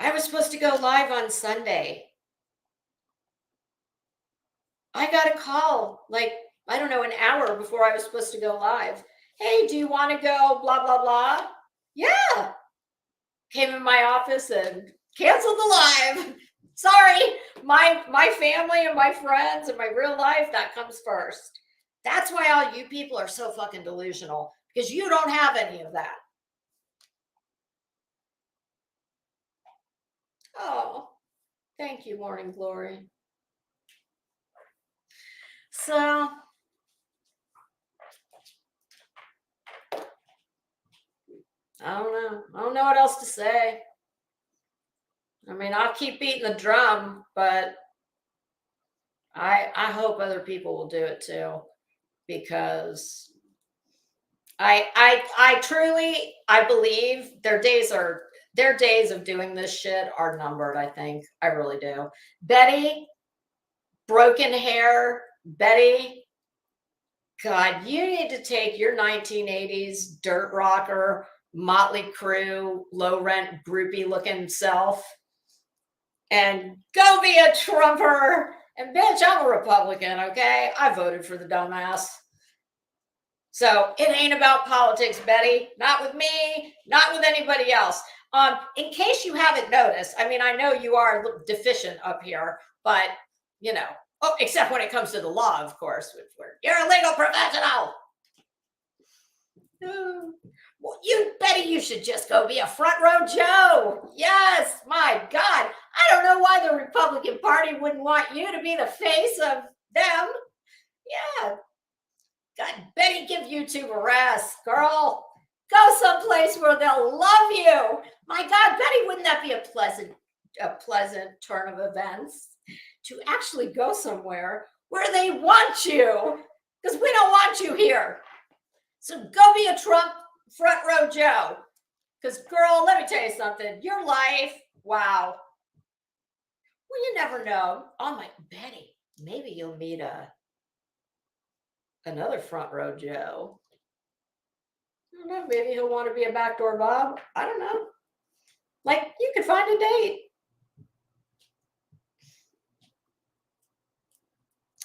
I was supposed to go live on Sunday. I got a call like, I don't know, an hour before I was supposed to go live. Hey, do you want to go blah, blah, blah? Yeah. Came in my office and canceled the live. Sorry, my family and my friends and my real life, that comes first. That's why all you people are so fucking delusional, because you don't have any of that. Oh, thank you, Morning Glory. So I don't know what else to say. I mean, I'll keep beating the drum, but I hope other people will do it too, because I truly, I believe their days of doing this shit are numbered. I think I really do. Betty, broken hair, Betty, God, you need to take your 1980s dirt rocker, Motley Crue, low rent, groupie looking self and go be a Trumper. And bitch, I'm a Republican, okay? I voted for the dumbass. So it ain't about politics, Betty. Not with me, not with anybody else. In case you haven't noticed, I mean, I know you are deficient up here, but you know, except when it comes to the law, of course, which you're a legal professional. Well, Betty, you should just go be a front row Joe. Yes, my God. I don't know why the Republican Party wouldn't want you to be the face of them. Yeah. God, Betty, give YouTube a rest, girl. Go someplace where they'll love you. My God, Betty, wouldn't that be a pleasant turn of events to actually go somewhere where they want you? Because we don't want you here. So go be a Trump front row Joe. Because, girl, let me tell you something. Your life, wow. Well, you never know. Oh, my Betty, maybe you'll meet another front row Joe. I don't know. Maybe he'll want to be a backdoor Bob. I don't know. Like, you could find a date.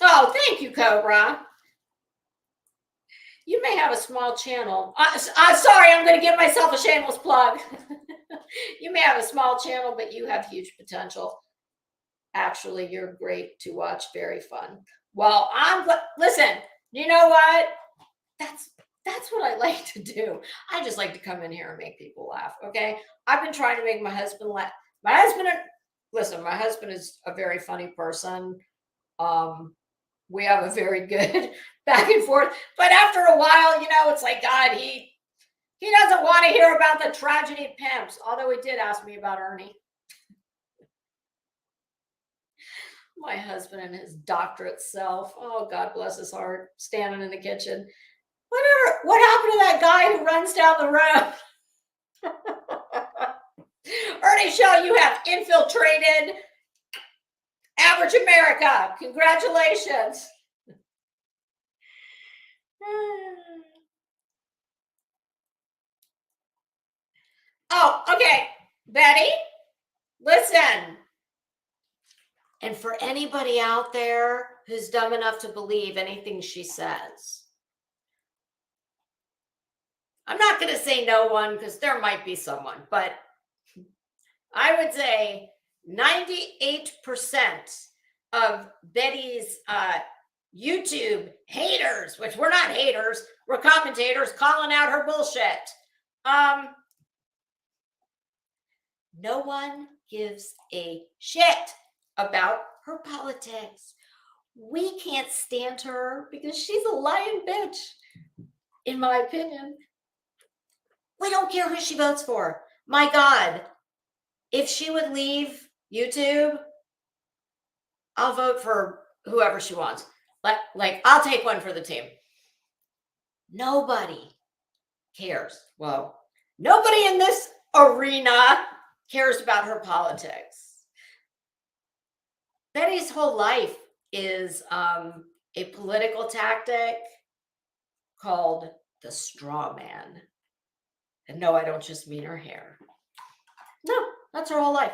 Oh, thank you, Cobra. You may have a small channel. Sorry, I'm going to give myself a shameless plug. You may have a small channel, but you have huge potential. Actually, you're great to watch. Very fun. Well, listen, you know what? That's what I like to do. I just like to come in here and make people laugh. Okay. I've been trying to make my husband laugh. My husband is a very funny person. We have a very good back and forth, but after a while, it's like, God, he doesn't want to hear about the tragedy of pimps, although he did ask me about Ernie. My husband and his doctorate self. Oh, God bless his heart, standing in the kitchen. What happened to that guy who runs down the road? Ernie Shaw, you have infiltrated average America. Congratulations. Oh, okay. Betty, listen. And for anybody out there who's dumb enough to believe anything she says, I'm not going to say no one, because there might be someone, but I would say 98% of Betty's YouTube haters, which we're not haters, we're commentators calling out her bullshit. No one gives a shit about her politics. We can't stand her because she's a lying bitch, in my opinion. We don't care who she votes for. My God. if she would leave YouTube, I'll vote for whoever she wants. Like I'll take one for the team. Nobody cares. Well, nobody in this arena cares about her politics. Betty's whole life is a political tactic called the straw man. And no, I don't just mean her hair. No, that's her whole life.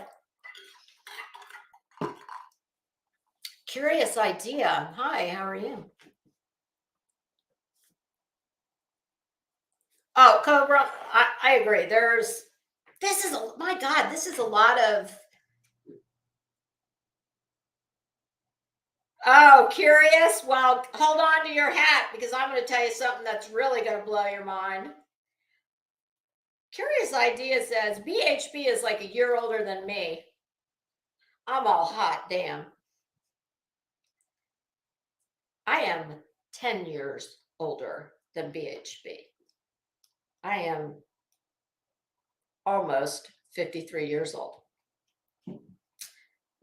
Curious idea. Hi, how are you? Oh, Cobra, I agree. This is a lot of. Oh, curious? Well, hold on to your hat because I'm going to tell you something that's really going to blow your mind. Curious Idea says BHB is like a year older than me. I'm all hot, damn. I am 10 years older than BHB. I am almost 53 years old.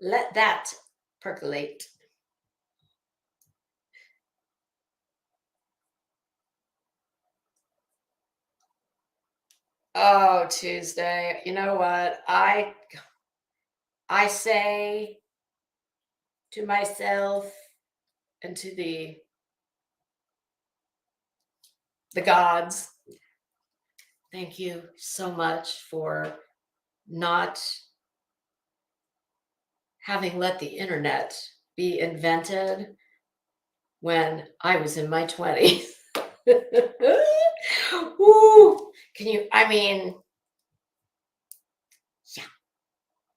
Let that percolate. Oh, Tuesday. You know what? I say to myself and to the gods, thank you so much for not having let the internet be invented when I was in my 20s. Ooh, yeah.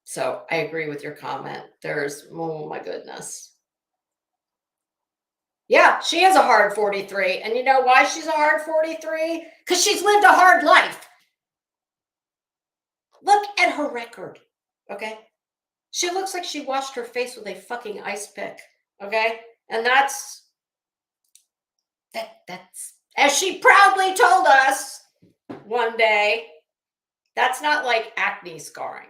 So I agree with your comment. Oh my goodness. Yeah, she is a hard 43. And you know why she's a hard 43? Because she's lived a hard life. Look at her record. Okay. She looks like she washed her face with a fucking ice pick. Okay. And that's as she proudly told us one day, that's not like acne scarring.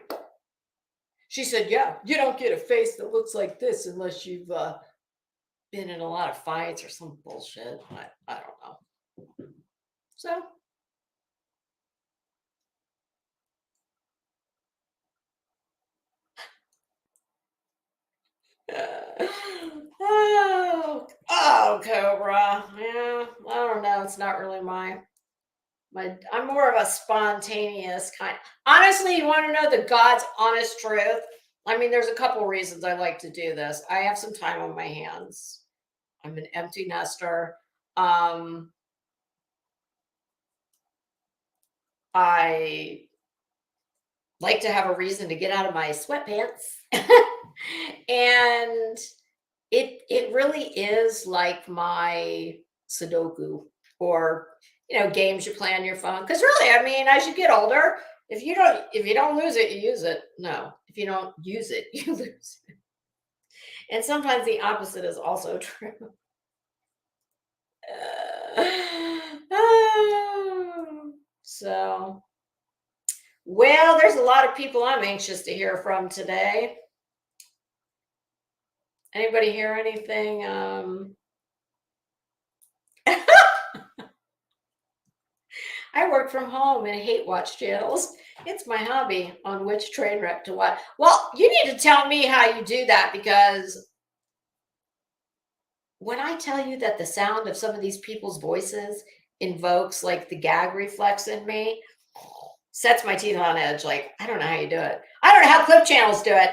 She said, yeah, you don't get a face that looks like this unless you've been in a lot of fights or some bullshit. I don't know. So. Oh, Cobra. Yeah, I don't know. It's not really I'm more of a spontaneous kind. Honestly, you want to know the God's honest truth? I mean, there's a couple reasons I like to do this. I have some time on my hands. I'm an empty nester. I like to have a reason to get out of my sweatpants. And it really is like my Sudoku or games you play on your phone. Because really, I mean, as you get older, if you don't lose it, you use it. No, if you don't use it, you lose it. And sometimes the opposite is also true. So, well, there's a lot of people I'm anxious to hear from today. Anybody hear anything? I work from home and hate watch channels. It's my hobby on which train wreck to watch. Well, you need to tell me how you do that, because when I tell you that the sound of some of these people's voices invokes like the gag reflex in me, sets my teeth on edge. Like, I don't know how you do it. I don't know how clip channels do it.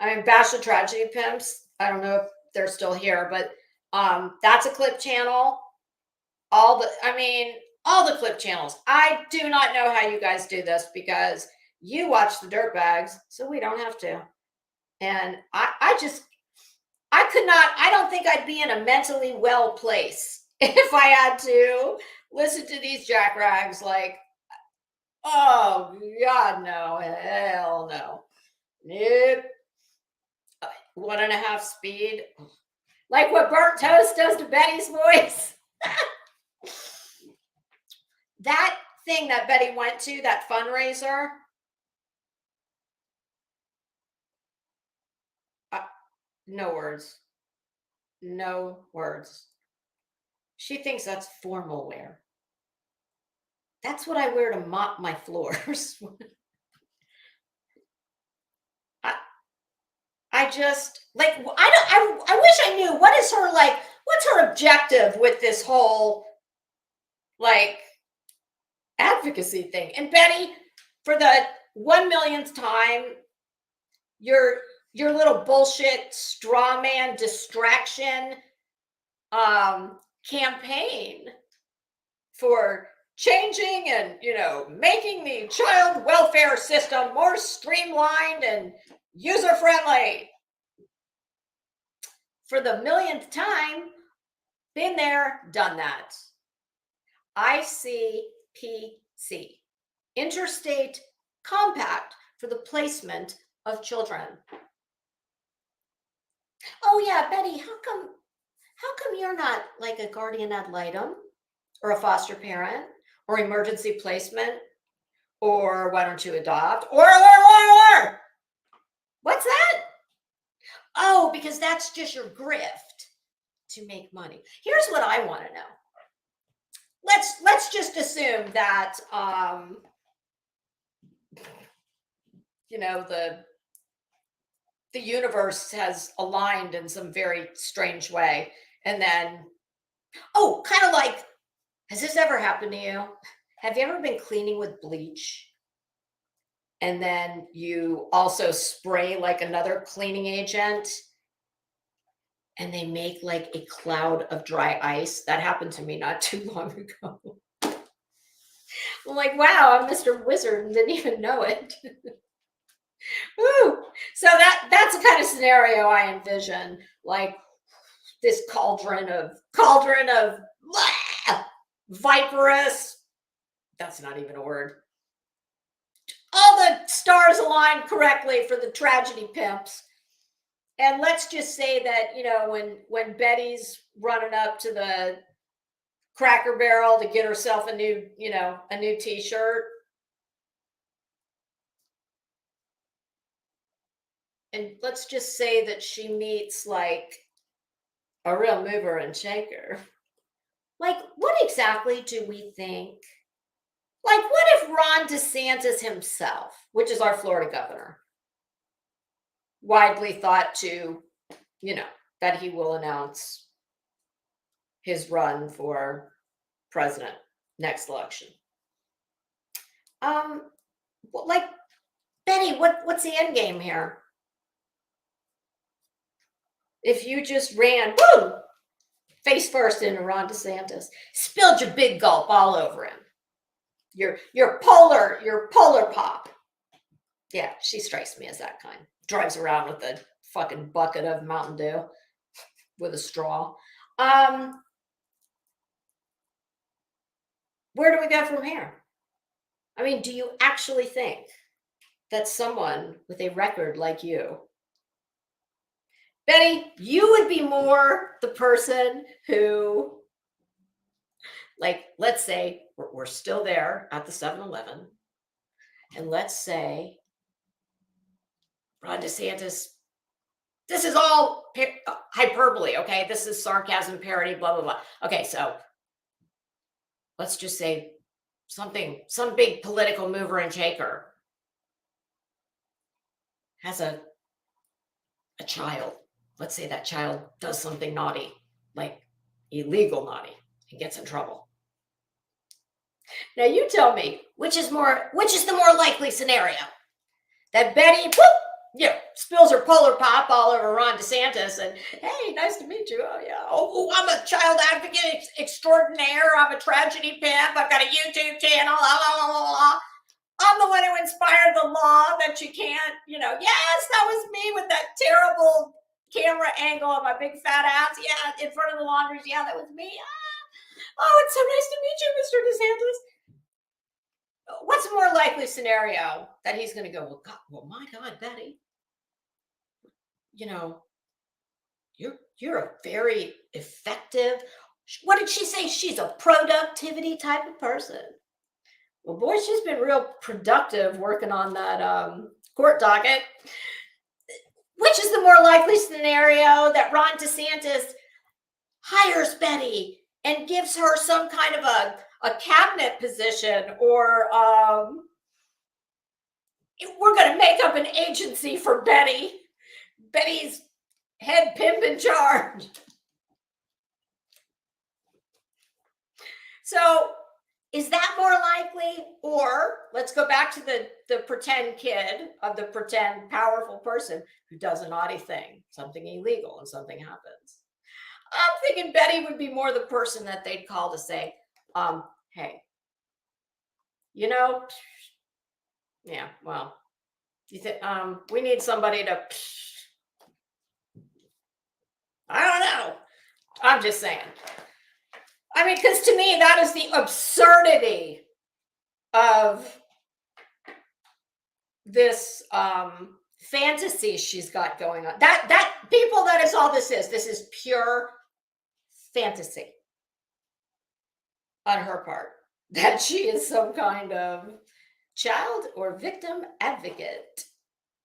I mean, Bash the Tragedy Pimps, I don't know if they're still here, but that's a clip channel. All the clip channels. I do not know how you guys do this, because you watch the dirtbags, so we don't have to. And I could not. I don't think I'd be in a mentally well place if I had to listen to these jackrags. Like, oh God, no, hell no, nope. 1.5 speed, like what Burnt Toast does to Betty's voice. That thing that Betty went to, that fundraiser, No words. No words. She thinks that's formal wear. That's what I wear to mop my floors. I, I just like I don't I wish I knew what is her like what's her objective with this whole like advocacy thing. And Betty, for the 1 millionth time, your little bullshit straw man distraction campaign for changing and making the child welfare system more streamlined and user friendly. For the millionth time, been there, done that. ICPC, Interstate Compact for the Placement of Children. Oh yeah, Betty, how come you're not like a guardian ad litem or a foster parent or emergency placement, or why don't you adopt, or what's that? Oh, because that's just your grift to make money. Here's what I want to know. Let's just assume that the universe has aligned in some very strange way, and then kind of like, has this ever happened to you? Have you ever been cleaning with bleach and then you also spray like another cleaning agent and they make like a cloud of dry ice? That happened to me not too long ago. I'm like, wow, I'm Mr. Wizard and didn't even know it. Woo. So that's the kind of scenario I envision, like this cauldron of blah, viperous. That's not even a word. All the stars aligned correctly for the tragedy pimps. And let's just say that, when Betty's running up to the Cracker Barrel to get herself a new t-shirt, and let's just say that she meets like a real mover and shaker. Like, what exactly do we think? Like, what if Ron DeSantis himself, which is our Florida governor, widely thought to, that he will announce his run for president next election. Like, Betty, what's the end game here? If you just ran, boom, face first into Ron DeSantis, spilled your big gulp all over him. Your polar pop. Yeah, she strikes me as that kind. Drives around with a fucking bucket of Mountain Dew with a straw. Where do we go from here? I mean, do you actually think that someone with a record like you, Betty, you would be more the person who, like, let's say we're still there at the 7-Eleven, and let's say Ron DeSantis, this is all hyperbole, okay? This is sarcasm, parody, blah, blah, blah. Okay, so let's just say some big political mover and shaker has a child. Let's say that child does something naughty, like illegal naughty, and gets in trouble. Now you tell me, which is the more likely scenario? That Betty, spills her polar pop all over Ron DeSantis and, hey, nice to meet you. Oh, yeah. Oh, I'm a child advocate extraordinaire. I'm a tragedy pimp. I've got a YouTube channel. Blah, blah, blah, blah. I'm the one who inspired the law that you can't, yes, that was me with that terrible camera angle of my big fat ass. Yeah, in front of the laundries. Yeah, that was me. Oh, it's so nice to meet you, Mr. DeSantis. What's the more likely scenario? That he's going to go, well, my God, Betty, you're a very effective. What did she say? She's a productivity type of person. Well, boy, she's been real productive working on that court docket. which is the more likely scenario, that Ron DeSantis hires Betty and gives her some kind of a cabinet position, or we're going to make up an agency for Betty. Betty's head pimp in charge. So is that more likely? Or let's go back to the pretend kid of the pretend powerful person who does a naughty thing, something illegal, and something happens. I'm thinking Betty would be more the person that they'd call to say, hey, you know, yeah, well, you think we need somebody to, I don't know. I'm just saying. I mean, because to me, that is the absurdity of this fantasy she's got going on. That people, that is all this is. This is pure fantasy on her part, that she is some kind of child or victim advocate.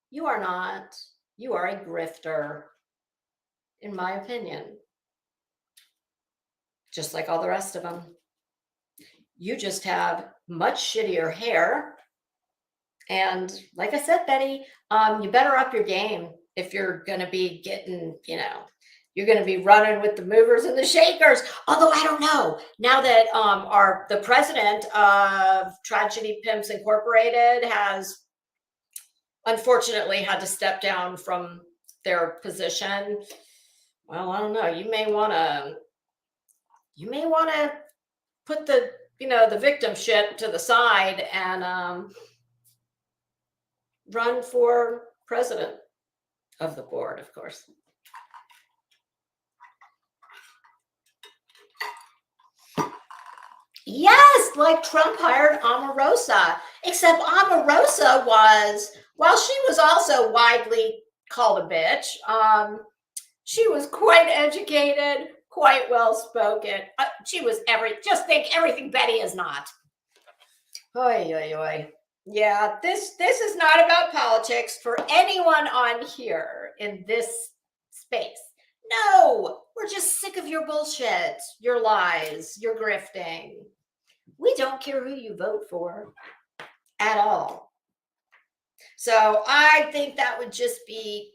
You are not. You are a grifter, in my opinion. Just like all the rest of them. You just have much shittier hair. And like I said, Betty, you better up your game if you're going to be getting, you're going to be running with the movers and the shakers. Although I don't know, now that the president of Tragedy Pimps Incorporated has unfortunately had to step down from their position. Well, I don't know. You may want to put the victim shit to the side and run for president of the board, of course. Yes, like Trump hired Omarosa, except Omarosa was, while she was also widely called a bitch, she was quite educated, quite well spoken. She was just think everything Betty is not. Oy, oy, oy. Yeah, this is not about politics for anyone on here in this space. No, we're just sick of your bullshit, your lies, your grifting. We don't care who you vote for at all. So I think that would just be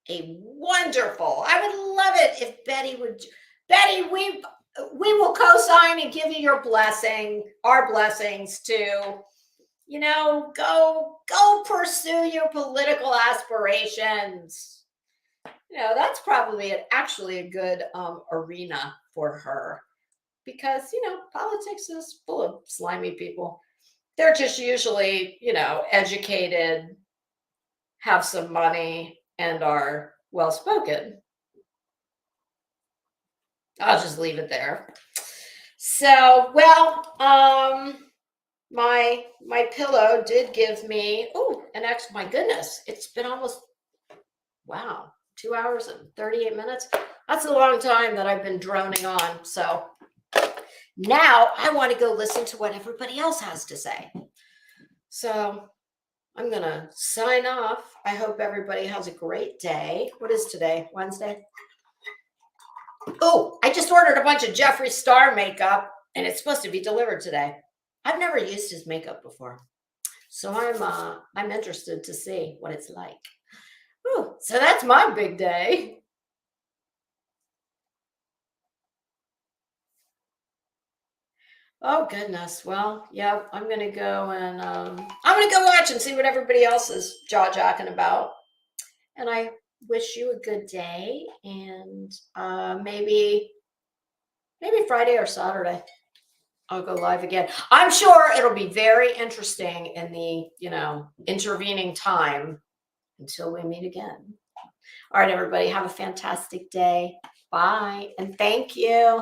a wonderful. I would love it if Betty would. Betty, we will co-sign and give you your blessing, our blessings to, go pursue your political aspirations. That's probably actually a good arena for her, because politics is full of slimy people. They're just usually educated, have some money, and are well spoken. I'll just leave it there. So, well, my pillow did give me my goodness, it's been almost 2 hours and 38 minutes. That's a long time that I've been droning on. So now I want to go listen to what everybody else has to say. So I'm going to sign off. I hope everybody has a great day. What is today? Wednesday? Oh, I just ordered a bunch of Jeffree Star makeup, and it's supposed to be delivered today. I've never used his makeup before, so I'm interested to see what it's like. Ooh, so that's my big day. Oh goodness. Well, yeah, I'm gonna go watch and see what everybody else is jaw-jacking about. And I wish you a good day, and maybe Friday or Saturday I'll go live again. I'm sure it'll be very interesting in the intervening time until we meet again. All right, everybody, have a fantastic day. Bye, and thank you.